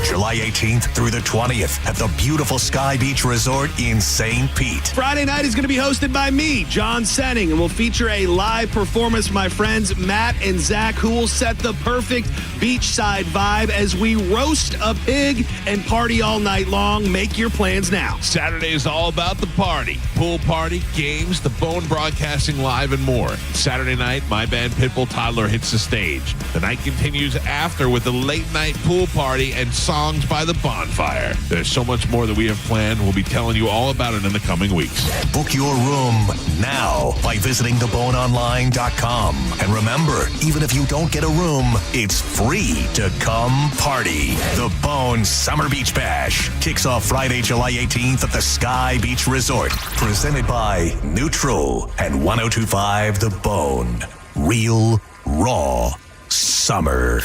July 18th through the 20th at the beautiful Sky Beach Resort in St. Pete. Friday night is going to be hosted by me, John Senning, and we'll feature a live performance from my friends Matt and Zach, who will set the perfect beachside vibe as we roast a pig and party all night long. Make your plans now. Saturday is all about the party. Pool party, games, the Bone broadcasting live, and more. Saturday night, my band Pitbull Toddler hits the stage. The night continues after with the late night pool party and songs by the bonfire. There's so much more that we have planned. We'll be telling you all about it in the coming weeks. Book your room now by visiting theboneonline.com. And remember, even if you don't get a room, it's free to come party. The Bone Summer Beach Bash kicks off Friday, July 18th at the Sky Beach Resort. Presented by Neutral and 102.5 The Bone. Real, raw summer.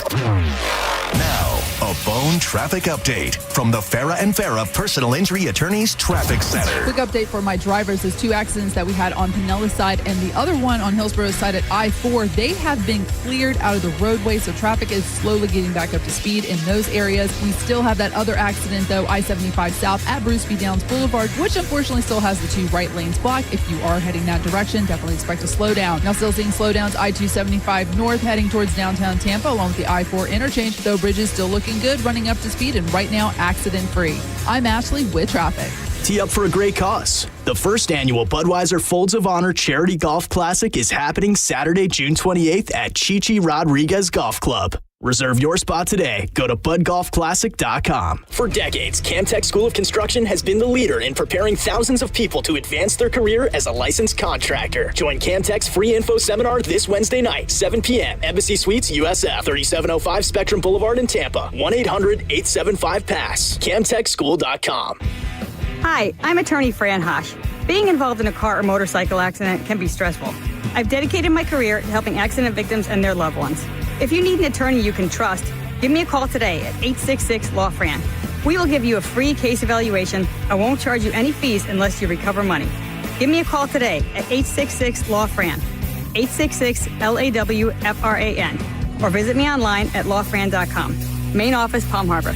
Now, a Bone traffic update from the Farah and Farah Personal Injury Attorneys Traffic Center. Quick update for my drivers. There's two accidents that we had on Pinellas side and the other one on Hillsborough side at I-4. They have been cleared out of the roadway, so traffic is slowly getting back up to speed in those areas. We still have that other accident, though, I-75 south at Bruce B. Downs Boulevard, which unfortunately still has the two right lanes blocked. If you are heading that direction, definitely expect to slow down. Now, still seeing slowdowns I-275 north heading towards downtown Tampa, along with the I-4 interchange, though bridges still looking good, running up to speed, and right now accident-free. I'm Ashley with traffic. Tee up for a great cause. The first annual Budweiser Folds of Honor Charity Golf Classic is happening Saturday, June 28th at Chichi Rodriguez Golf Club. Reserve your spot today. Go to budgolfclassic.com. For decades, Camtech School of Construction has been the leader in preparing thousands of people to advance their career as a licensed contractor. Join Camtech's free info seminar this Wednesday night, 7 p.m. Embassy Suites, USF, 3705 Spectrum Boulevard in Tampa. 1-800-875-PASS. CamTechSchool.com. Hi, I'm attorney Fran Hosh. Being involved in a car or motorcycle accident can be stressful. I've dedicated my career to helping accident victims and their loved ones. If you need an attorney you can trust, give me a call today at 866-LAW-FRAN. We will give you a free case evaluation. I won't charge you any fees unless you recover money. Give me a call today at 866-LAW-FRAN, 866-LAWFRAN, or visit me online at lawfran.com. Main office, Palm Harbor.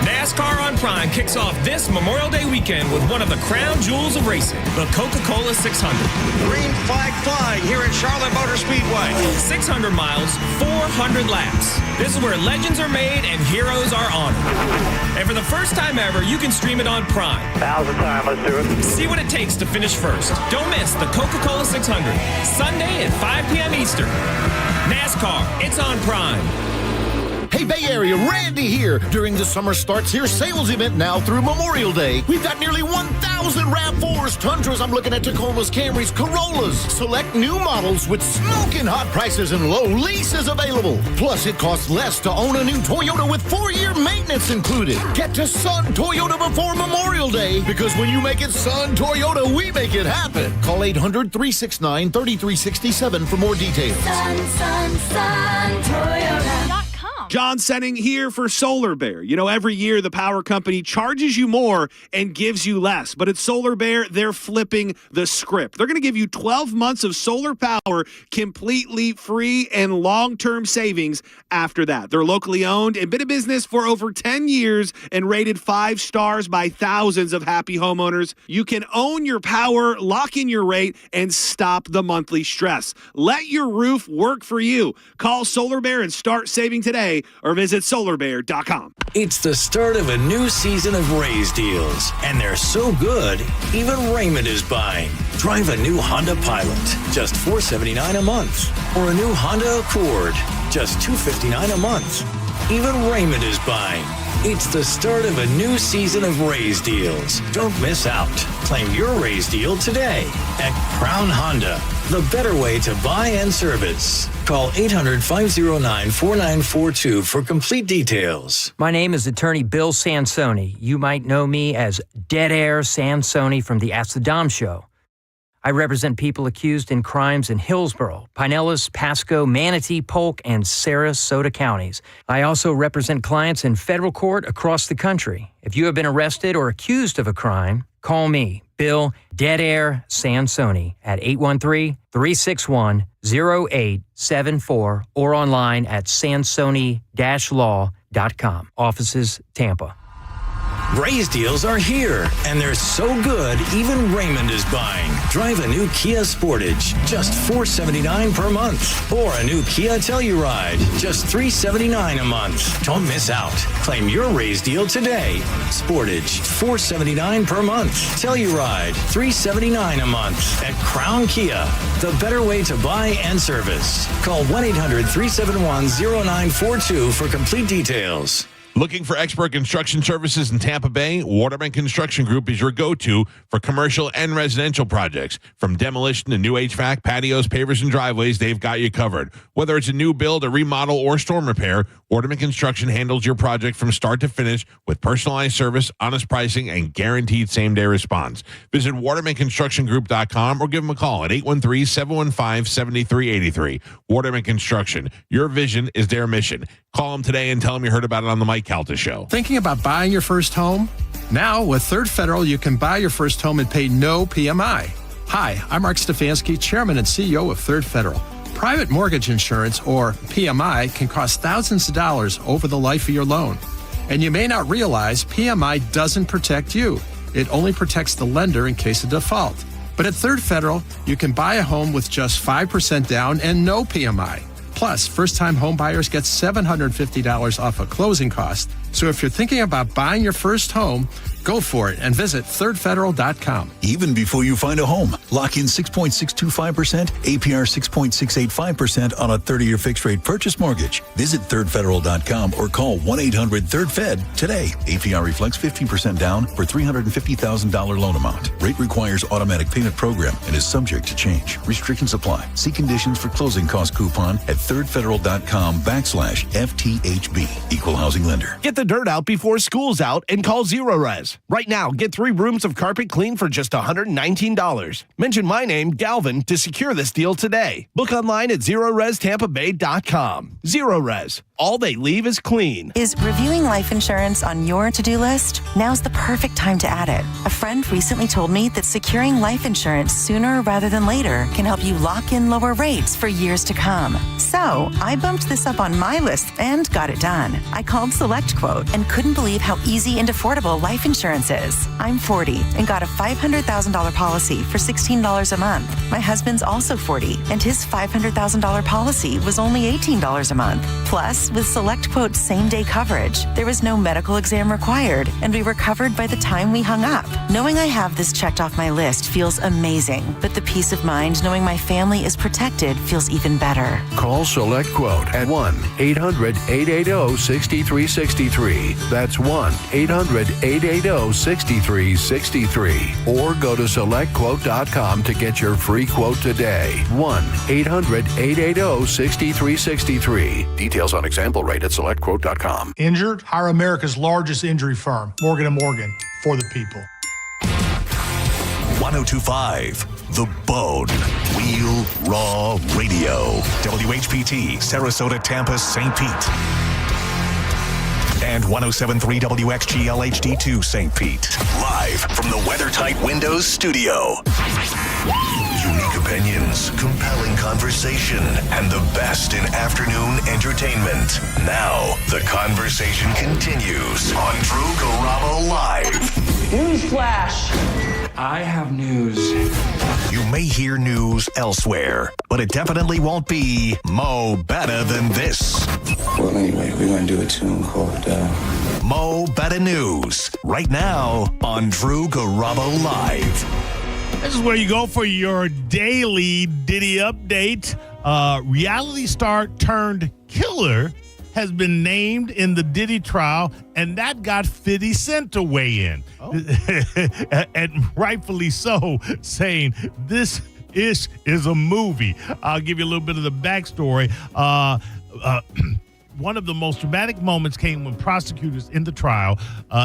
NASCAR on Prime kicks off this Memorial Day weekend with one of the crown jewels of racing, the Coca-Cola 600. Green flag flying here at Charlotte Motor Speedway. 600 miles, 400 laps. This is where legends are made and heroes are honored. And for the first time ever, you can stream it on Prime. Now's the time, let's do it. See what it takes to finish first. Don't miss the Coca-Cola 600, Sunday at 5 p.m. Eastern. NASCAR, it's on Prime. Hey, Hey, Bay Area, Randy here. During the Summer Starts Here sales event now through Memorial Day, we've got nearly 1,000 RAV4s, Tundras, I'm looking at Tacomas, Camrys, Corollas. Select new models with smoking hot prices and low leases available. Plus, it costs less to own a new Toyota with 4-year maintenance included. Get to Sun Toyota before Memorial Day, because when you make it Sun Toyota, we make it happen. Call 800-369-3367 for more details. Toyota.com. John Senning here for Solar Bear. You know, every year the power company charges you more and gives you less. But at Solar Bear, they're flipping the script. They're going to give you 12 months of solar power completely free and long-term savings after that. They're locally owned and been in business for over 10 years and rated 5 stars by thousands of happy homeowners. You can own your power, lock in your rate, and stop the monthly stress. Let your roof work for you. Call Solar Bear and start saving today, or visit solarbear.com. It's the start of a new season of Raise deals, and they're so good, even Raymond is buying. Drive a new Honda Pilot, just $479 a month, or a new Honda Accord, just $259 a month. Even Raymond is buying. It's the start of a new season of Raise deals. Don't miss out. Claim your Raise deal today at Crown Honda, the better way to buy and service. Call 800-509-4942 for complete details. My name is Attorney Bill Sansoni. You might know me as Dead Air Sansoni from the Ask the Dom show. I represent people accused in crimes in Hillsborough, Pinellas, Pasco, Manatee, Polk, and Sarasota counties. I also represent clients in federal court across the country. If you have been arrested or accused of a crime, call me, Bill Dead Air Sansoni, at 813-361-0874 or online at sansoni-law.com. Offices, Tampa. Raise deals are here, and they're so good, even Raymond is buying. Drive a new Kia Sportage, just $479 per month. Or a new Kia Telluride, just $379 a month. Don't miss out. Claim your Raise deal today. Sportage, $479 per month. Telluride, $379 a month. At Crown Kia, the better way to buy and service. Call 1-800-371-0942 for complete details. Looking for expert construction services in Tampa Bay? Waterman Construction Group is your go-to for commercial and residential projects. From demolition to new HVAC, patios, pavers, and driveways, they've got you covered. Whether it's a new build, a remodel, or storm repair, Waterman Construction handles your project from start to finish with personalized service, honest pricing, and guaranteed same-day response. Visit watermanconstructiongroup.com or give them a call at 813-715-7383. Waterman Construction. Your vision is their mission. Call them today and tell them you heard about it on the Mike Calta Show. Thinking about buying your first home? Now, with Third Federal, you can buy your first home and pay no PMI. Hi, I'm Mark Stefanski, Chairman and CEO of Third Federal. Private mortgage insurance, or PMI, can cost thousands of dollars over the life of your loan. And you may not realize PMI doesn't protect you. It only protects the lender in case of default. But at Third Federal, you can buy a home with just 5% down and no PMI. Plus, first-time home buyers get $750 off a closing cost. So if you're thinking about buying your first home, go for it and visit thirdfederal.com. Even before you find a home, lock in 6.625%, APR 6.685% on a 30-year fixed-rate purchase mortgage. Visit thirdfederal.com or call 1-800-3rd-FED today. APR reflects 15% down for $350,000 loan amount. Rate requires automatic payment program and is subject to change. Restrictions apply. See conditions for closing cost coupon at thirdfederal.com/FTHB. Equal housing lender. Get the dirt out before school's out and call Zero Res. Right now, get 3 rooms of carpet clean for just $119. Mention my name, Galvin, to secure this deal today. Book online at ZeroResTampaBay.com. Zero Res. All they leave is clean. Is reviewing life insurance on your to-do list? Now's the perfect time to add it. A friend recently told me that securing life insurance sooner rather than later can help you lock in lower rates for years to come. So I bumped this up on my list and got it done. I called SelectQuote and couldn't believe how easy and affordable life insurance is. I'm 40 and got a $500,000 policy for $16 a month. My husband's also 40 and his $500,000 policy was only $18 a month. Plus, Plus, with SelectQuote same-day coverage, there was no medical exam required, and we were covered by the time we hung up. Knowing I have this checked off my list feels amazing, but the peace of mind knowing my family is protected feels even better. Call SelectQuote at 1-800-880-6363. That's 1-800-880-6363. Or go to SelectQuote.com to get your free quote today. 1-800-880-6363. Details on example rate at SelectQuote.com. Injured? Hire America's largest injury firm, Morgan & Morgan, for the people. 1025 The Bone. Real Raw Radio. WHPT, Sarasota, Tampa, St. Pete. And 1073 WXGL HD2 St. Pete. Live from the WeatherTight Windows studio. Unique opinions, compelling conversation, and the best in afternoon entertainment. Now, the conversation continues on Drew Garabo Live. Newsflash! I have news. You may hear news elsewhere, but it definitely won't be Mo Better Than This. Well, anyway, we're going to do a tune called Mo Better News, right now on Drew Garabo Live. This is where you go for your daily Diddy update. Reality star turned killer has been named in the Diddy trial, and that got 50 Cent to weigh in. Oh. And rightfully so, saying this is a movie. I'll give you a little bit of the backstory. One of the most dramatic moments came when prosecutors in the trial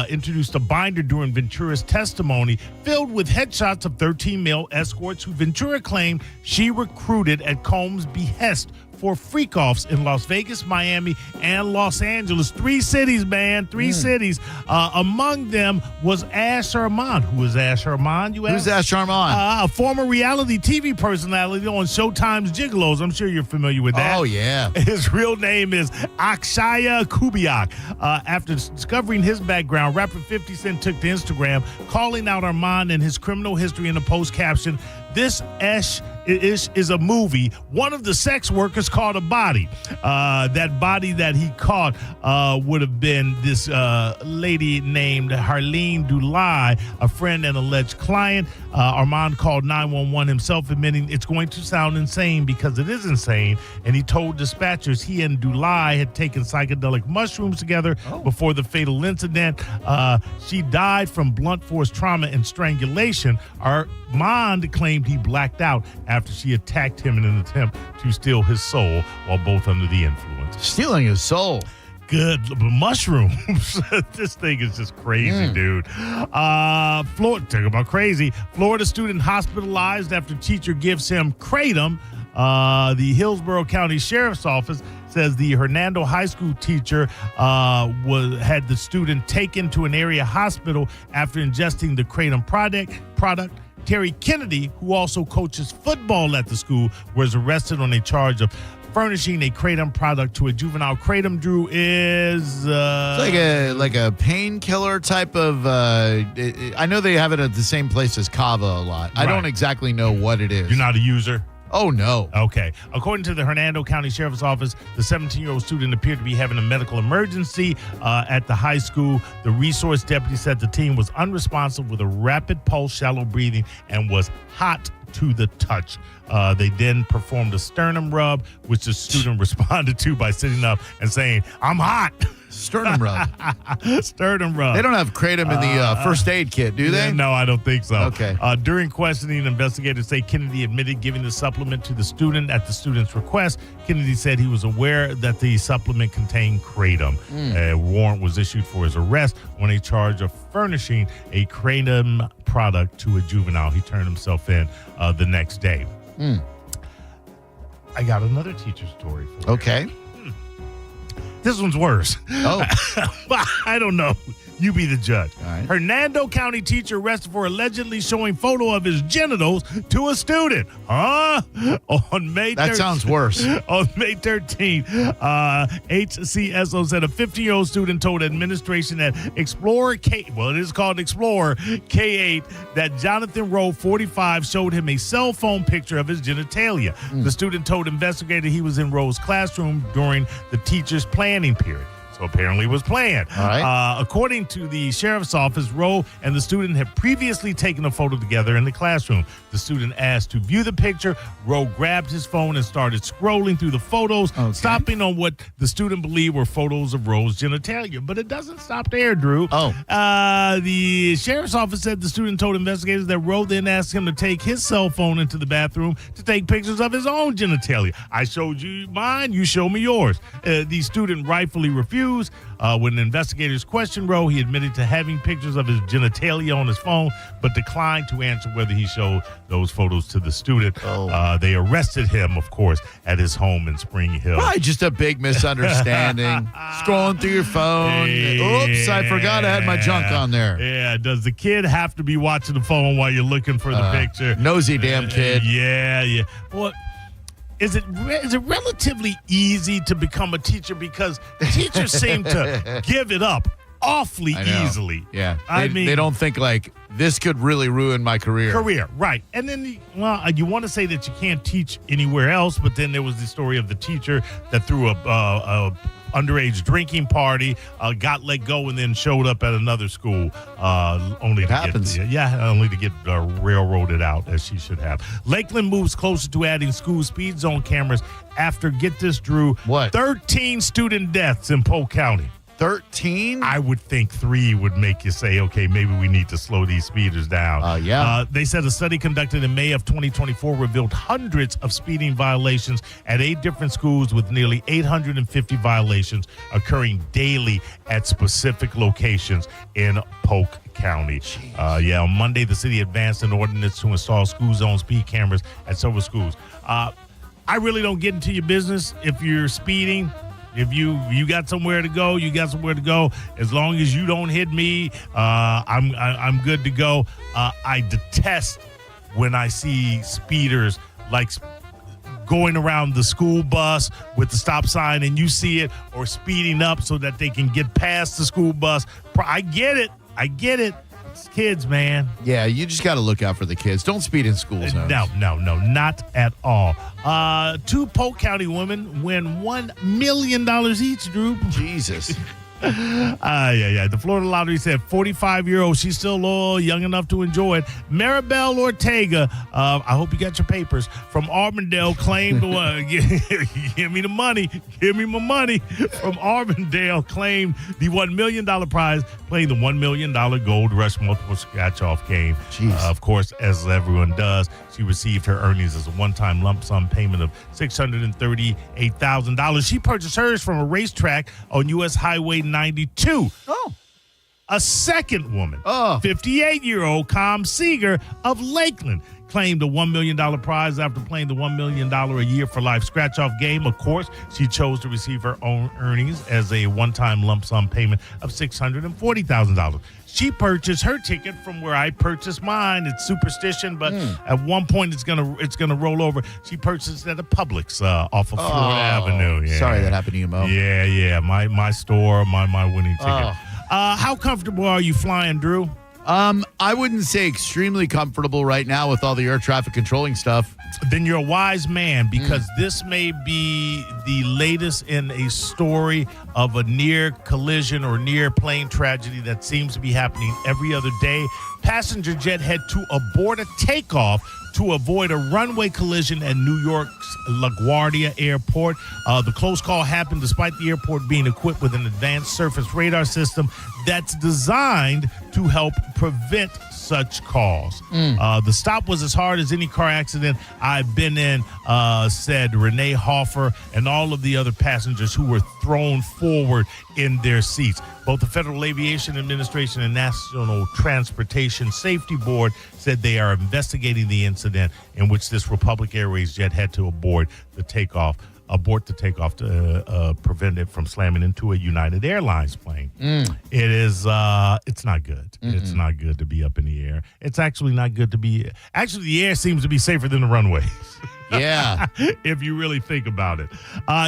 introduced a binder during Ventura's testimony filled with headshots of 13 male escorts who Ventura claimed she recruited at Combs' behest for freak-offs in Las Vegas, Miami, and Los Angeles. 3 cities, man. 3 cities. Among them was Ash Armand. Who is Ash Armand, you ask? Who's Ash Armand? A former reality TV personality on Showtime's Gigolos. I'm sure you're familiar with that. Oh, yeah. His real name is Akshaya Kubiak. After discovering his background, rapper 50 Cent took to Instagram, calling out Armand and his criminal history in a post caption, "This Ash is a movie. One of the sex workers caught a body." That body that he caught would have been this lady named Harleen Dulai, a friend and alleged client. Armand called 911 himself, admitting it's going to sound insane because it is insane. And he told dispatchers he and Dulai had taken psychedelic mushrooms together before the fatal incident. She died from blunt force trauma and strangulation. Armand claimed he blacked out after she attacked him in an attempt to steal his soul while both under the influence. Stealing his soul. Good mushrooms. This thing is just crazy, dude. Florida, talk about crazy. Florida student hospitalized after teacher gives him kratom. The Hillsborough County Sheriff's Office says the Hernando High School teacher had the student taken to an area hospital after ingesting the kratom product. Terry Kennedy, who also coaches football at the school, was arrested on a charge of furnishing a kratom product to a juvenile. Kratom, Drew, is it's like a painkiller type of. I know they have it at the same place as Kava a lot. I don't exactly know what it is. You're not a user? Oh, no. Okay. According to the Hernando County Sheriff's Office, the 17-year-old student appeared to be having a medical emergency at the high school. The resource deputy said the teen was unresponsive with a rapid pulse, shallow breathing, and was hot to the touch. They then performed a sternum rub, which the student responded to by sitting up and saying, "I'm hot." Sternum rub. Sternum rub. They don't have kratom in the first aid kit, do they? No, I don't think so. Okay. During questioning, investigators say Kennedy admitted giving the supplement to the student at the student's request. Kennedy said he was aware that the supplement contained kratom. A warrant was issued for his arrest on a charge of furnishing a kratom product to a juvenile. He turned himself in the next day. I got another teacher story for you. Okay. This one's worse. Oh. I don't know. You be the judge. All right. Hernando County teacher arrested for allegedly showing photo of his genitals to a student. Huh? On May 13th. That sounds worse. On May 13th, HCSO said a 15-year-old student told administration at Explorer it is called Explorer K8, that Jonathan Rowe, 45, showed him a cell phone picture of his genitalia. The student told investigators he was in Rowe's classroom during the teacher's planning period. So apparently was planned. All right. According to the sheriff's office, Rowe and the student had previously taken a photo together in the classroom. The student asked to view the picture. Rowe grabbed his phone and started scrolling through the photos, stopping on what the student believed were photos of Rowe's genitalia. But it doesn't stop there, Drew. The sheriff's office said the student told investigators that Rowe then asked him to take his cell phone into the bathroom to take pictures of his own genitalia. I showed you mine, you show me yours. The student rightfully refused. When investigators questioned Rowe, he admitted to having pictures of his genitalia on his phone, but declined to answer whether he showed those photos to the student. They arrested him, of course, at his home in Spring Hill. Probably just a big misunderstanding. Scrolling through your phone. Oops, I forgot I had my junk on there. Yeah, does the kid have to be watching the phone while you're looking for the picture? Nosy damn kid. Yeah. Well, is it relatively easy to become a teacher, because teachers seem to give it up awfully easily? Yeah. I mean, they don't think like this could really ruin my career. Right. And then, you want to say that you can't teach anywhere else, but then there was the story of the teacher that threw a underage drinking party, got let go, and then showed up at another school. Only to get railroaded out, as she should have. Lakeland moves closer to adding school speed zone cameras after, get this, Drew, 13 student deaths in Polk County. 13? I would think 3 would make you say, okay, maybe we need to slow these speeders down. They said a study conducted in May of 2024 revealed hundreds of speeding violations at 8 different schools, with nearly 850 violations occurring daily at specific locations in Polk County. On Monday, the city advanced an ordinance to install school zone speed cameras at several schools. I really don't get into your business if you're speeding. If you got somewhere to go, you got somewhere to go. As long as you don't hit me, I'm good to go. I detest when I see speeders like going around the school bus with the stop sign and you see it, or speeding up so that they can get past the school bus. I get it. It's kids, man. Yeah, you just got to look out for the kids. Don't speed in school zones. No, not at all. 2 Polk County women win $1 million each, Drew. Jesus. The Florida Lottery said 45-year-old, she's still young enough to enjoy it. Maribel Ortega, I hope you got your papers, from Auburndale claimed give me the money, give me my money. From Auburndale claimed the $1 million prize, playing the $1 million Gold Rush multiple scratch-off game. Of course, as everyone does, she received her earnings as a one-time lump sum payment of $638,000. She purchased hers from a racetrack on U.S. Highway 92. A second woman, 58-year-old Com Seeger of Lakeland, claimed a $1 million prize after playing the $1 million a year for life scratch-off game. Of course, she chose to receive her own earnings as a one-time lump sum payment of $640,000. She purchased her ticket from where I purchased mine. It's Superstition, but at one point it's gonna roll over. She purchased it at a Publix off of Florida Avenue. Yeah. Sorry that happened to you, Mo. Yeah. My store, my winning ticket. How comfortable are you flying, Drew? I wouldn't say extremely comfortable right now with all the air traffic controlling stuff. Then you're a wise man, because this may be the latest in a story of a near collision or near plane tragedy that seems to be happening every other day. Passenger jet had to abort a takeoff to avoid a runway collision at New York's LaGuardia Airport. The close call happened despite the airport being equipped with an advanced surface radar system that's designed to help prevent such calls. The stop was as hard as any car accident I've been in, said Renee Hoffer, and all of the other passengers who were thrown forward in their seats. Both the Federal Aviation Administration and National Transportation Safety Board said they are investigating the incident in which this Republic Airways jet had to abort the takeoff abort the takeoff to prevent it from slamming into a United Airlines plane. It is, it's not good. It's not good to be up in the air. It's actually not good to be, actually the air seems to be safer than the runways. Yeah. If you really think about it.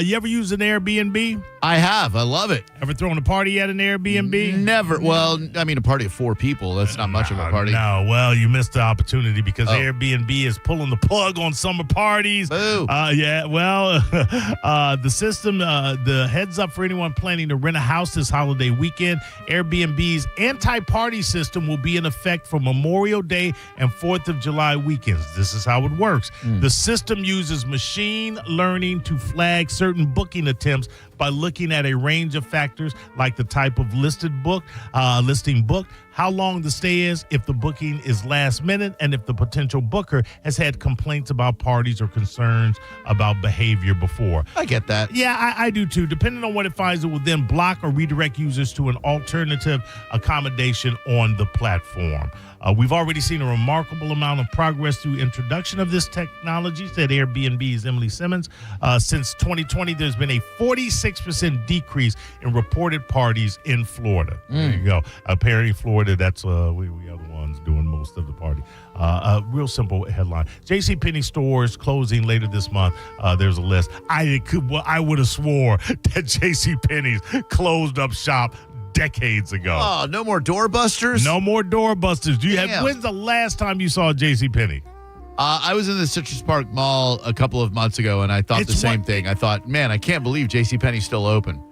You ever use an Airbnb? I have. I love it. Ever thrown a party at an Airbnb? Never. Well, I mean, a party of 4 people. That's not much of a party. No, well, you missed the opportunity because Airbnb is pulling the plug on summer parties. Boo. Yeah, well, the system, the heads up for anyone planning to rent a house this holiday weekend, Airbnb's anti-party system will be in effect for Memorial Day and 4th of July weekends. This is how it works. The system uses machine learning to flag certain booking attempts by looking at a range of factors like the type of listing booked, how long the stay is, if the booking is last minute, and if the potential booker has had complaints about parties or concerns about behavior before. I get that. Yeah, I do too. Depending on what it finds, it will then block or redirect users to an alternative accommodation on the platform. We've already seen a remarkable amount of progress through introduction of this technology, said Airbnb's Emily Simmons. Since 2020, there's been a 46% decrease in reported parties in Florida. There you go. Apparently, Florida, that's we are the ones doing most of the party. A real simple headline. JCPenney stores closing later this month. There's a list. I would have swore that JCPenney's closed up shop decades ago. Oh, no more doorbusters? No more doorbusters. When's the last time you saw JCPenney? I was in the Citrus Park Mall a couple of months ago, and I thought the same thing. I thought, man, I can't believe JCPenney's still open.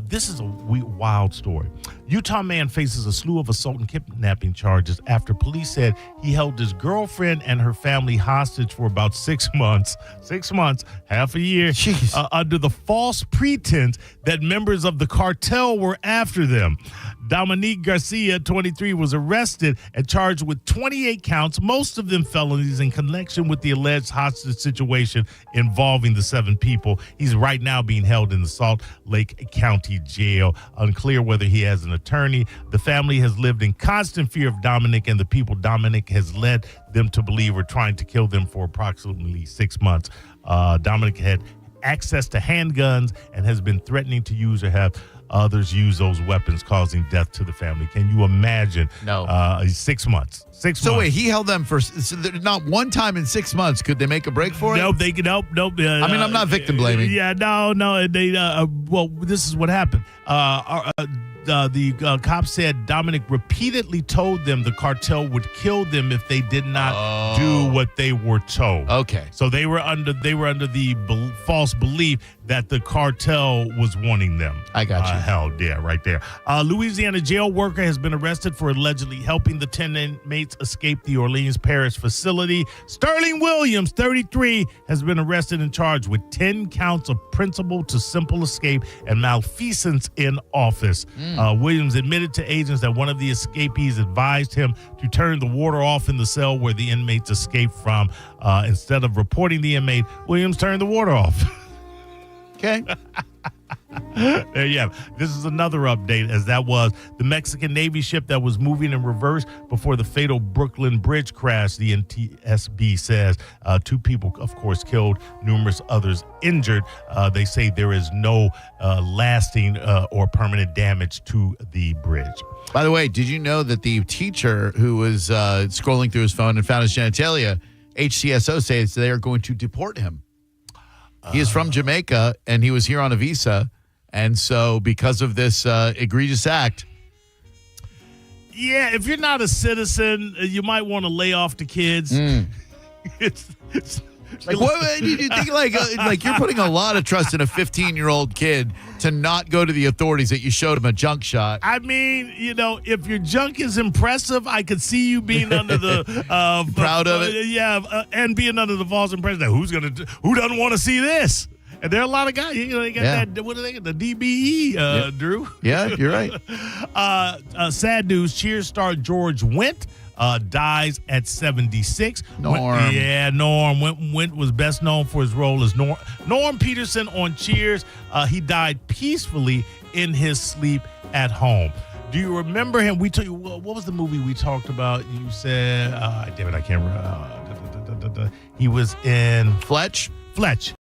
This is a wild story. Utah man faces a slew of assault and kidnapping charges after police said he held his girlfriend and her family hostage for about 6 months. 6 months, half a year, under the false pretense that members of the cartel were after them. Dominique Garcia, 23, was arrested and charged with 28 counts, most of them felonies, in connection with the alleged hostage situation involving the 7 people. He's right now being held in the Salt Lake County Jail. Unclear whether he has an attorney. The family has lived in constant fear of Dominic and the people Dominic has led them to believe were trying to kill them for approximately 6 months. Dominic had access to handguns and has been threatening to use or have others use those weapons, causing death to the family. Can you imagine? No. 6 months. 6 months. So wait, he held them for not one time in 6 months. Could they make a break for it? Nope. Nope. I mean, I'm not victim blaming. Yeah, no. They. Well, this is what happened. The cops said Dominic repeatedly told them the cartel would kill them if they did not do what they were told. Okay. So they were under the false belief that the cartel was wanting them. I got you. Hell, yeah, right there. Louisiana jail worker has been arrested for allegedly helping the 10 inmates escape the Orleans Parish facility. Sterling Williams, 33, has been arrested and charged with 10 counts of principal to simple escape and malfeasance in office. Williams admitted to agents that one of the escapees advised him to turn the water off in the cell where the inmates escaped from. Instead of reporting the inmate, Williams turned the water off. Okay. There you have it. This is another update, as that was the Mexican Navy ship that was moving in reverse before the fatal Brooklyn Bridge crash, the NTSB says. 2 people, of course, killed, numerous others injured. They say there is no lasting or permanent damage to the bridge. By the way, did you know that the teacher who was scrolling through his phone and found his genitalia, HCSO says they are going to deport him? He is from Jamaica, and he was here on a visa. And so because of this egregious act. Yeah, if you're not a citizen, you might want to lay off the kids. It's like, what do you think? Like you're putting a lot of trust in a 15-year-old kid to not go to the authorities that you showed him a junk shot. I mean, if your junk is impressive, I could see you being under the proud of it. Yeah, and being under the false impression that who doesn't want to see this? And there are a lot of guys. They got that. What do they get? The DBE, Drew. Yeah, you're right. Sad news. Cheers star George Wendt dies at 76. Norm. Norm. Wendt was best known for his role as Norm Peterson on Cheers. He died peacefully in his sleep at home. Do you remember him? What was the movie we talked about? You said, damn it, I can't remember. He was in Fletch.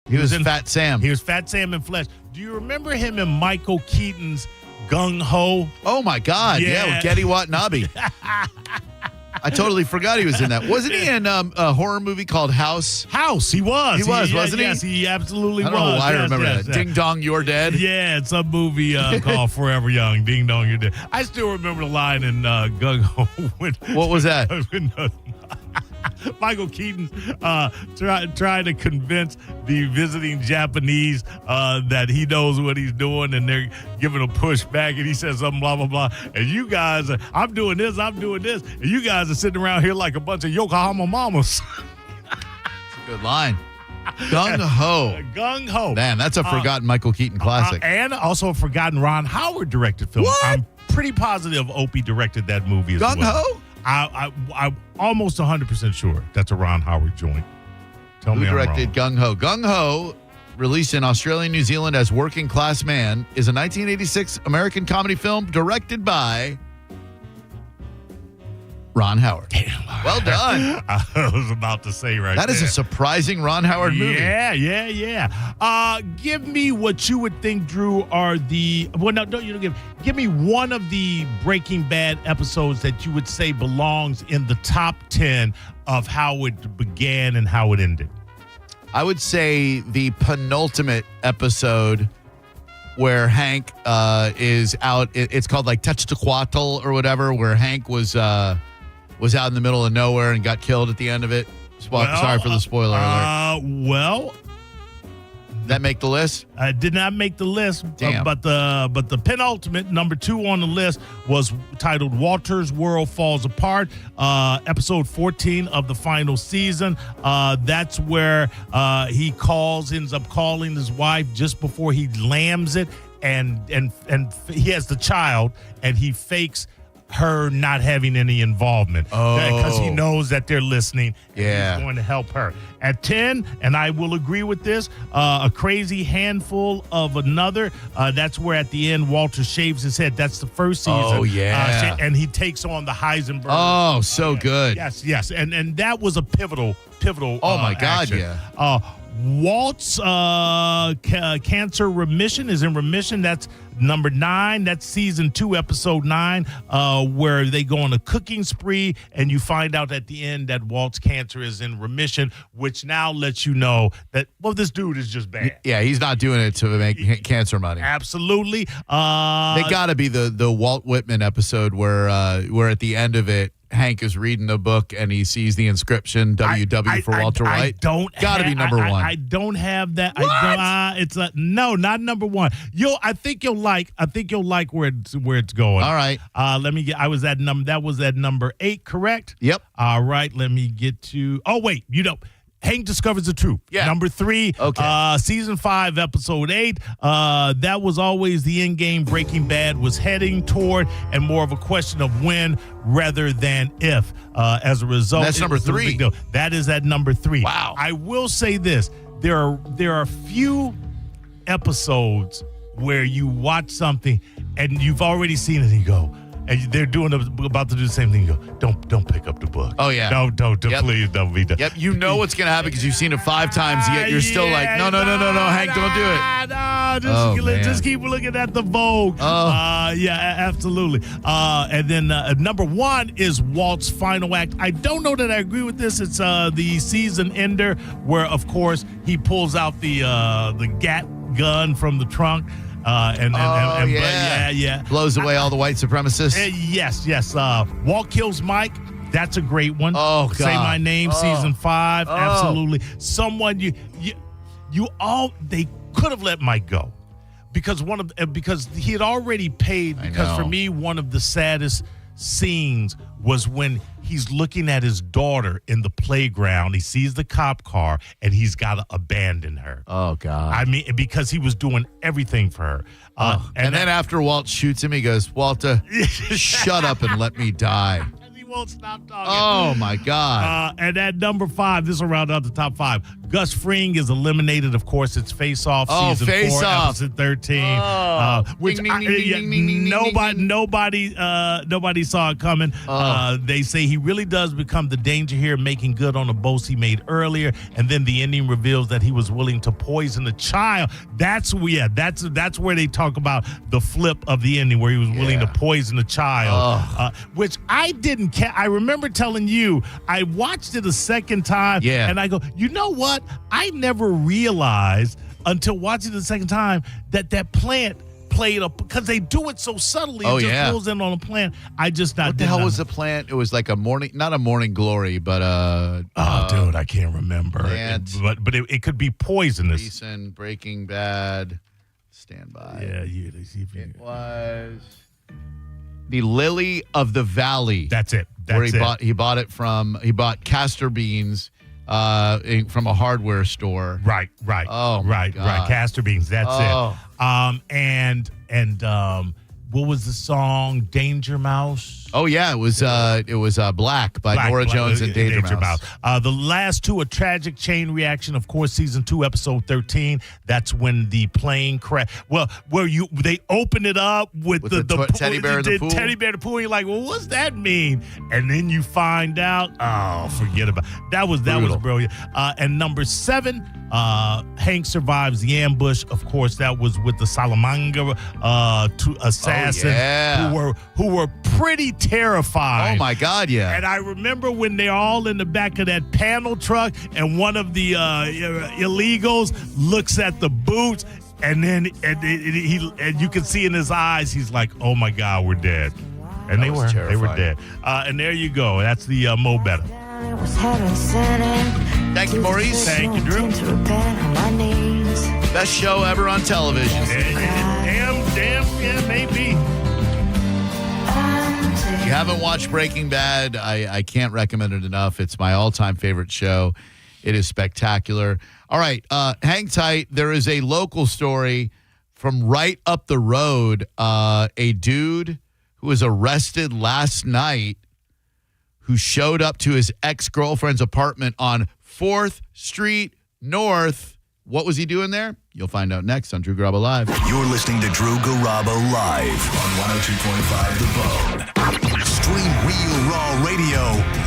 He was Fat Sam. He was Fat Sam in flesh. Do you remember him in Michael Keaton's Gung Ho? Oh, my God. Yeah, with Getty Watanabe. I totally forgot he was in that. Wasn't he in a horror movie called House? House, he was. He was, wasn't he? Yes, he absolutely was. I don't know why I remember yes. that. Ding Dong, You're Dead? Yeah, it's a movie called Forever Young. Ding Dong, You're Dead. I still remember the line in Gung Ho. What was that? Michael Keaton trying to convince the visiting Japanese that he knows what he's doing, and they're giving a pushback, and he says something, blah, blah, blah. And you guys, I'm doing this, and you guys are sitting around here like a bunch of Yokohama mamas. That's a good line. Gung Ho. Gung Ho. Man, that's a forgotten Michael Keaton classic. And also a forgotten Ron Howard directed film. What? I'm pretty positive Opie directed that movie as well. Gung Ho? I'm almost 100% sure that's a Ron Howard joint. Tell me Who I'm directed wrong. Gung Ho? Gung Ho, released in Australia and New Zealand as Working Class Man, is a 1986 American comedy film directed by Ron Howard. Well done. I was about to say That is a surprising Ron Howard movie. Yeah. Give me what you would think, Drew, are the... Well, no, don't you give me one of the Breaking Bad episodes that you would say belongs in the top 10 of how it began and how it ended. I would say the penultimate episode where Hank is out. It's called like Tetzalcoatl or whatever, where Hank was out in the middle of nowhere and got killed at the end of it. Sorry for the spoiler alert. That make the list? Did not make the list. Damn. But the penultimate, number 2 on the list, was titled Walter's World Falls Apart, episode 14 of the final season. That's where he ends up calling his wife just before he lambs it, and he has the child, and he fakes her not having any involvement because he knows that they're listening and he's going to help her. At 10, and I will agree with this, A Crazy Handful of Another. That's where at the end Walter shaves his head. That's the first season. Oh, yeah. And he takes on the Heisenberg. Oh, so good. Yes. And that was a pivotal Oh, my God, action. yeah. Walt's cancer remission is in remission. That's number 9. That's season 2, episode 9, where they go on a cooking spree, and you find out at the end that Walt's cancer is in remission, which now lets you know that, well, this dude is just bad. Yeah, he's not doing it to make cancer money. Absolutely. They got to be the Walt Whitman episode where at the end of it, Hank is reading the book and he sees the inscription WW for Walter White. Got to be number 1. I don't have that. What? No, not number 1. I think you'll like where it's going. All right. Let me get. That was at number 8, correct? Yep. All right. Let me get to. Oh wait, Hank discovers the truth. Yeah. Number 3. Okay. Season 5, episode 8. That was always the end game Breaking Bad was heading toward, and more of a question of when rather than if. As a result, that's number 3. That is at number 3. Wow. I will say this: there are few episodes where you watch something and you've already seen it and you go, and they're about to do the same thing. You go, don't pick up the book. Oh yeah, don't please don't be done. Yep, you know what's gonna happen because you've seen it 5 times. Yet you're still like, no, Hank, don't do it. Just keep looking at the Vogue. Yeah, absolutely. And then number 1 is Walt's final act. I don't know that I agree with this. It's the season ender where, of course, he pulls out the Gat gun from the trunk. Blows away all the white supremacists. Yes. Walt kills Mike. That's a great one. Oh, God. Say My Name, season 5. Absolutely. Someone they could have let Mike go because he had already paid. Because for me, one of the saddest scenes was when he's looking at his daughter in the playground. He sees the cop car and he's got to abandon her. Oh, God. I mean, because he was doing everything for her. And then after Walt shoots him, he goes, Walter, shut up and let me die. He won't stop talking. Oh, my God. And at number 5, this will round out the top 5. Gus Fring is eliminated. Of course, it's Face Off season 4, episode 13, which nobody saw it coming. They say he really does become the danger here, making good on the boast he made earlier, and then the ending reveals that he was willing to poison a child. That's where they talk about the flip of the ending, where he was willing to poison a child, which I didn't. I remember telling you, I watched it a second time, and I go, you know what? I never realized until watching it the second time that plant played up, because they do it so subtly. It just goes in on a plant. I just not. What the hell was the plant? It was like not a morning glory, but dude, I can't remember. But it could be poisonous. Recent Breaking Bad. Stand by. It was the Lily of the Valley. That's it. He bought castor beans from a hardware store. Right. Oh, right. Castor beans. That's it. And what was the song? Danger Mouse. Oh yeah, it was Black by Nora Jones and Danger Mouse. The last two, a tragic chain reaction. Of course, season 2, episode 13. That's when the plane crash. Well, they open it up with the teddy bear in the pool. Teddy bear in the pool. You're like, well, what's that mean? And then you find out. Oh, forget about it. That was brilliant. And number 7, Hank survives the ambush. Of course, that was with the Salamanca assassins who were pretty terrified. Oh my God, yeah. And I remember when they're all in the back of that panel truck, and one of the illegals looks at the boots, and then and you can see in his eyes, he's like, "Oh my God, we're dead." And they were dead. And there you go. That's the Mo Better. Thank you, Maurice. Thank you, Drew. Best show ever on television. Damn, maybe. If you haven't watched Breaking Bad, I can't recommend it enough. It's my all-time favorite show. It is spectacular. All right, hang tight. There is a local story from right up the road. A dude who was arrested last night who showed up to his ex-girlfriend's apartment on 4th Street North. What was he doing there? You'll find out next on Drew Garabo Live. You're listening to Drew Garabo Live on 102.5 The Bone. Stream Real Raw Radio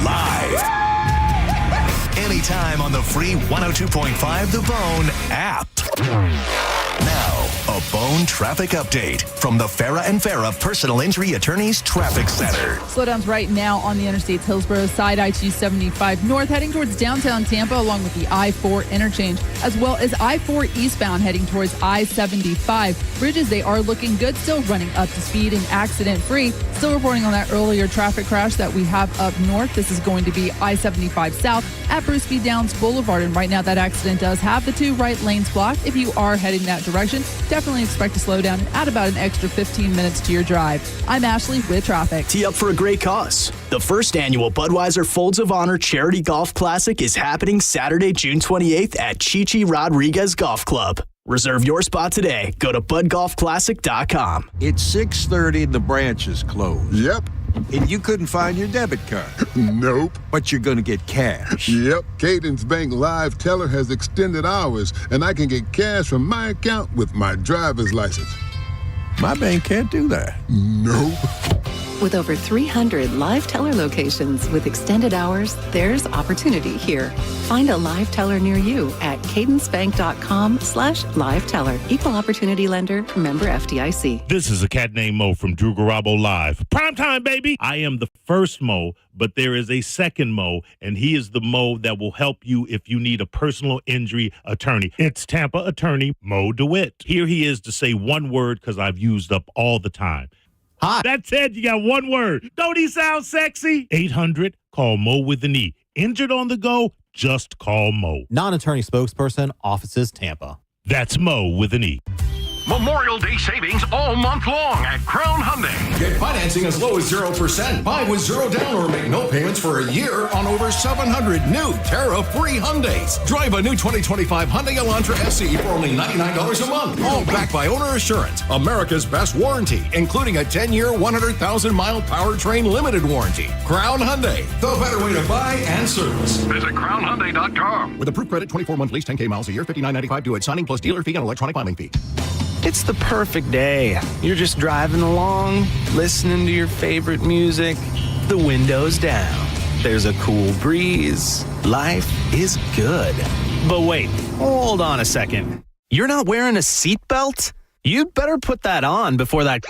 live. Anytime on the free 102.5 The Bone app. Now, a Bone traffic update from the Farah and Farah Personal Injury Attorneys Traffic Center. Slowdowns right now on the Interstates Hillsborough side, I-275 north, heading towards downtown Tampa, along with the I-4 interchange, as well as I-4 eastbound, heading towards I-75. Bridges, they are looking good, still running up to speed and accident-free. Still reporting on that earlier traffic crash that we have up north. This is going to be I-75 south at Bruce B. Downs Boulevard, and right now that accident does have the 2 right lanes blocked. If you are heading that direction, definitely expect to slow down and add about an extra 15 minutes to your drive. I'm Ashley with traffic. Tee up for a great cause. The first annual Budweiser Folds of Honor Charity Golf Classic is happening Saturday, June 28th at Chichi Rodriguez Golf Club. Reserve your spot today. Go to budgolfclassic.com. It's 6:30 and the branch is closed. Yep. And you couldn't find your debit card. Nope. But you're going to get cash. Yep. Cadence Bank Live Teller has extended hours, and I can get cash from my account with my driver's license. My bank can't do that. Nope. With over 300 Live Teller locations with extended hours, there's opportunity here. Find a Live Teller near you at cadencebank.com/liveteller. Equal opportunity lender, member FDIC. This is a cat named Mo from Drew Garabo Live. Prime time, baby. I am the first Mo, but there is a second Mo, and he is the Mo that will help you if you need a personal injury attorney. It's Tampa attorney Mo DeWitt. Here he is to say one word because I've used up all the time. Hot. That's it. You got one word. Don't he sound sexy? 800, call Mo with an E. Injured on the go, just call Mo. Non-attorney spokesperson, offices Tampa. That's Mo with an E. Memorial Day savings all month long at Crown Hyundai. Get financing financing as low as 0%. Buy with zero down or make no payments for a year on over 700 new Terra-free Hyundais. Drive a new 2025 Hyundai Elantra SE for only $99 a month. All backed by Owner Assurance, America's best warranty, including a 10-year, 100,000-mile powertrain limited warranty. Crown Hyundai, the better way to buy and service. Visit crownhyundai.com. With approved credit, 24-month lease, 10K miles a year, $59.95 due at signing plus dealer fee and electronic filing fee. It's the perfect day. You're just driving along, listening to your favorite music, the windows down. There's a cool breeze. Life is good. But wait, hold on a second. You're not wearing a seatbelt? You'd better put that on before that...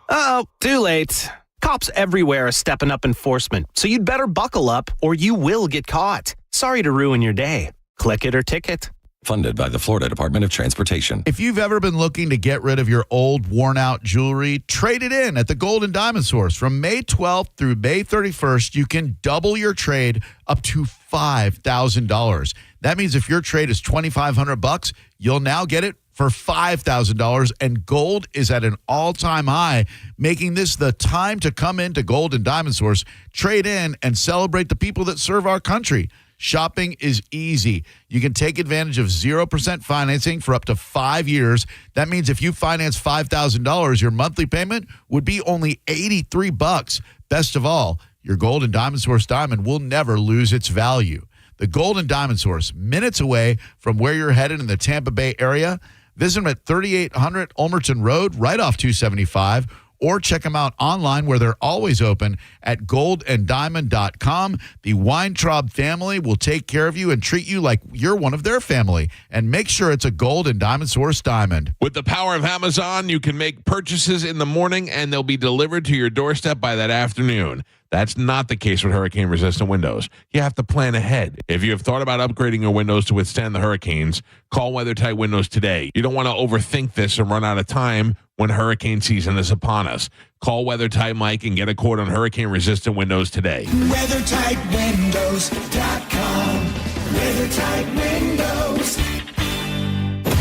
Uh-oh, too late. Cops everywhere are stepping up enforcement, so you'd better buckle up or you will get caught. Sorry to ruin your day. Click it or ticket. Funded by the Florida Department of Transportation. If you've ever been looking to get rid of your old, worn-out jewelry, trade it in at the Gold and Diamond Source. From May 12th through May 31st, you can double your trade up to $5,000. That means if your trade is $2,500, you'll now get it for $5,000, and gold is at an all-time high, making this the time to come into Gold and Diamond Source, trade in, and celebrate the people that serve our country. Shopping is easy. You can take advantage of 0% financing for up to 5 years. That means if you finance $5,000, your monthly payment would be only $83. Best of all, your Gold and Diamond Source diamond will never lose its value. The Gold and Diamond Source, minutes away from where you're headed in the Tampa Bay area. Visit them at 3800 Ulmerton Road, right off 275, or check them out online where they're always open at goldanddiamond.com. The Weintraub family will take care of you and treat you like you're one of their family. And make sure it's a Gold and Diamond Source diamond. With the power of Amazon, you can make purchases in the morning and they'll be delivered to your doorstep by that afternoon. That's not the case with hurricane-resistant windows. You have to plan ahead. If you have thought about upgrading your windows to withstand the hurricanes, call WeatherTight Windows today. You don't want to overthink this and run out of time when hurricane season is upon us. Call WeatherTight Mike and get a quote on hurricane-resistant windows today. WeatherTightWindows.com. WeatherTight Windows.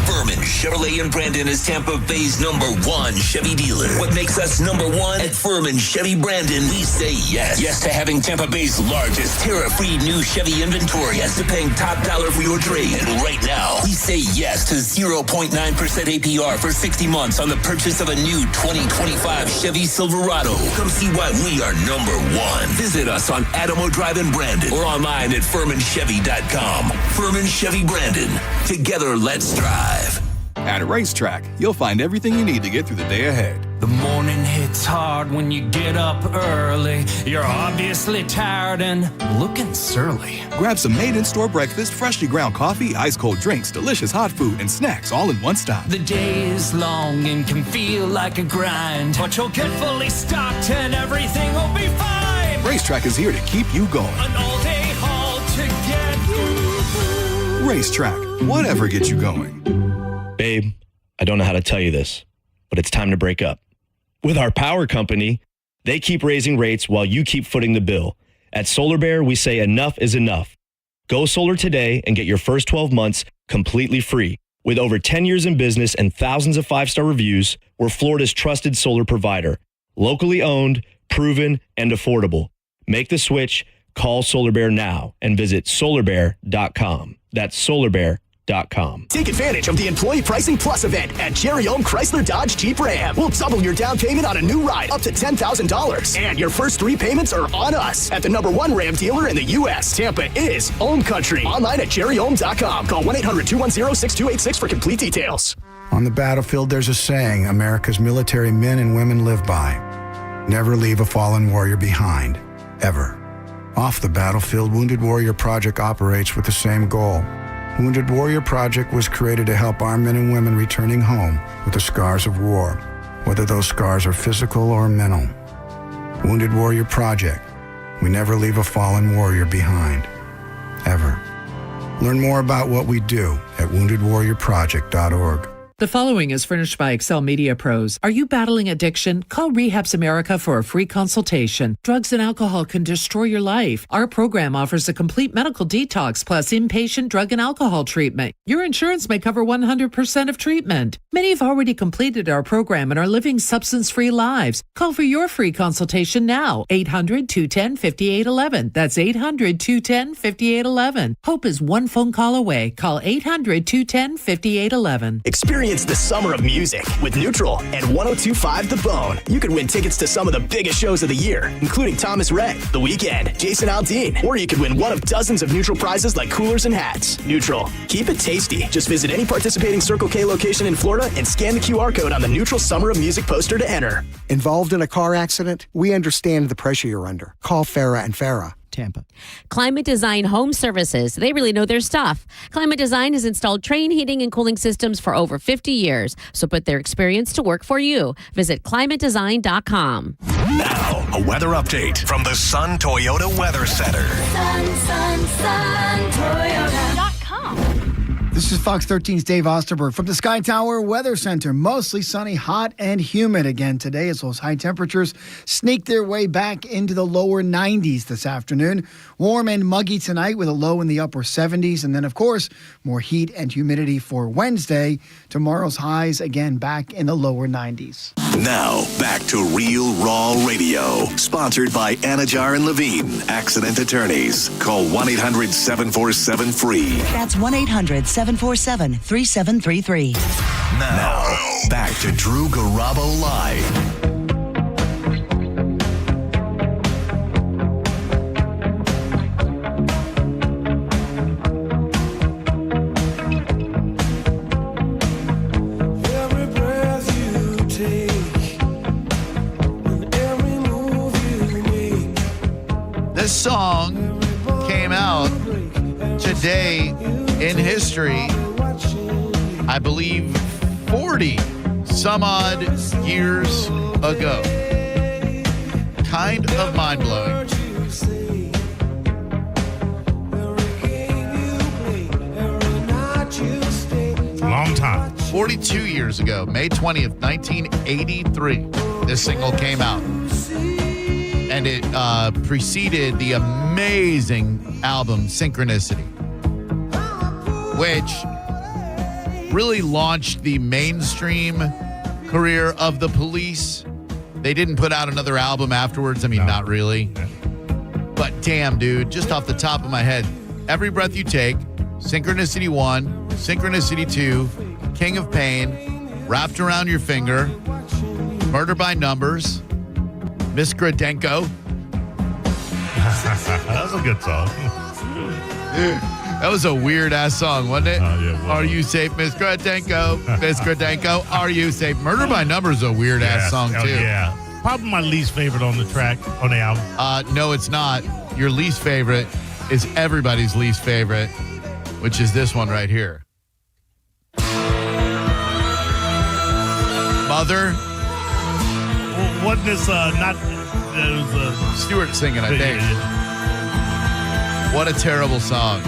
Furman Chevrolet in Brandon is Tampa Bay's #1 Chevy dealer. What makes us #1? At Furman Chevy Brandon, we say yes. Yes to having Tampa Bay's largest Terra-free new Chevy inventory. Yes to paying top dollar for your trade. And right now, we say yes to 0.9% APR for 60 months on the purchase of a new 2025 Chevy Silverado. Come see why we are #1. Visit us on Adamo Drive in Brandon or online at FurmanChevy.com. Furman Chevy Brandon. Together, let's drive. At Racetrack, you'll find everything you need to get through the day ahead. The morning hits hard when you get up early. You're obviously tired and looking surly. Grab some made-in-store breakfast, freshly ground coffee, ice-cold drinks, delicious hot food, and snacks all in one stop. The day is long and can feel like a grind, but you'll get fully stocked and everything will be fine. Racetrack is here to keep you going. An all-day haul to get you. Racetrack, whatever gets you going. Babe, I don't know how to tell you this, but it's time to break up. With our power company, they keep raising rates while you keep footing the bill. At Solar Bear, we say enough is enough. Go solar today and get your first 12 months completely free. With over 10 years in business and thousands of 5-star reviews, we're Florida's trusted solar provider. Locally owned, proven, and affordable. Make the switch, call Solar Bear now, and visit solarbear.com. That's solarbear.com. Take advantage of the Employee Pricing Plus event at Cherry Home Chrysler Dodge Jeep Ram. We'll double your down payment on a new ride up to $10,000. And your first 3 payments are on us at the #1 Ram dealer in the U.S. Tampa is home country. Online at cherryhome.com. Call 1-800-210-6286 for complete details. On the battlefield, there's a saying America's military men and women live by. Never leave a fallen warrior behind, ever. Off the battlefield, Wounded Warrior Project operates with the same goal. Wounded Warrior Project was created to help our men and women returning home with the scars of war, whether those scars are physical or mental. Wounded Warrior Project. We never leave a fallen warrior behind, ever. Learn more about what we do at woundedwarriorproject.org. The following is furnished by Excel Media Pros. Are you battling addiction? Call Rehabs America for a free consultation. Drugs and alcohol can destroy your life. Our program offers a complete medical detox plus inpatient drug and alcohol treatment. Your insurance may cover 100% of treatment. Many have already completed our program and are living substance-free lives. Call for your free consultation now. 800-210-5811. That's 800-210-5811. Hope is one phone call away. Call 800-210-5811. Experience the summer of music with Neutral and 102.5 The Bone. You could win tickets to some of the biggest shows of the year, including Thomas Rhett, The Weeknd, Jason Aldean, or you could win one of dozens of Neutral prizes like coolers and hats. Neutral. Keep it tasty. Just visit any participating Circle K location in Florida and scan the QR code on the Neutral Summer of Music poster to enter. Involved in a car accident? We understand the pressure you're under. Call Farah and Farah. Tampa. Climate Design Home Services. They really know their stuff. Climate Design has installed Trane heating and cooling systems for over 50 years. So put their experience to work for you. Visit climatedesign.com. Now, a weather update from the Sun Toyota Weather Center. Sun, Toyota.com. This is Fox 13's Dave Osterberg from the Sky Tower Weather Center. Mostly sunny, hot, and humid again today as those high temperatures sneak their way back into the lower 90s this afternoon. Warm and muggy tonight with a low in the upper 70s. And then, of course, more heat and humidity for Wednesday. Tomorrow's highs again back in the lower 90s. Now, back to Real Raw Radio. Sponsored by Anajar and Levine, accident attorneys. Call 1-800-747-FREE. That's 1-800-747-3733. Now, back to Drew Garabo Live. This song came out today in history, I believe 40 some odd years ago. Kind of mind-blowing. Long time. 42 years ago, May 20th, 1983, this single came out. And it preceded the amazing album Synchronicity, which really launched the mainstream career of the Police. They didn't put out another album afterwards. I mean, not really. But damn, dude, just off the top of my head, Every Breath You Take, Synchronicity 1, Synchronicity 2, King of Pain, Wrapped Around Your Finger, Murder by Numbers, Miss Gradenko. That was a good song. That was a weird-ass song, wasn't it? Yeah, Are you safe, Miss Gradenko? Miss Gradenko, are you safe? Murder by Numbers is a weird-ass song, too. Yeah. Probably my least favorite on the track, on the album. No, it's not. Your least favorite is everybody's least favorite, which is this one right here. Mother. Wasn't this not... It was Stewart singing, I think. What a terrible song.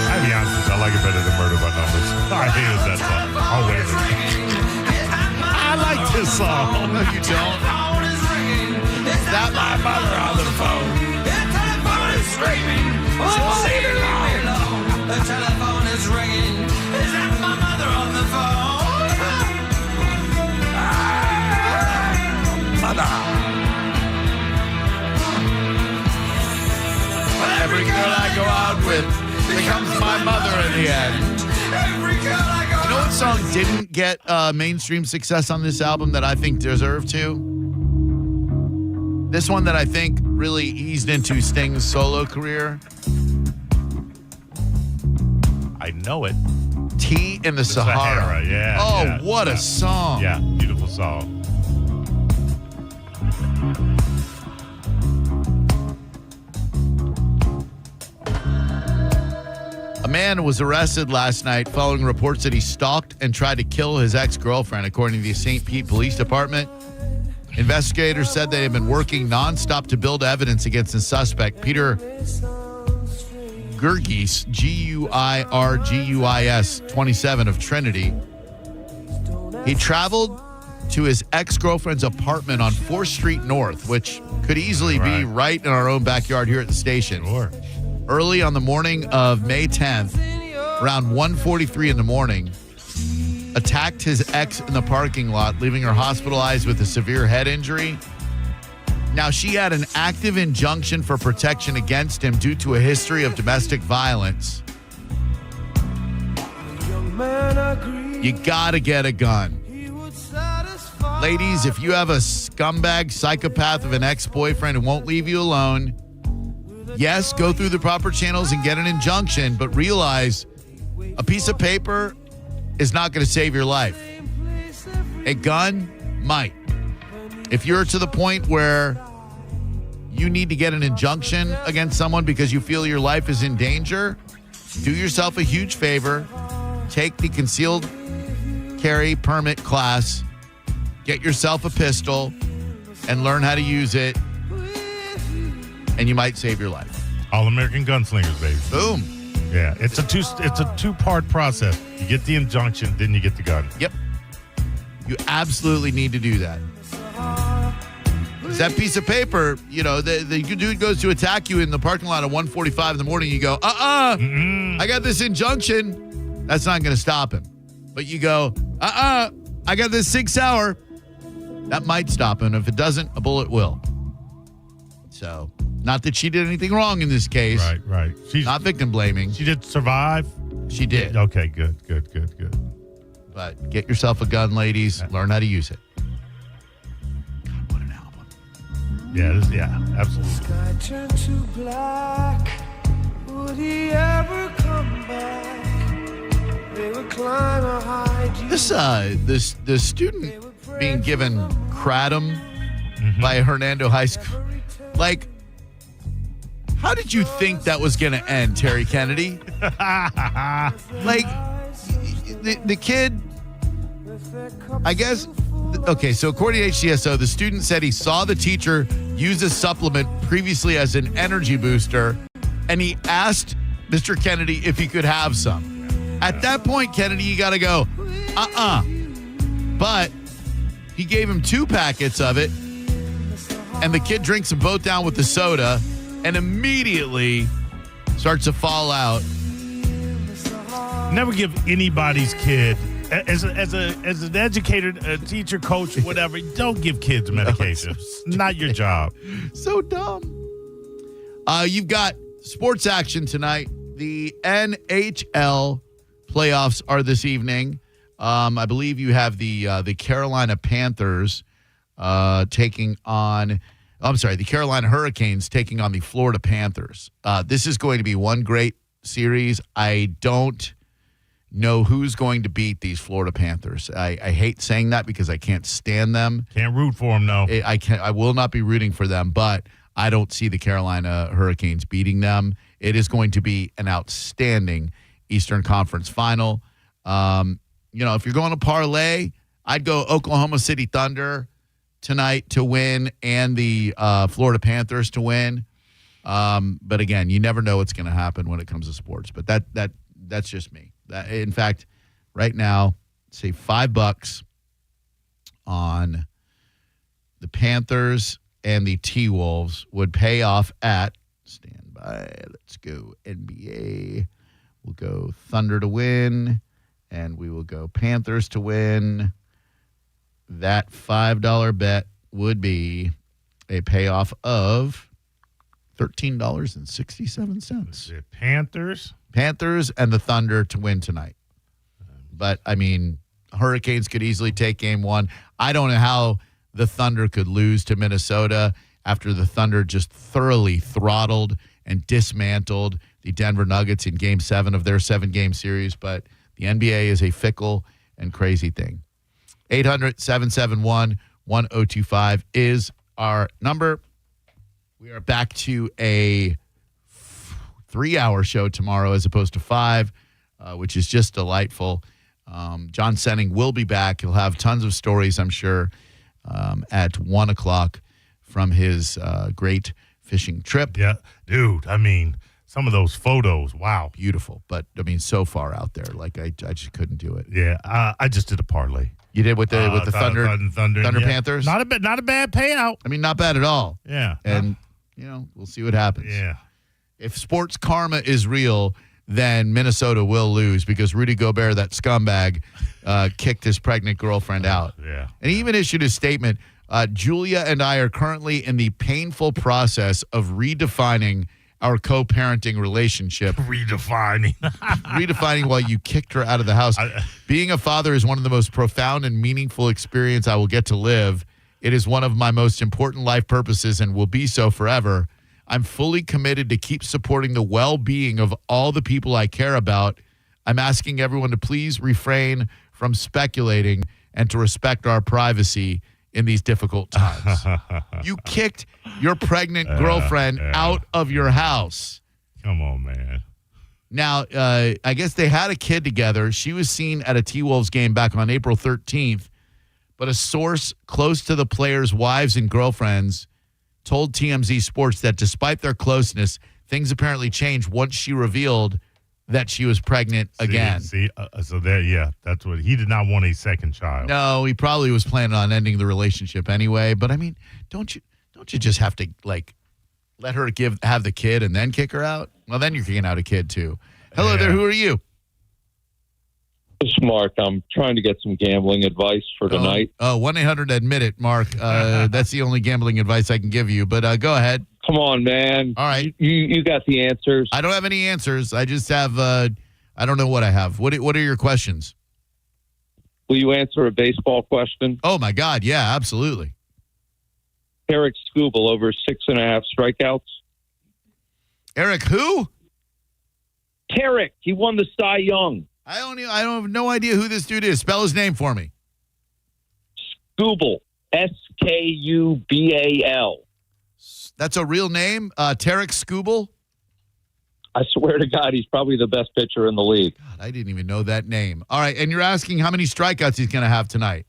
I'll be honest with you, I like it better than Murder by Numbers. I hated that song. Oh, wait a minute. I like this song. No, you don't. Is that my mother on the phone? The telephone is screaming. She'll leave me alone. The telephone is ringing. Is that my mother on the phone? Mother. Every girl I go out with becomes my mother in the end. You know what song didn't get mainstream success on this album that I think deserved to? This one that I think really eased into Sting's solo career. I know it. Tea in the Sahara. Yeah. Oh, yeah, what a song. Yeah, beautiful song. A man was arrested last night following reports that he stalked and tried to kill his ex-girlfriend, according to the St. Pete Police Department. Investigators said they had been working nonstop to build evidence against the suspect. Peter Gurgis, Guirguis, 27 of Trinity. He traveled to his ex-girlfriend's apartment on 4th Street North, which could easily be right in our own backyard here at the station. Sure. Early on the morning of May 10th, around 1:43 in the morning, attacked his ex in the parking lot, leaving her hospitalized with a severe head injury. Now, she had an active injunction for protection against him due to a history of domestic violence. You gotta get a gun. Ladies, if you have a scumbag psychopath of an ex-boyfriend who won't leave you alone, yes, go through the proper channels and get an injunction, but realize a piece of paper is not going to save your life. A gun might. If you're to the point where you need to get an injunction against someone because you feel your life is in danger, do yourself a huge favor. Take the concealed carry permit class. Get yourself a pistol and learn how to use it, and you might save your life. All-American Gunslingers, baby. Boom. Yeah, it's a two-part process. You get the injunction, then you get the gun. Yep. You absolutely need to do that. Because that piece of paper, you know, the dude goes to attack you in the parking lot at 1:45 in the morning. You go, I got this injunction. That's not going to stop him. But you go, I got this 6 hour. That might stop him. If it doesn't, a bullet will. So, not that she did anything wrong in this case. Right. She's not victim blaming. She did survive? She did. Okay, good. But get yourself a gun, ladies. Learn how to use it. God, what an album. Yeah, absolutely. Sky turned to black. Would he ever come back? They would climb a high. The student being given kratom by Hernando High School. Like, how did you think that was going to end, Terry Kennedy? Like, the kid, I guess, okay, so according to HCSO, the student said he saw the teacher use a supplement previously as an energy booster, and he asked Mr. Kennedy if he could have some. At that point, Kennedy, you got to go, But he gave him 2 packets of it, and the kid drinks them both down with the soda and immediately starts to fall out. Never give anybody's kid, as an educator, a teacher, coach, whatever, don't give kids medication. Not your job. So dumb. You've got sports action tonight. The NHL playoffs are this evening. I believe you have the Carolina Panthers taking on, the Carolina Hurricanes taking on the Florida Panthers. This is going to be one great series. I don't know who's going to beat these Florida Panthers. I hate saying that because I can't stand them. Can't root for them, no. I will not be rooting for them, but I don't see the Carolina Hurricanes beating them. It is going to be an outstanding Eastern Conference final. If you're going to parlay, I'd go Oklahoma City Thunder tonight to win and the Florida Panthers to win. But again, you never know what's going to happen when it comes to sports. But that's just me. In fact, right now, say $5 on the Panthers and the T-Wolves would pay off at, stand by, let's go NBA. We'll go Thunder to win, and we will go Panthers to win. That $5 bet would be a payoff of $13.67. Panthers and the Thunder to win tonight. But, I mean, Hurricanes could easily take game 1. I don't know how the Thunder could lose to Minnesota after the Thunder just thoroughly throttled and dismantled the Denver Nuggets in Game 7 of their 7-game series. But the NBA is a fickle and crazy thing. 800-771-1025 is our number. We are back to a 3-hour show tomorrow as opposed to 5, which is just delightful. John Senning will be back. He'll have tons of stories, I'm sure, at 1 o'clock from his great fishing trip. Yeah, dude, I mean, Some of those photos, wow. Beautiful. But, I mean, so far out there. Like, I just couldn't do it. Yeah, I just did a parlay. You did with the Thunder yeah. Panthers? Not a bad payout. I mean, not bad at all. Yeah. And, we'll see what happens. Yeah. If sports karma is real, then Minnesota will lose because Rudy Gobert, that scumbag, kicked his pregnant girlfriend out. Yeah. And he even issued a statement. Julia and I are currently in the painful process of redefining our co-parenting relationship. Redefining while you kicked her out of the house. Being a father is one of the most profound and meaningful experience I will get to live. It is one of my most important life purposes and will be so forever. I'm fully committed to keep supporting the well-being of all the people I care about. I'm asking everyone to please refrain from speculating and to respect our privacy in these difficult times. You kicked your pregnant girlfriend out of your house. Come on, man. Now, I guess they had a kid together. She was seen at a T-Wolves game back on April 13th, but a source close to the players' wives and girlfriends told TMZ Sports that despite their closeness, things apparently changed once she revealed that she was pregnant again. That's what he did not want a second child. No, he probably was planning on ending the relationship anyway. But I mean, don't you just have to let her have the kid and then kick her out? Well, then you're kicking out a kid too. Hello there. Who are you? This is Mark. I'm trying to get some gambling advice for tonight. 1-800-ADMIT-IT, Mark. That's the only gambling advice I can give you. But go ahead. Come on, man. All right. You got the answers. I don't have any answers. I just have, I don't know what I have. What are your questions? Will you answer a baseball question? Oh, my God. Yeah, absolutely. Eric Skubal over 6.5 strikeouts. Eric who? Tarek. He won the Cy Young. I don't have no idea who this dude is. Spell his name for me. Skubal. Skubal. That's a real name? Tarek Skubal? I swear to God, he's probably the best pitcher in the league. God, I didn't even know that name. All right, and you're asking how many strikeouts he's going to have tonight?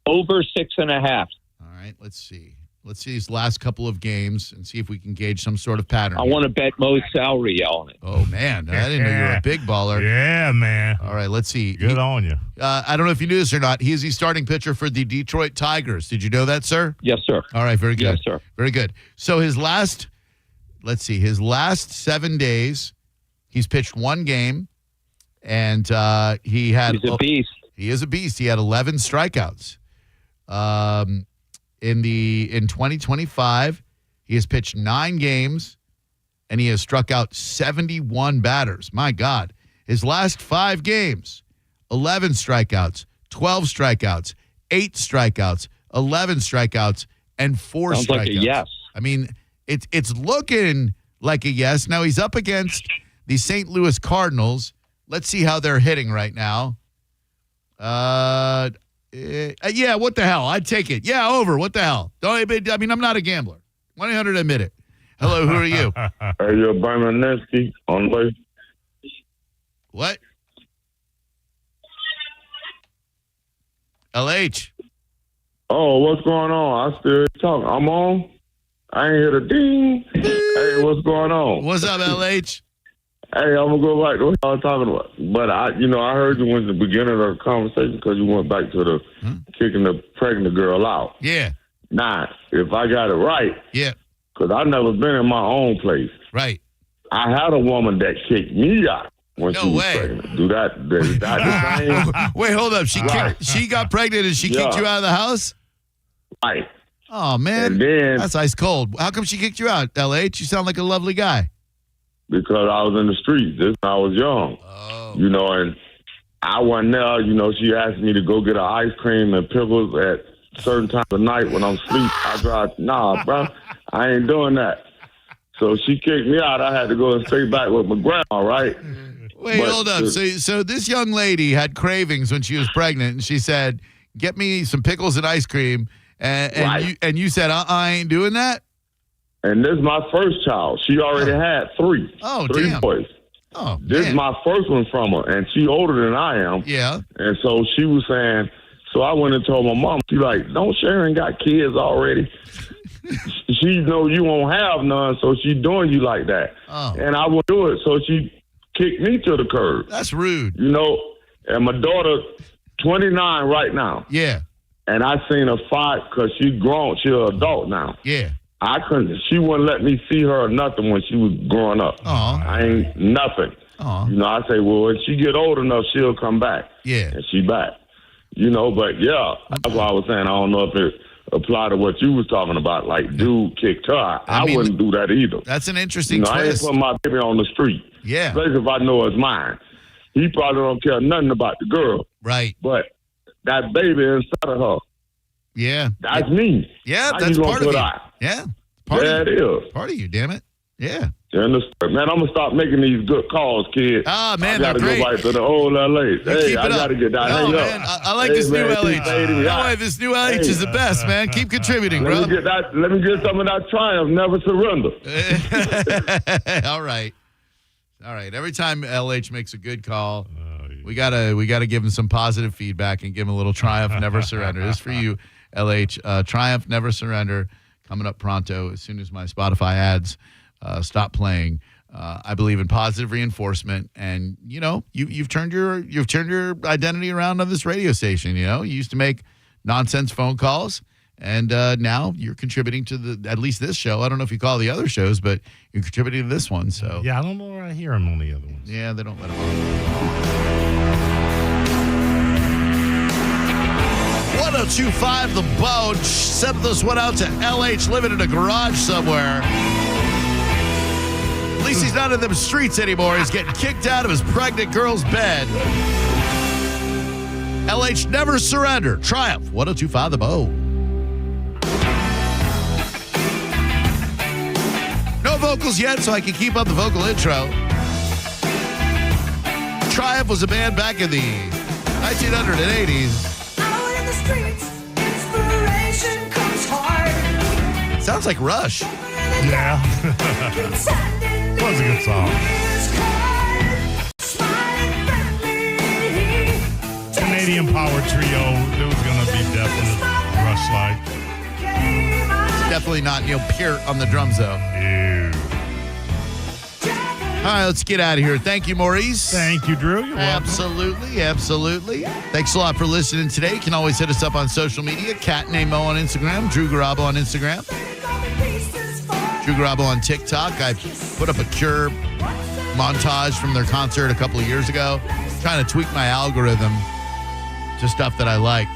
Over 6.5. All right, let's see. Let's see his last couple of games and see if we can gauge some sort of pattern. I want to bet Mo's salary on it. Oh, man. I didn't know you were a big baller. Yeah, man. All right, let's see. Good on you. I don't know if you knew this or not. He is the starting pitcher for the Detroit Tigers. Did you know that, sir? Yes, sir. All right, very good. Yes, sir. Very good. So his last 7 days, he's pitched one game, and he's a beast. He is a beast. He had 11 strikeouts. In 2025, he has pitched 9 games, and he has struck out 71 batters. My God. His last 5 games, 11 strikeouts, 12 strikeouts, 8 strikeouts, 11 strikeouts, and 4 Sounds strikeouts. like a yes. I mean, it's looking like a yes. Now he's up against the St. Louis Cardinals. Let's see how they're hitting right now. Yeah, what the hell? I'd take it. Yeah, over. What the hell? I mean, I'm not a gambler. 1-800-ADMIT-IT. Hello, who are you? Hey, you're Bermanesky on the way. What? LH. Oh, what's going on? I still talking. I'm on. I ain't hear the ding. Hey, what's going on? What's up, LH? Hey, I'm gonna go back to what I was talking about. But I heard you in the beginning of the conversation because you went back to the kicking the pregnant girl out. Yeah. Now, if I got it right, yeah, because I've never been in my own place. Right. I had a woman that kicked me out when she was pregnant. Is that the same? Wait, hold up. She got pregnant and she kicked you out of the house? Right. Oh man, and then, that's ice cold. How come she kicked you out, LH? You sound like a lovely guy. Because I was in the streets. I was young. Oh. And I wasn't there. She asked me to go get her ice cream and pickles at certain times of night when I'm asleep. I drive, nah, bro, I ain't doing that. So she kicked me out. I had to go and stay back with my grandma, right? Wait, hold up. So this young lady had cravings when she was pregnant, and she said, get me some pickles and ice cream. And you said, I ain't doing that? And this is my first child. She already had 3. Oh, 3 damn. boys. Oh, this is my first one from her, and she older than I am. Yeah. And so she was saying So I went and told my mom. She's like, don't Sharon got kids already? She know you won't have none, so she doing you like that. Oh. And I won't do it, so she kicked me to the curb. That's rude. You know, and my daughter, 29 right now. Yeah. And I seen her fight because she grown. She an adult now. Yeah. I couldn't. She wouldn't let me see her or nothing when she was growing up. I ain't nothing. You know, I say, well, when she get old enough, she'll come back. Yeah. And she back. You know, but yeah, that's why I was saying I don't know if it apply to what you was talking about, like dude kicked her. I mean, wouldn't do that either. That's an interesting twist. I ain't put my baby on the street. Yeah. Especially if I know it's mine. He probably don't care nothing about the girl. Right. But that baby inside of her. Yeah. That's me. Yeah, How that's you gonna part of put you. I? Yeah. It is. Part of you, damn it. Yeah. You understand? Man, I'm going to start making these good calls, kid. Ah, man, I got to they're go great. back to the old L.A. Hey, I got to get down. Oh, Hang man, up. I like this new LH. No way, this new LH is the best, man. Keep contributing, bro. Let me get some of that triumph. Never surrender. All right. Every time LH makes a good call, we gotta give him some positive feedback and give him a little triumph, never surrender. This is for you, LH. Triumph, never surrender. Coming up pronto. As soon as my Spotify ads stop playing, I believe in positive reinforcement. And you know, you've turned your identity around on this radio station. You know, you used to make nonsense phone calls. And now you're contributing to at least this show. I don't know if you call the other shows, but you're contributing to this one. So yeah, I don't know where I hear him on the other ones. Yeah, they don't let him on. 1025 The Bone. Send this one out to LH living in a garage somewhere. At least he's not in them streets anymore. He's getting kicked out of his pregnant girl's bed. LH never surrender. Triumph 1025 The Bone. No vocals yet, so I can keep up the vocal intro. Triumph was a band back in the 1980s. Out in the streets, inspiration comes hard. Sounds like Rush. Yeah. That was a good song. Canadian power trio. It was going to be definite Rush-like. Definitely not Neil Peart on the drums, though. Ew. All right, let's get out of here. Thank you, Maurice. Thank you, Drew. You're welcome. Absolutely. Thanks a lot for listening today. You can always hit us up on social media. Cat named Mo on Instagram. Drew Garabo on Instagram. Drew Garabo on TikTok. I put up a Cure montage from their concert a couple of years ago. Trying to tweak my algorithm to stuff that I like.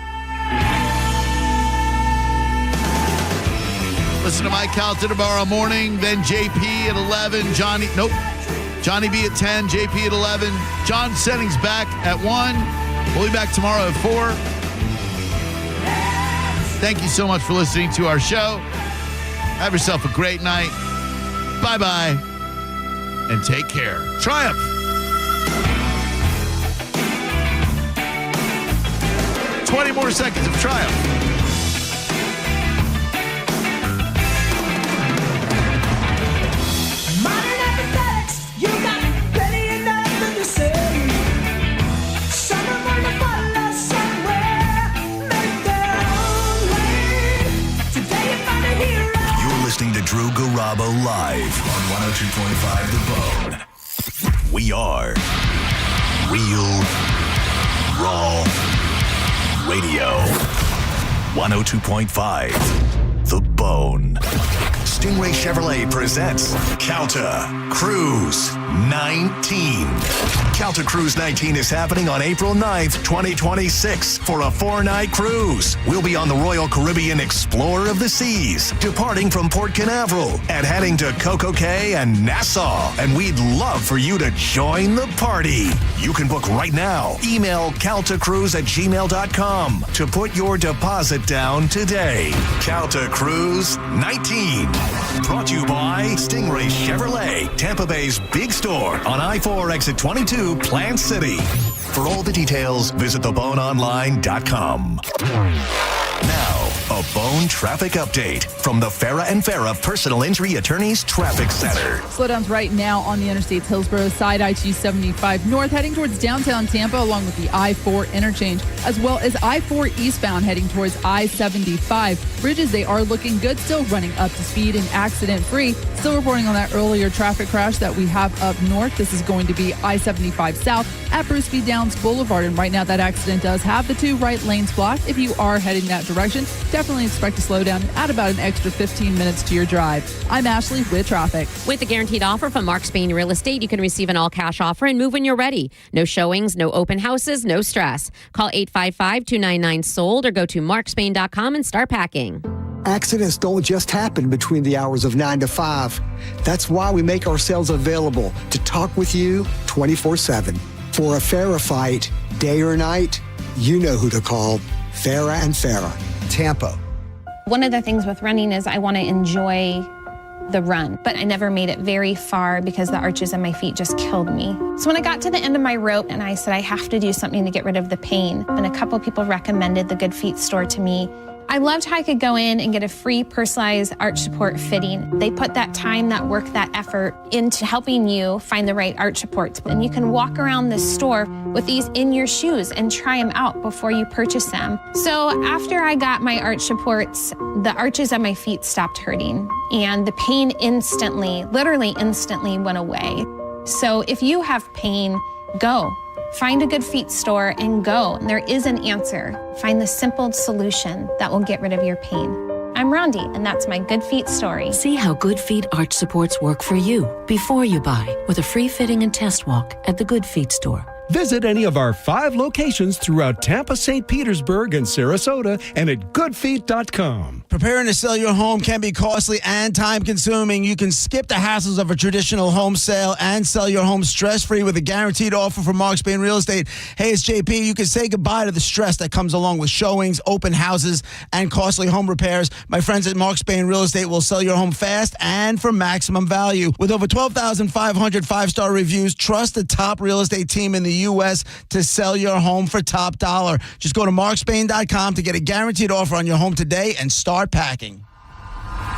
Listen to Mike Calton tomorrow morning, then JP at 11, Johnny B at 10, JP at 11. John Senning's back at 1. We'll be back tomorrow at 4. Thank you so much for listening to our show. Have yourself a great night. Bye-bye. And take care. Triumph. $20 more seconds of Triumph. Listening to Drew Garabo live on 102.5 The Bone. We are Real Raw Radio. 102.5 The Bone. Stingray Chevrolet presents Calta Cruise 19. Calta Cruise 19 is happening on April 9th, 2026 for a 4-night cruise. We'll be on the Royal Caribbean Explorer of the Seas, departing from Port Canaveral and heading to Coco Cay and Nassau. And we'd love for you to join the party. You can book right now. Email caltacruise@gmail.com to put your deposit down today. Calta Cruise 19. Brought to you by Stingray Chevrolet, Tampa Bay's big store on I-4 exit 22, Plant City. For all the details, visit theboneonline.com. Now, a The Bone Traffic Update from the Farah and Farah Personal Injury Attorneys Traffic Center. Slowdowns right now on the Interstate's Hillsborough side, I-275 north, heading towards downtown Tampa, along with the I-4 interchange, as well as I-4 eastbound, heading towards I-75. Bridges, they are looking good, still running up to speed and accident-free. Still reporting on that earlier traffic crash that we have up north. This is going to be I-75 south at Bruce B. Downs Boulevard. And right now that accident does have the 2 right lanes blocked. If you are heading that direction, definitely expect to slow down and add about an extra 15 minutes to your drive. I'm Ashley with traffic. With the guaranteed offer from Mark Spain Real Estate, you can receive an all-cash offer and move when you're ready. No showings, no open houses, no stress. Call 855-299-SOLD or go to markspain.com and start packing. Accidents don't just happen between the hours of 9 to 5. That's why we make ourselves available to talk with you 24/7. For a Farah fight, day or night, you know who to call. Farah and Farah, Tampa. One of the things with running is I want to enjoy the run, but I never made it very far because the arches in my feet just killed me. So when I got to the end of my rope and I said I have to do something to get rid of the pain, and a couple people recommended the Good Feet store to me. I loved how I could go in and get a free personalized arch support fitting. They put that time, that work, that effort into helping you find the right arch supports. And you can walk around the store with these in your shoes and try them out before you purchase them. So after I got my arch supports, the arches on my feet stopped hurting and the pain instantly, literally instantly went away. So if you have pain, go. Find a Good Feet store and go. There is an answer. Find the simple solution that will get rid of your pain. I'm Rondi, and that's my Good Feet story. See how Good Feet arch supports work for you before you buy with a free fitting and test walk at the Good Feet store. Visit any of our 5 locations throughout Tampa, St. Petersburg, and Sarasota, and at goodfeet.com. Preparing to sell your home can be costly and time-consuming. You can skip the hassles of a traditional home sale and sell your home stress-free with a guaranteed offer from Mark Spain Real Estate. Hey, it's JP. You can say goodbye to the stress that comes along with showings, open houses, and costly home repairs. My friends at Mark Spain Real Estate will sell your home fast and for maximum value. With over 12,500 5-star reviews, trust the top real estate team in the U.S. to sell your home for top dollar. Just go to markspain.com to get a guaranteed offer on your home today and start packing.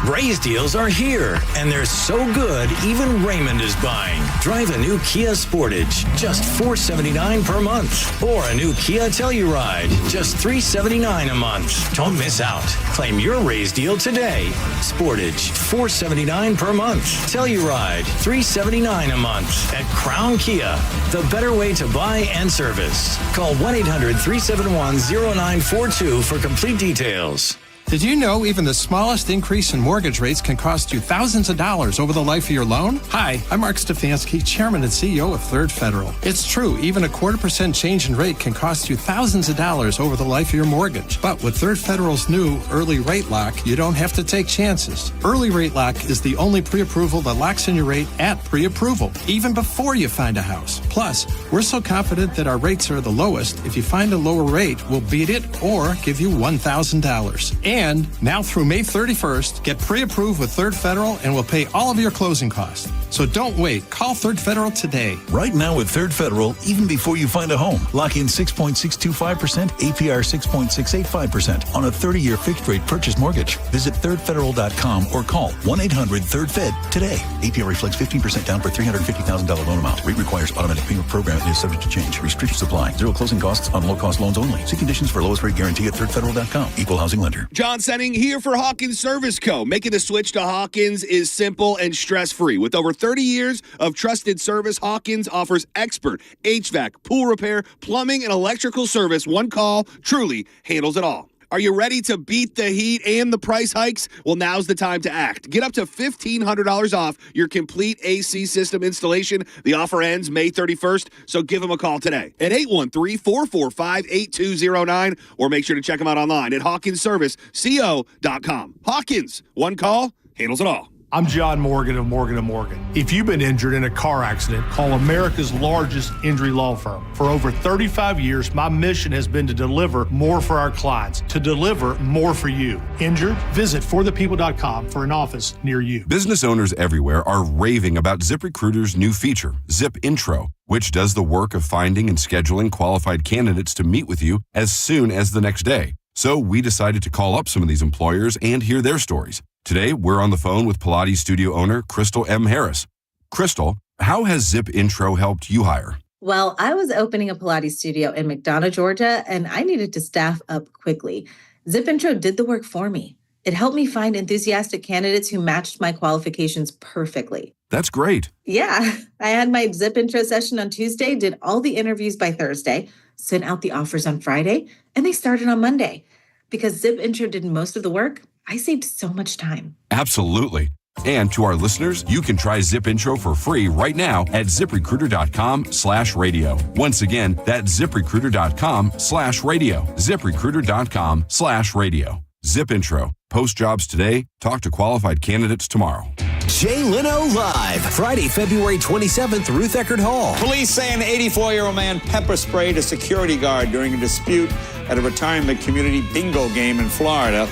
Raise deals are here, and they're so good, even Raymond is buying. Drive a new Kia Sportage, just $479 per month. Or a new Kia Telluride, just $379 a month. Don't miss out. Claim your raise deal today. Sportage, $479 per month. Telluride, $379 a month. At Crown Kia, the better way to buy and service. Call 1-800-371-0942 for complete details. Did you know even the smallest increase in mortgage rates can cost you thousands of dollars over the life of your loan? Hi, I'm Mark Stefanski, Chairman and CEO of Third Federal. It's true, even a 0.25% change in rate can cost you thousands of dollars over the life of your mortgage. But with Third Federal's new Early Rate Lock, you don't have to take chances. Early Rate Lock is the only pre-approval that locks in your rate at pre-approval, even before you find a house. Plus, we're so confident that our rates are the lowest, if you find a lower rate, we'll beat it or give you $1,000. And now through May 31st, get pre-approved with Third Federal and we'll pay all of your closing costs. So don't wait. Call Third Federal today. Right now with Third Federal, even before you find a home, lock in 6.625%, APR 6.685% on a 30-year fixed-rate purchase mortgage. Visit thirdfederal.com or call 1-800-3RD-FED today. APR reflects 15% down per $350,000 loan amount. Rate requires automatic payment program and is subject to change. Restrictions apply. Zero closing costs on low-cost loans only. See conditions for lowest rate guarantee at thirdfederal.com. Equal housing lender. John Senning here for Hawkins Service Co. Making the switch to Hawkins is simple and stress-free. With over 30 years of trusted service, Hawkins offers expert HVAC, pool repair, plumbing, and electrical service. One call truly handles it all. Are you ready to beat the heat and the price hikes? Well, now's the time to act. Get up to $1,500 off your complete AC system installation. The offer ends May 31st, so give them a call today at 813-445-8209 or make sure to check them out online at hawkinsserviceco.com. Hawkins, one call handles it all. I'm John Morgan of Morgan & Morgan. If you've been injured in a car accident, call America's largest injury law firm. For over 35 years, my mission has been to deliver more for our clients, to deliver more for you. Injured? Visit forthepeople.com for an office near you. Business owners everywhere are raving about ZipRecruiter's new feature, Zip Intro, which does the work of finding and scheduling qualified candidates to meet with you as soon as the next day. So we decided to call up some of these employers and hear their stories. Today, we're on the phone with Pilates studio owner Crystal M. Harris. Crystal, how has Zip Intro helped you hire? Well, I was opening a Pilates studio in McDonough, Georgia, and I needed to staff up quickly. Zip Intro did the work for me. It helped me find enthusiastic candidates who matched my qualifications perfectly. That's great. Yeah, I had my Zip Intro session on Tuesday, did all the interviews by Thursday, sent out the offers on Friday, and they started on Monday. Because Zip Intro did most of the work, I saved so much time. Absolutely. And to our listeners, you can try Zip Intro for free right now at ZipRecruiter.com/radio. Once again, that's ZipRecruiter.com/radio. ZipRecruiter.com/radio. Zip Intro. Post jobs today. Talk to qualified candidates tomorrow. Jay Leno Live, Friday, February 27th, Ruth Eckerd Hall. Police say an 84-year-old man pepper sprayed a security guard during a dispute at a retirement community bingo game in Florida.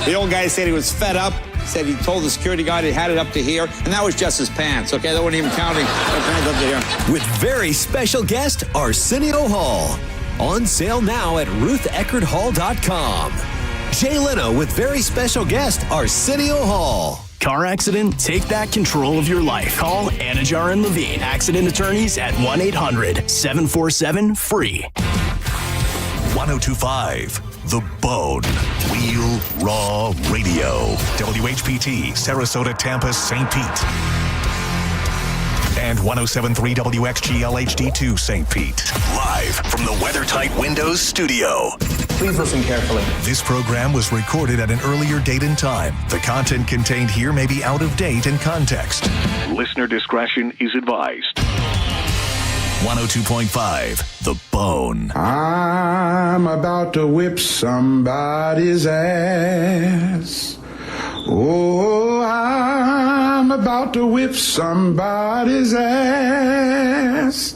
The old guy said he was fed up. Said he told the security guard he had it up to here, and that was just his pants, okay? That wasn't even counting the pants up to here. With very special guest, Arsenio Hall. On sale now at RuthEckerdHall.com. Jay Leno with very special guest, Arsenio Hall. Car accident? Take back control of your life. Call Anajar and Levine, accident attorneys at 1-800-747-FREE. 1025 The Bone. Real Raw Radio. WHPT, Sarasota, Tampa, St. Pete. And 107.3 WXGL HD2 St. Pete. Live from the WeatherTight Windows studio. Please listen carefully. This program was recorded at an earlier date and time. The content contained here may be out of date and context. Listener discretion is advised. 102.5 The Bone. I'm about to whip somebody's ass. Oh, I'm about to whip somebody's ass.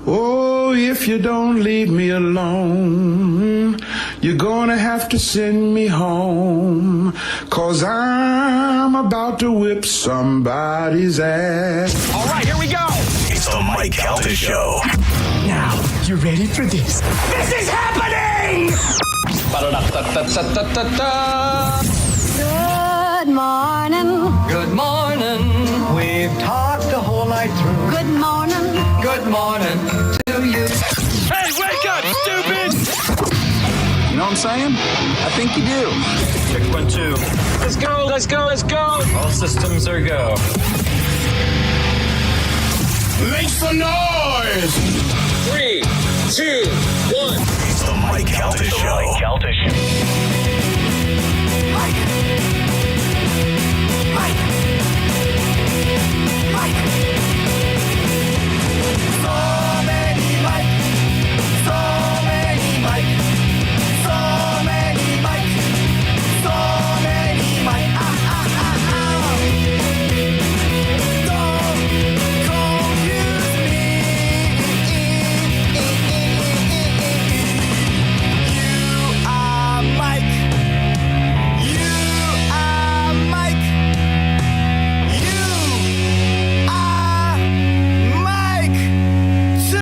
Oh, if you don't leave me alone, you're gonna have to send me home, 'cause I'm about to whip somebody's ass. All right, here we go. It's the Mike Calta Show. Now, you ready for this? This is happening! Good morning. Good morning. We've talked the whole night through. Good morning. Good morning to you. Hey, wake up, stupid! You know what I'm saying? I think you do. Check 1, 2. Let's go, let's go, let's go. All systems are go. Make some noise! 3, 2, 1. It's the Mike Calta Show.